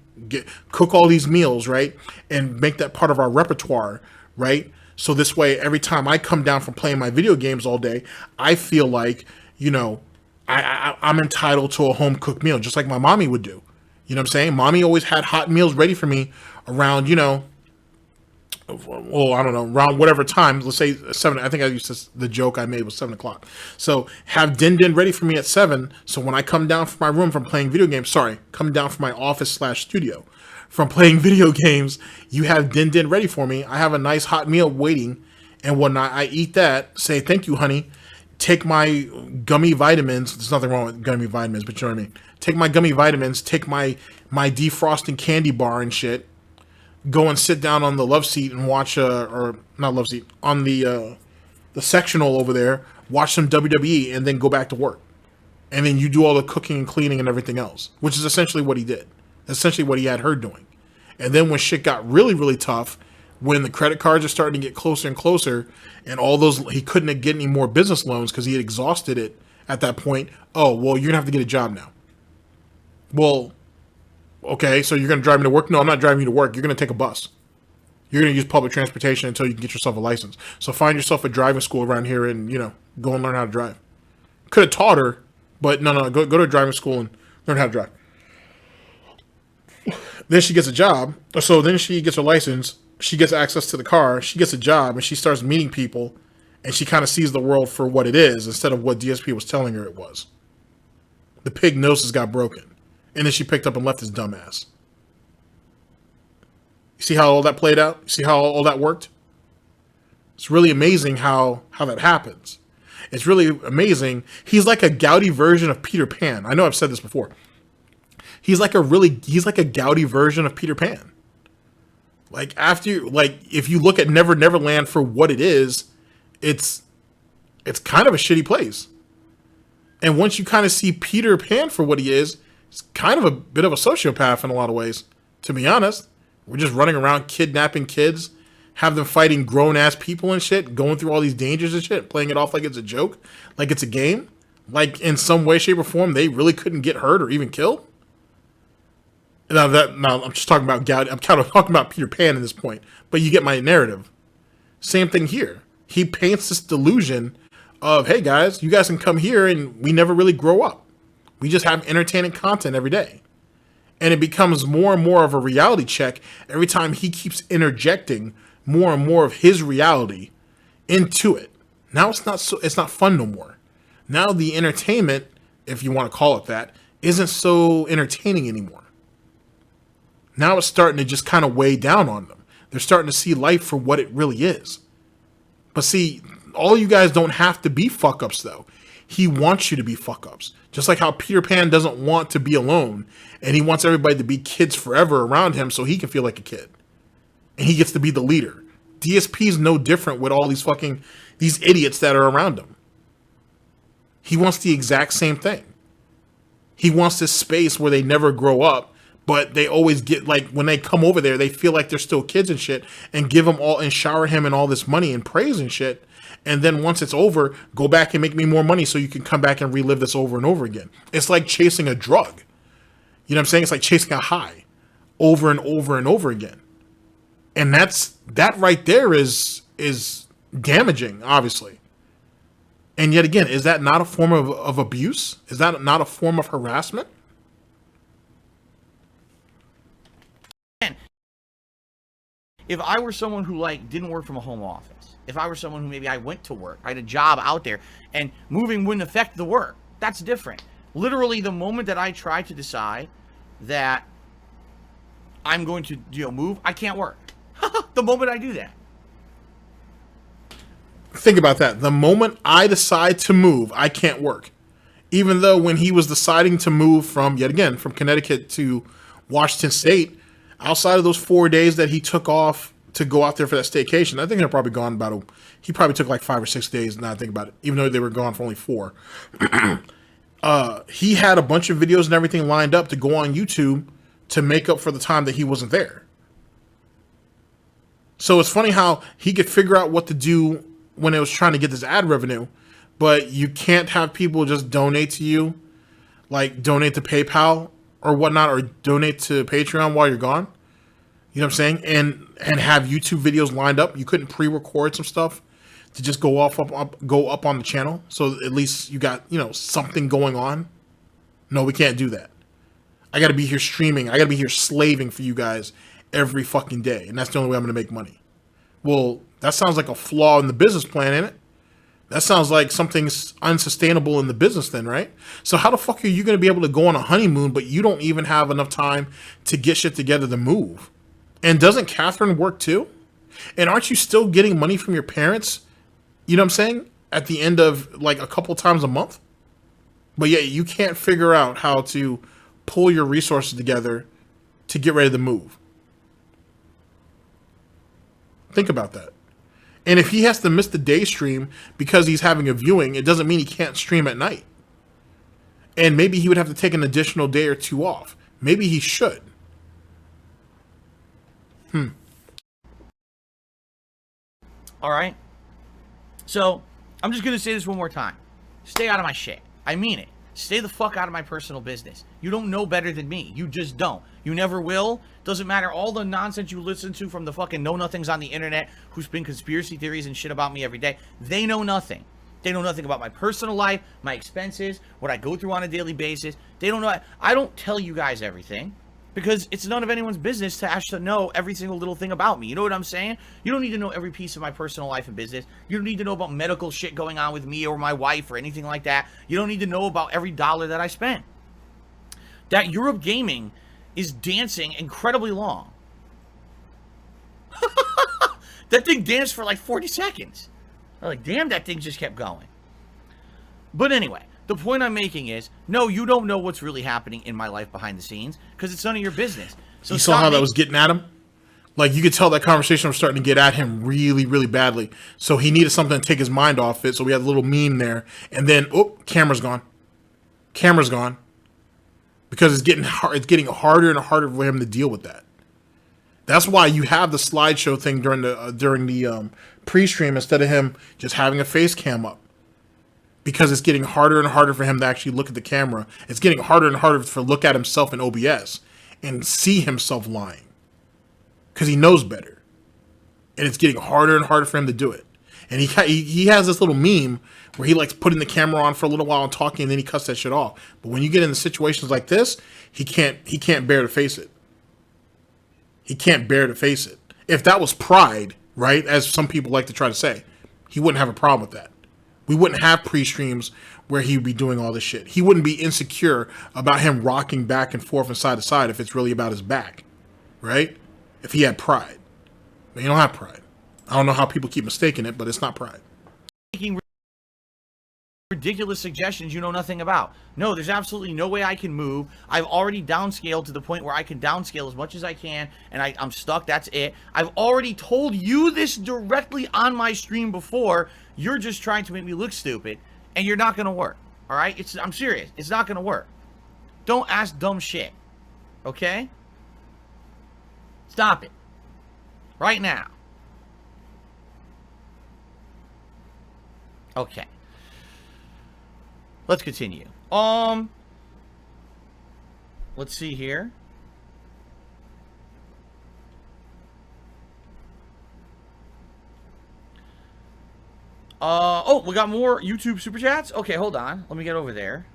S1: Cook all these meals, right, and make that part of our repertoire, right? So this way, every time I come down from playing my video games all day, I feel like, you know, I'm entitled to a home cooked meal, just like my mommy would do. You know what I'm saying? Mommy always had hot meals ready for me around, you know, well, I don't know, around whatever time. Let's say 7. I think the joke I made was 7 o'clock. So have Din Din ready for me at 7. So when I come down from my room from playing video games, come down from my office/studio from playing video games, you have Din Din ready for me. I have a nice hot meal waiting and whatnot. I eat that, say, thank you, honey. Take my gummy vitamins. There's nothing wrong with gummy vitamins, but you know what I mean. Take my gummy vitamins, take my defrosting candy bar and shit. Go and sit down on the love seat and watch, or not love seat, on the sectional over there. Watch some WWE and then go back to work. And then you do all the cooking and cleaning and everything else, which is essentially what he did. Essentially what he had her doing. And then when shit got really, really tough, when the credit cards are starting to get closer and closer, and all those, he couldn't get any more business loans because he had exhausted it at that point. Oh, well, you're gonna have to get a job now. Well, okay, so you're gonna drive me to work? No, I'm not driving you to work. You're gonna take a bus. You're gonna use public transportation until you can get yourself a license. So find yourself a driving school around here and, you know, go and learn how to drive. Could have taught her, but no, go to a driving school and learn how to drive. Then she gets a job. So then she gets her license. She gets access to the car. She gets a job, and she starts meeting people, and she kind of sees the world for what it is instead of what DSP was telling her it was. The pig gnosis got broken, and then she picked up and left his dumb ass. You see how all that played out? You see how all that worked? It's really amazing how that happens. It's really amazing. He's like a Gouty version of Peter Pan. I know I've said this before. He's like a Gouty version of Peter Pan. Like if you look at Never Neverland for what it is, it's kind of a shitty place. And once you kind of see Peter Pan for what he is, it's kind of a bit of a sociopath in a lot of ways, to be honest. We're just running around kidnapping kids, have them fighting grown-ass people and shit, going through all these dangers and shit, playing it off like it's a joke, like it's a game. Like, in some way, shape, or form, they really couldn't get hurt or even killed. Now, I'm just talking about Gout. I'm kind of talking about Peter Pan at this point, but you get my narrative. Same thing here. He paints this delusion of, hey guys, you guys can come here and we never really grow up. We just have entertaining content every day. And it becomes more and more of a reality check every time he keeps interjecting more and more of his reality into it. Now it's not fun no more. Now the entertainment, if you want to call it that, isn't so entertaining anymore. Now it's starting to just kind of weigh down on them. They're starting to see life for what it really is. But see, all you guys don't have to be fuck-ups, though. He wants you to be fuck-ups. Just like how Peter Pan doesn't want to be alone, and he wants everybody to be kids forever around him so he can feel like a kid. And he gets to be the leader. DSP's no different with all these idiots that are around him. He wants the exact same thing. He wants this space where they never grow up, but they always get, like, when they come over there, they feel like they're still kids and shit, and give him all, and shower him in all this money and praise and shit. And then once it's over, go back and make me more money so you can come back and relive this over and over again. It's like chasing a drug. You know what I'm saying? It's like chasing a high over and over and over again. And that right there is damaging, obviously. And yet again, is that not a form of abuse? Is that not a form of harassment?
S2: If I were someone who, like, didn't work from a home office, if I were someone who maybe I went to work, I had a job out there, and moving wouldn't affect the work, that's different. Literally, the moment that I try to decide that I'm going to, move, I can't work. The moment I do that.
S1: Think about that. The moment I decide to move, I can't work. Even though when he was deciding to move from, yet again, from Connecticut to Washington State, outside of those 4 days that he took off to go out there for that staycation, I think they're probably gone he probably took like 5 or 6 days, now I think about it, even though they were gone for only 4. He had a bunch of videos and everything lined up to go on YouTube to make up for the time that he wasn't there. So it's funny how he could figure out what to do when it was trying to get this ad revenue, but you can't have people just donate to you, like donate to PayPal or whatnot, or donate to Patreon while you're gone. You know what I'm saying? And have YouTube videos lined up. You couldn't pre-record some stuff to just go up on the channel, so at least you got, you know, something going on. No, we can't do that. I got to be here streaming. I got to be here slaving for you guys every fucking day, and that's the only way I'm going to make money. Well, that sounds like a flaw in the business plan, ain't it? That sounds like something's unsustainable in the business then, right? So how the fuck are you going to be able to go on a honeymoon, but you don't even have enough time to get shit together to move? And doesn't Catherine work too? And aren't you still getting money from your parents, you know what I'm saying, at the end of like a couple times a month? But yeah, you can't figure out how to pull your resources together to get ready to move. Think about that. And if he has to miss the day stream because he's having a viewing, it doesn't mean he can't stream at night. And maybe he would have to take an additional day or 2 off. Maybe he should.
S2: All right. So I'm just going to say this one more time. Stay out of my shit. I mean it. Stay the fuck out of my personal business. You don't know better than me. You just don't. You never will. Doesn't matter all the nonsense you listen to from the fucking know-nothings on the internet who spin conspiracy theories and shit about me every day. They know nothing. They know nothing about my personal life, my expenses, what I go through on a daily basis. They don't know. I don't tell you guys everything because it's none of anyone's business to actually know every single little thing about me. You know what I'm saying? You don't need to know every piece of my personal life and business. You don't need to know about medical shit going on with me or my wife or anything like that. You don't need to know about every dollar that I spend. That Europe Gaming is dancing incredibly long. That thing danced for like 40 seconds. I'm like, damn, that thing just kept going. But anyway, the point I'm making is, no, you don't know what's really happening in my life behind the scenes because it's none of your business. So
S1: you saw how that was getting at him? Like, you could tell that conversation was starting to get at him really, really badly. So he needed something to take his mind off it. So we had a little meme there. And then, oh, camera's gone. Camera's gone. Because it's getting harder and harder for him to deal with that. That's why you have the slideshow thing during the pre-stream instead of him just having a face cam up. Because it's getting harder and harder for him to actually look at the camera. It's getting harder and harder to look at himself in OBS and see himself lying. Because he knows better. And it's getting harder and harder for him to do it. And he has this little meme where he likes putting the camera on for a little while and talking, and then he cuts that shit off. But when you get into situations like this, he can't bear to face it. He can't bear to face it. If that was pride, right, as some people like to try to say, he wouldn't have a problem with that. We wouldn't have pre-streams where he would be doing all this shit. He wouldn't be insecure about him rocking back and forth and side to side if it's really about his back, right? If he had pride. But you don't have pride. I don't know how people keep mistaking it, but it's not pride.
S2: Making ridiculous suggestions you know nothing about. No, there's absolutely no way I can move. I've already downscaled to the point where I can downscale as much as I can, and I'm stuck. That's it. I've already told you this directly on my stream before. You're just trying to make me look stupid, and you're not going to work. All right? I'm serious. It's not going to work. Don't ask dumb shit. Okay? Stop it. Right now. Okay. Let's continue. Let's see here. Oh, we got more YouTube super chats. Okay, hold on. Let me get over there.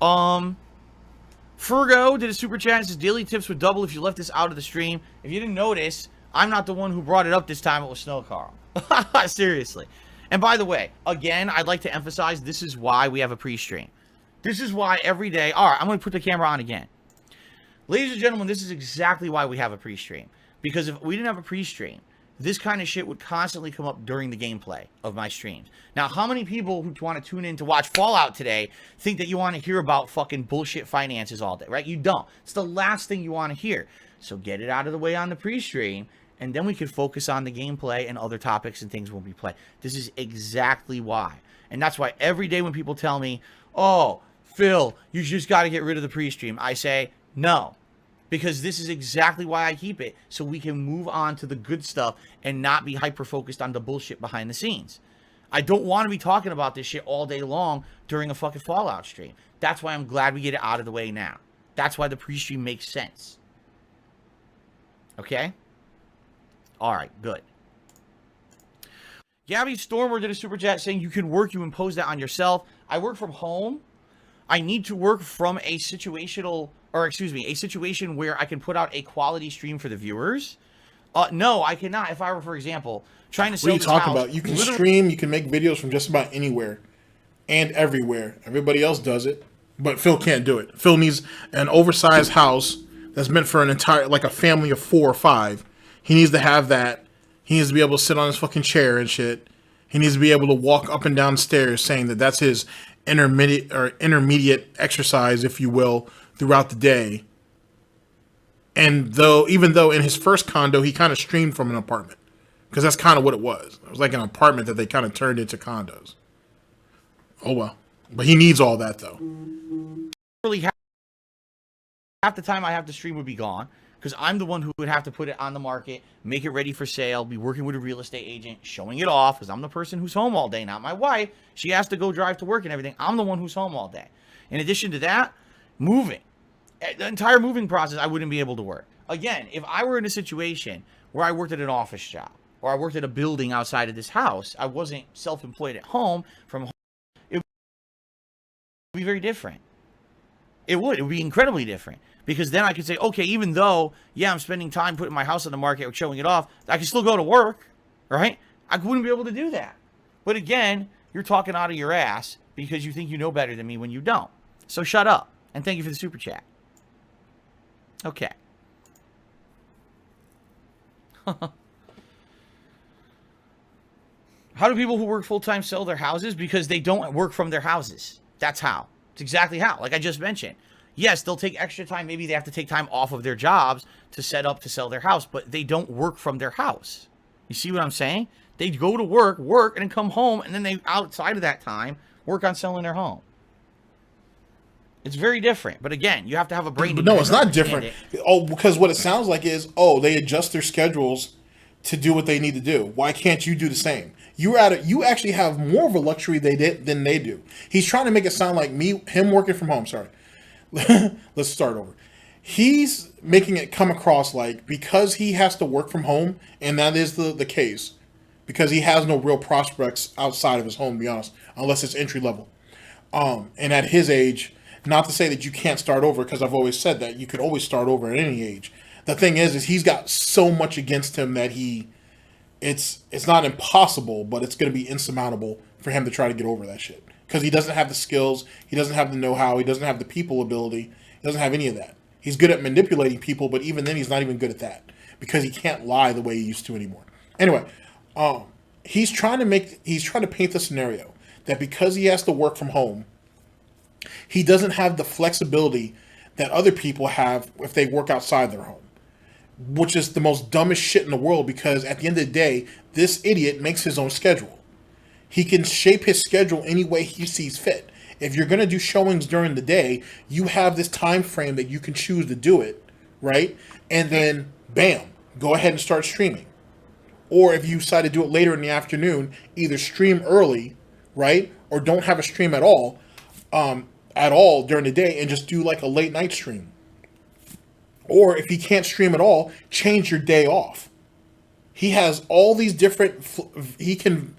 S2: Fergo did a super chat. It says daily tips would double if you left this out of the stream. If you didn't notice, I'm not the one who brought it up this time. It was Snow Carl. Seriously. And by the way, again, I'd like to emphasize this is why we have a pre-stream. This is why every day... Alright, I'm going to put the camera on again. Ladies and gentlemen, this is exactly why we have a pre-stream. Because if we didn't have a pre-stream, this kind of shit would constantly come up during the gameplay of my streams. Now, how many people who want to tune in to watch Fallout today think that you want to hear about fucking bullshit finances all day, right? You don't. It's the last thing you want to hear. So get it out of the way on the pre-stream, and then we can focus on the gameplay and other topics and things when we play. This is exactly why. And that's why every day when people tell me, oh, Phil, you just got to get rid of the pre-stream, I say, no. Because this is exactly why I keep it, so we can move on to the good stuff and not be hyper-focused on the bullshit behind the scenes. I don't want to be talking about this shit all day long during a fucking Fallout stream. That's why I'm glad we get it out of the way now. That's why the pre-stream makes sense. Okay? Alright, good. Gabby Stormer did a super chat saying you can work, you impose that on yourself. I work from home. I need to work from a situational... or excuse me, a situation where I can put out a quality stream for the viewers. No, I cannot. If I were, for example, trying to sell
S1: this house... What are you talking about? You can stream, you can make videos from just about anywhere and everywhere. Everybody else does it, but Phil can't do it. Phil needs an oversized house that's meant for an entire, like a family of 4 or 5. He needs to have that. He needs to be able to sit on his fucking chair and shit. He needs to be able to walk up and down stairs, saying that that's his intermediate exercise, if you will, throughout the day. And even though in his first condo he kind of streamed from an apartment, because that's kind of what it was. It was like an apartment that they kind of turned into condos. Oh well, but he needs all that though.
S2: Really, half the time I have to stream would be gone because I'm the one who would have to put it on the market, make it ready for sale, be working with a real estate agent, showing it off, because I'm the person who's home all day, not my wife. She has to go drive to work and everything. I'm the one who's home all day. In addition to that, moving. The entire moving process, I wouldn't be able to work. Again, if I were in a situation where I worked at an office job or I worked at a building outside of this house, I wasn't self-employed at home, from home, it would be very different. It would be incredibly different, because then I could say, okay, even though, yeah, I'm spending time putting my house on the market or showing it off, I can still go to work, right? I wouldn't be able to do that. But again, you're talking out of your ass because you think you know better than me when you don't. So shut up. And thank you for the super chat. Okay. How do people who work full-time sell their houses? Because they don't work from their houses. That's how. It's exactly how. Like I just mentioned. Yes, they'll take extra time. Maybe they have to take time off of their jobs to set up to sell their house, but they don't work from their house. You see what I'm saying? They go to work, and then come home, and then they, outside of that time, work on selling their home. It's very different. But again, you have to have a brain.
S1: But no, it's not different. Oh, because what it sounds like is, oh, they adjust their schedules to do what they need to do. Why can't you do the same? You actually have more of a luxury than they do. He's trying to make it sound like him working from home. Sorry. Let's start over. He's making it come across like, because he has to work from home, and that is the case, because he has no real prospects outside of his home, to be honest, unless it's entry level. And at his age, not to say that you can't start over, because I've always said that you could always start over at any age. The thing is he's got so much against him that it's not impossible, but it's going to be insurmountable for him to try to get over that shit. Because he doesn't have the skills, he doesn't have the know-how, he doesn't have the people ability, he doesn't have any of that. He's good at manipulating people, but even then he's not even good at that, because he can't lie the way he used to anymore. Anyway, he's trying to paint the scenario that because he has to work from home, he doesn't have the flexibility that other people have if they work outside their home, which is the most dumbest shit in the world, because at the end of the day, this idiot makes his own schedule. He can shape his schedule any way he sees fit. If you're going to do showings during the day, you have this time frame that you can choose to do it, right? And then, bam, go ahead and start streaming. Or if you decide to do it later in the afternoon, either stream early, right? Or don't have a stream at all during the day and just do like a late night stream. Or if he can't stream at all, change your day off. He has all these different, he can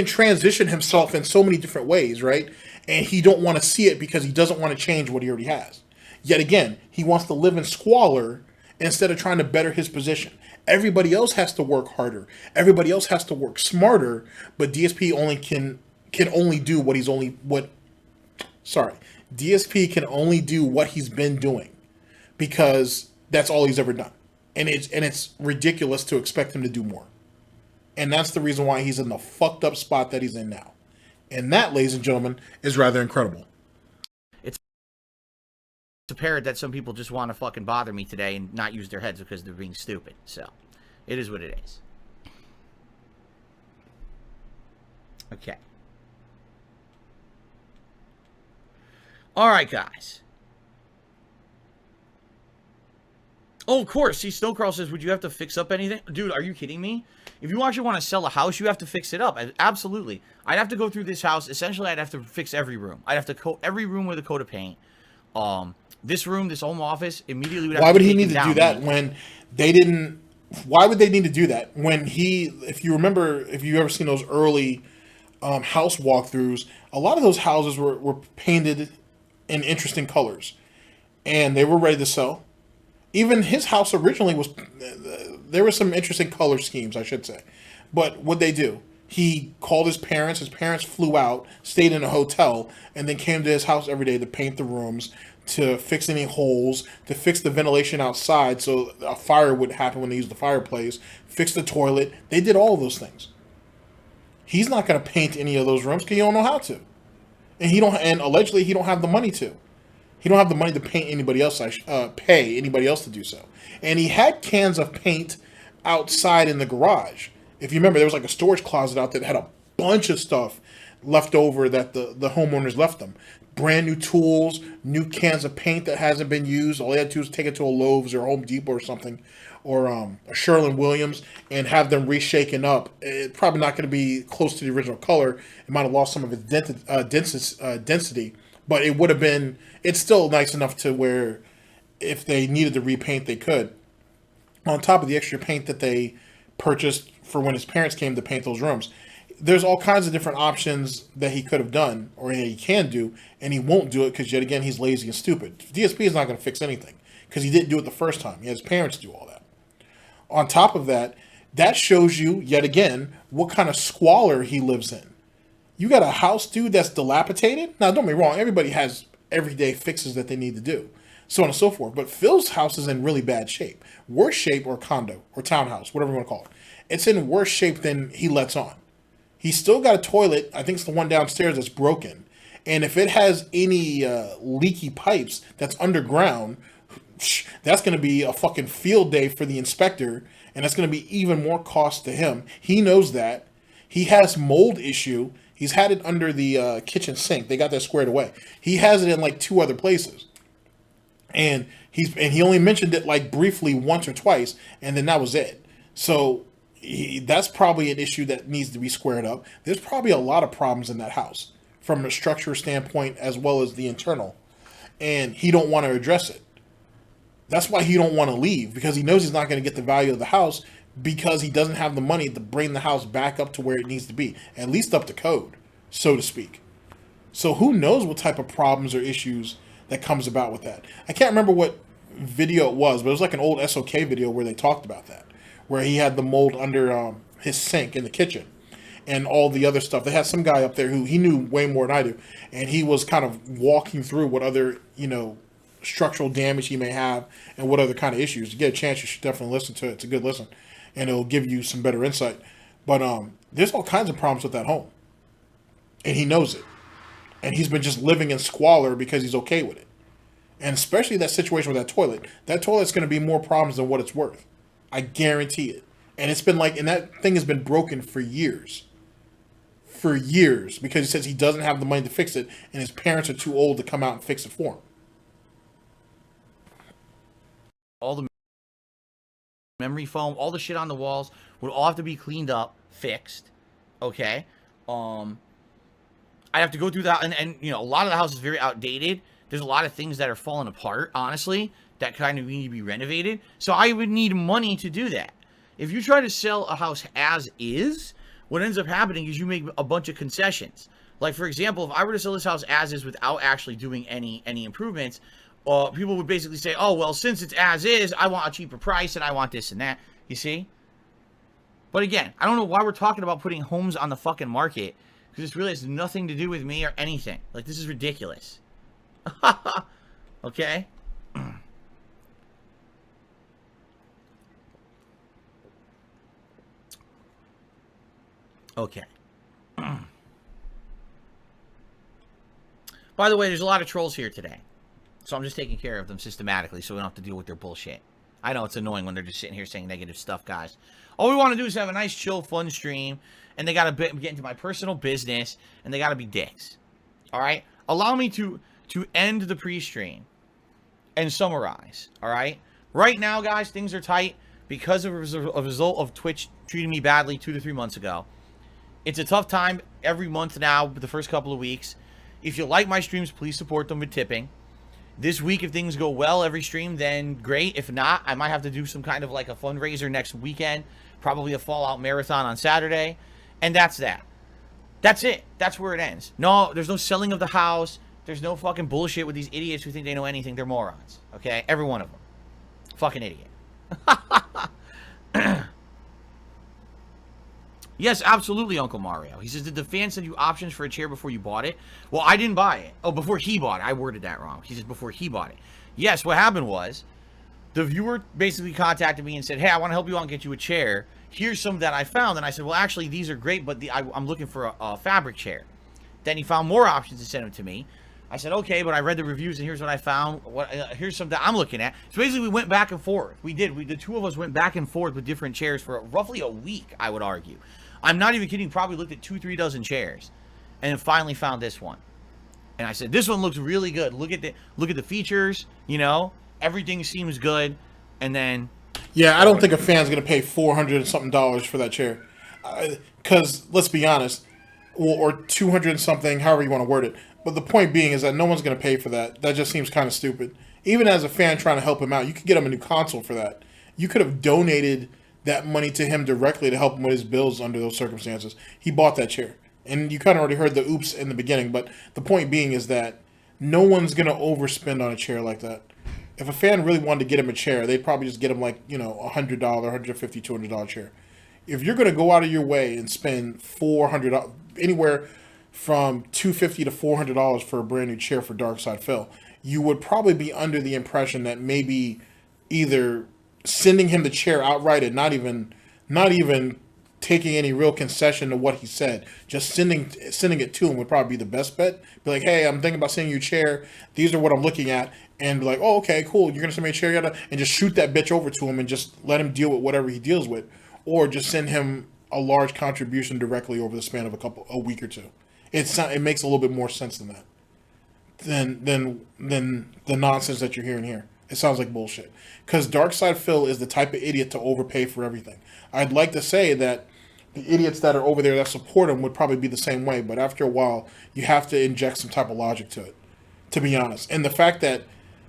S1: transition himself in so many different ways, right? And he don't want to see it because he doesn't want to change what he already has. Yet again, he wants to live in squalor instead of trying to better his position. Everybody else has to work harder. Everybody else has to work smarter, but DSP only can only do DSP can only do what he's been doing, because that's all he's ever done. and it's ridiculous to expect him to do more. And that's the reason why he's in the fucked up spot that he's in now. And that, ladies and gentlemen, is rather incredible.
S2: It's apparent that some people just want to fucking bother me today and not use their heads because they're being stupid. So, it is what it is. Okay. Alright, guys. Oh, of course. See, Snowcrawl says, would you have to fix up anything? Dude, are you kidding me? If you actually want to sell a house, you have to fix it up. Absolutely. I'd have to go through this house. Essentially, I'd have to fix every room. I'd have to coat every room with a coat of paint. This room, this home office, immediately would have
S1: Why
S2: to
S1: would he need to do that when they didn't... Why would they need to do that when he... If you remember, if you ever seen those early house walkthroughs, a lot of those houses were painted in interesting colors. And they were ready to sell. Even his house originally was... There were some interesting color schemes, I should say. But what'd they do? He called his parents. His parents flew out, stayed in a hotel, and then came to his house every day to paint the rooms, to fix any holes, to fix the ventilation outside so a fire wouldn't happen when they used the fireplace, fix the toilet. They did all of those things. He's not going to paint any of those rooms because he don't know how to. And allegedly he don't have the money to. He don't have the money to paint anybody else, pay anybody else to do so. And he had cans of paint outside in the garage. If you remember, there was like a storage closet out there that had a bunch of stuff left over that the homeowners left them. Brand new tools, new cans of paint that hasn't been used. All they had to do is take it to a Lowe's or Home Depot or something, or a Sherwin-Williams, and have them reshaken up. It's probably not going to be close to the original color. It might have lost some of its density, but it would have been... It's still nice enough to where if they needed to repaint, they could. On top of the extra paint that they purchased for when his parents came to paint those rooms, there's all kinds of different options that he could have done, or he can do, and he won't do it because, yet again, he's lazy and stupid. DSP is not going to fix anything because he didn't do it the first time. He had his parents do all that. On top of that, that shows you, yet again, what kind of squalor he lives in. You got a house, dude, that's dilapidated? Now, don't get me wrong. Everybody has everyday fixes that they need to do, so on and so forth. But Phil's house is in really bad shape. Worse shape, or condo, or townhouse, whatever you want to call it. It's in worse shape than he lets on. He's still got a toilet. I think it's the one downstairs that's broken. And if it has any leaky pipes that's underground, that's going to be a fucking field day for the inspector. And that's going to be even more cost to him. He knows that. He has mold issue. He's had it under the kitchen sink. They got that squared away. He has it in like 2 other places. And he only mentioned it like briefly once or twice. And then that was it. So... that's probably an issue that needs to be squared up. There's probably a lot of problems in that house from a structure standpoint as well as the internal. And he don't want to address it. That's why he don't want to leave, because he knows he's not going to get the value of the house because he doesn't have the money to bring the house back up to where it needs to be, at least up to code, so to speak. So who knows what type of problems or issues that comes about with that. I can't remember what video it was, but it was like an old SOK video where they talked about that, where he had the mold under his sink in the kitchen and all the other stuff. They had some guy up there who he knew way more than I do, and he was kind of walking through what other, structural damage he may have and what other kind of issues. To get a chance, you should definitely listen to it. It's a good listen, and it'll give you some better insight. But there's all kinds of problems with that home, and he knows it. And he's been just living in squalor because he's okay with it. And especially that situation with that toilet. That toilet's going to be more problems than what it's worth. I guarantee it. And it's been and that thing has been broken for years. For years. Because he says he doesn't have the money to fix it, and his parents are too old to come out and fix it for him.
S2: All the memory foam, all the shit on the walls would all have to be cleaned up, fixed. Okay? I have to go through that, and a lot of the house is very outdated. There's a lot of things that are falling apart, honestly, that kind of need to be renovated. So I would need money to do that. If you try to sell a house as is, what ends up happening is you make a bunch of concessions. Like, for example, if I were to sell this house as is without actually doing any improvements, people would basically say, oh, well, since it's as is, I want a cheaper price, and I want this and that. You see? But again, I don't know why we're talking about putting homes on the fucking market, because this really has nothing to do with me or anything. Like, this is ridiculous. Okay? Okay. By the way, there's a lot of trolls here today. So I'm just taking care of them systematically so we don't have to deal with their bullshit. I know it's annoying when they're just sitting here saying negative stuff, guys. All we want to do is have a nice, chill, fun stream. And they got to get into my personal business. And they got to be dicks. All right? Allow me to end the pre-stream and summarize. All right? Right now, guys, things are tight because of a result of Twitch treating me badly 2 to 3 months ago. It's a tough time every month now, the first couple of weeks. If you like my streams, please support them with tipping. This week, if things go well every stream, then great. If not, I might have to do some kind of like a fundraiser next weekend. Probably a Fallout marathon on Saturday. And that's that. That's it. That's where it ends. No, there's no selling of the house. There's no fucking bullshit with these idiots who think they know anything. They're morons. Okay? Every one of them. Fucking idiot. Yes, absolutely, Uncle Mario. He says, did the fan send you options for a chair before you bought it? Well, I didn't buy it. Oh, before he bought it. I worded that wrong. He says before he bought it. Yes, what happened was the viewer basically contacted me and said, hey, I want to help you out and get you a chair. Here's some that I found. And I said, well, actually, these are great, but I'm looking for a fabric chair. Then he found more options and sent them to me. I said, okay, but I read the reviews and here's what I found. Here's something I'm looking at. So basically, we went back and forth. The two of us went back and forth with different chairs for roughly a week, I would argue. I'm not even kidding. Probably looked at 2-3 dozen chairs, and then finally found this one. And I said, "This one looks really good. Look at the features. You know, everything seems good." And then,
S1: yeah, I don't think a fan's gonna pay $400 and something for that chair, because let's be honest, or 200 and something, however you want to word it. But the point being is that no one's gonna pay for that. That just seems kind of stupid. Even as a fan trying to help him out, you could get him a new console for that. You could have donated that money to him directly to help him with his bills under those circumstances. He bought that chair. And you kind of already heard the oops in the beginning, but the point being is that no one's going to overspend on a chair like that. If a fan really wanted to get him a chair, they'd probably just get him like, $100, $150, $200 chair. If you're going to go out of your way and spend $400, anywhere from $250 to $400 for a brand new chair for Darkside Phil, you would probably be under the impression that maybe either sending him the chair outright and not even taking any real concession to what he said, just sending it to him would probably be the best bet. Be like, hey, I'm thinking about sending you a chair. These are what I'm looking at. And be like, oh, okay, cool. You're going to send me a chair, and just shoot that bitch over to him and just let him deal with whatever he deals with. Or just send him a large contribution directly over the span of a week or two. It makes a little bit more sense than that. Than the nonsense that you're hearing here. It sounds like bullshit. Because Darkside Phil is the type of idiot to overpay for everything. I'd like to say that the idiots that are over there that support him would probably be the same way, but after a while, you have to inject some type of logic to it, to be honest. And the fact that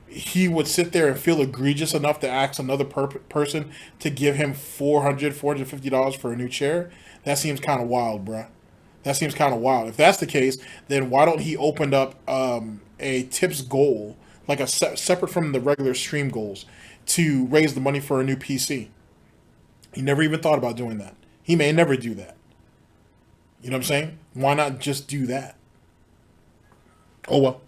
S1: he would sit there and feel egregious enough to ask another person to give him $400, $450 for a new chair, that seems kind of wild, bruh. That seems kind of wild. If that's the case, then why don't he open up a tips goal, like a separate from the regular stream goals, to raise the money for a new PC? He never even thought about doing that. He may never do that. You know what I'm saying? Why not just do that? Oh, well.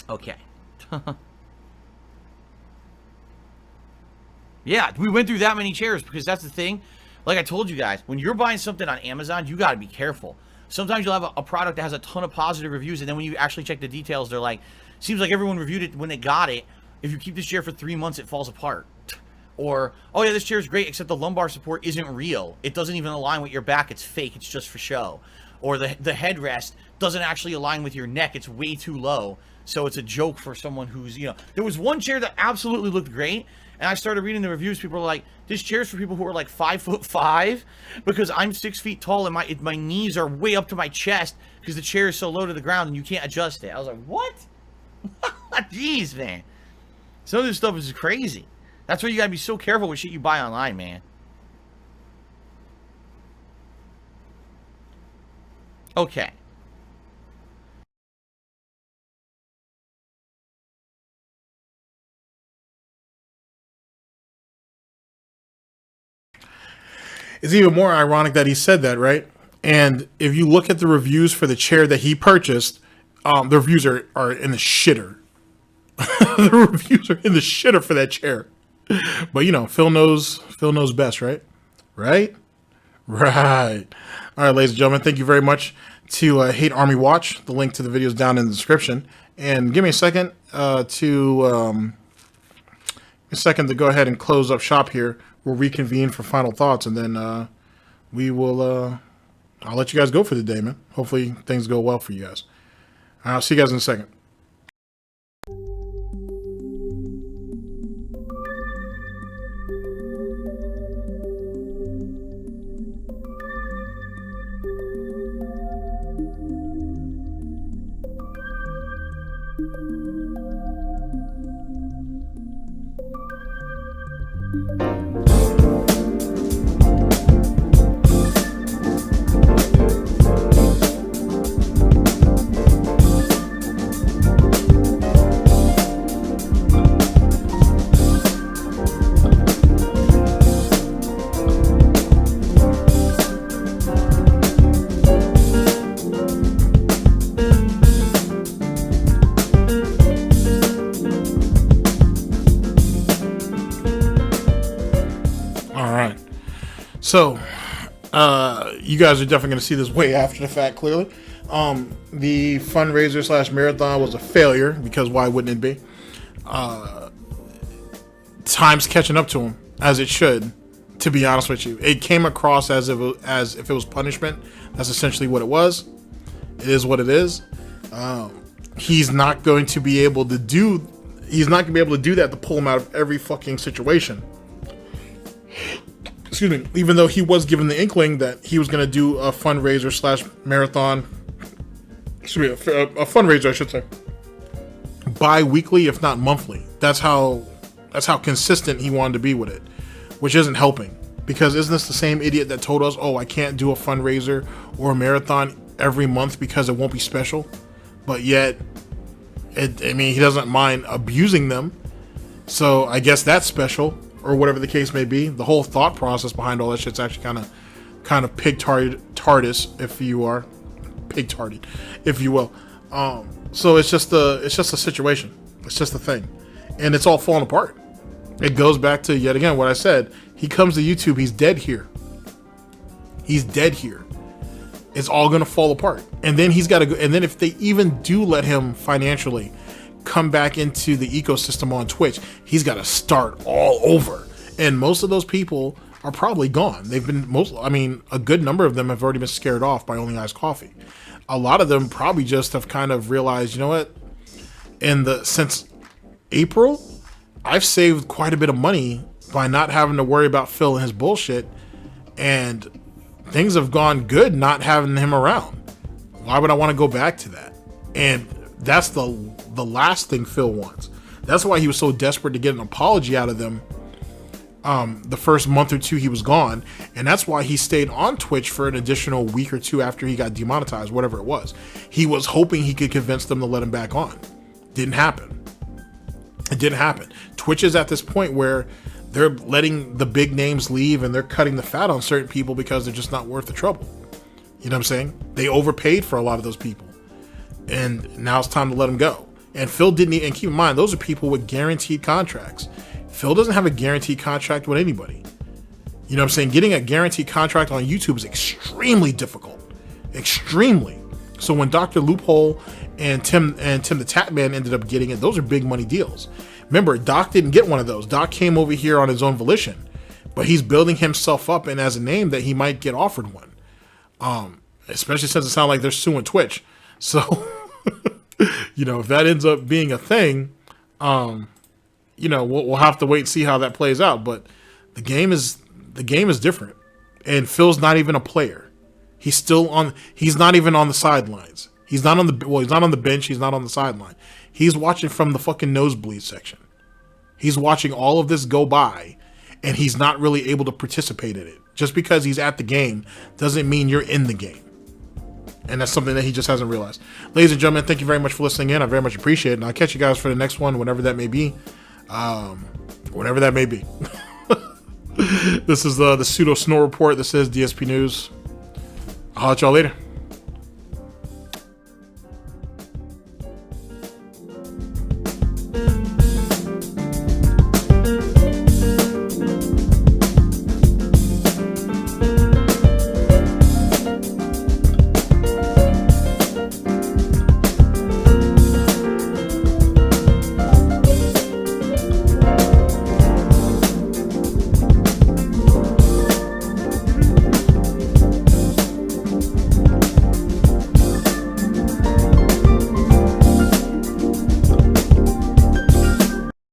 S2: Okay. Yeah, we went through that many chairs because that's the thing. Like I told you guys, when you're buying something on Amazon, you got to be careful. Sometimes you'll have a product that has a ton of positive reviews, and then when you actually check the details, they're like, seems like everyone reviewed it when they got it. If you keep this chair for 3 months, it falls apart. Or, oh yeah, this chair is great, except the lumbar support isn't real. It doesn't even align with your back. It's fake. It's just for show. Or the headrest doesn't actually align with your neck. It's way too low. So it's a joke for someone who's, There was one chair that absolutely looked great, and I started reading the reviews. People were like, this chair's for people who are like 5'5", because I'm 6 feet tall and my knees are way up to my chest because the chair is so low to the ground and you can't adjust it. I was like, what? Jeez, man. Some of this stuff is crazy. That's why you gotta be so careful with shit you buy online, man. Okay.
S1: It's even more ironic that he said that, right? And if you look at the reviews for the chair that he purchased, the reviews are in the shitter. The reviews are in the shitter for that chair. But you know, Phil knows best, right? Right? Right. All right, ladies and gentlemen, thank you very much to Hate Army Watch. The link to the video is down in the description. And give me a second to go ahead and close up shop here. We'll reconvene for final thoughts, and then we will. I'll let you guys go for the day, man. Hopefully things go well for you guys. I'll see you guys in a second. So, you guys are definitely going to see this way after the fact, clearly. The fundraiser / marathon was a failure, because why wouldn't it be? Time's catching up to him, as it should, to be honest with you. It came across as if it was punishment. That's essentially what it was. It is what it is. He's not going to be able to do that to pull him out of every fucking situation. Excuse me, even though he was given the inkling that he was going to do a fundraiser / marathon, excuse me, a fundraiser, I should say, bi-weekly, if not monthly. That's how consistent he wanted to be with it, which isn't helping, because isn't this the same idiot that told us, oh, I can't do a fundraiser or a marathon every month because it won't be special, but yet, he doesn't mind abusing them, so I guess that's special. Or whatever the case may be. The whole thought process behind all that shit's actually kind of pig-tarded, if you are pig-tarded, if you will. So it's just a situation. It's just a thing, and it's all falling apart. It goes back to, yet again, what I said. He comes to YouTube. He's dead here. He's dead here. It's all gonna fall apart, and then he's got to go. And then if they even do let him financially come back into the ecosystem on Twitch, he's got to start all over, and most of those people are probably gone. They've been a good number of them have already been scared off by Only Eyes Coffee. A lot of them probably just have kind of realized, you know what, since April, I've saved quite a bit of money by not having to worry about Phil and his bullshit, and things have gone good not having him around. Why would I want to go back to that? And that's the last thing Phil wants. That's why he was so desperate to get an apology out of them the first month or two he was gone, and that's why he stayed on Twitch for an additional week or two after he got demonetized, whatever it was. He was hoping he could convince them to let him back on. Didn't happen. It didn't happen. Twitch is at this point where they're letting the big names leave, and they're cutting the fat on certain people because they're just not worth the trouble. You know what I'm saying? They overpaid for a lot of those people, and now it's time to let them go. And Phil didn't even, and keep in mind, those are people with guaranteed contracts. Phil doesn't have a guaranteed contract with anybody. You know what I'm saying? Getting a guaranteed contract on YouTube is extremely difficult. Extremely. So when Dr. Loophole and Tim the Tap Man ended up getting it, those are big money deals. Remember, Doc didn't get one of those. Doc came over here on his own volition, but he's building himself up, and as a name that he might get offered one. Especially since it sounds like they're suing Twitch. So you know, if that ends up being a thing, you know, we'll have to wait and see how that plays out. But the game is different, and Phil's not even a player. He's not even on the sidelines. He's not on the bench. He's not on the sideline. He's watching from the fucking nosebleed section. He's watching all of this go by, and he's not really able to participate in it. Just because he's at the game doesn't mean you're in the game. And that's something that he just hasn't realized. Ladies and gentlemen, thank you very much for listening in. I very much appreciate it. And I'll catch you guys for the next one, whenever that may be. Whenever that may be. This is the pseudo snore report. This is DSP News. I'll let y'all later.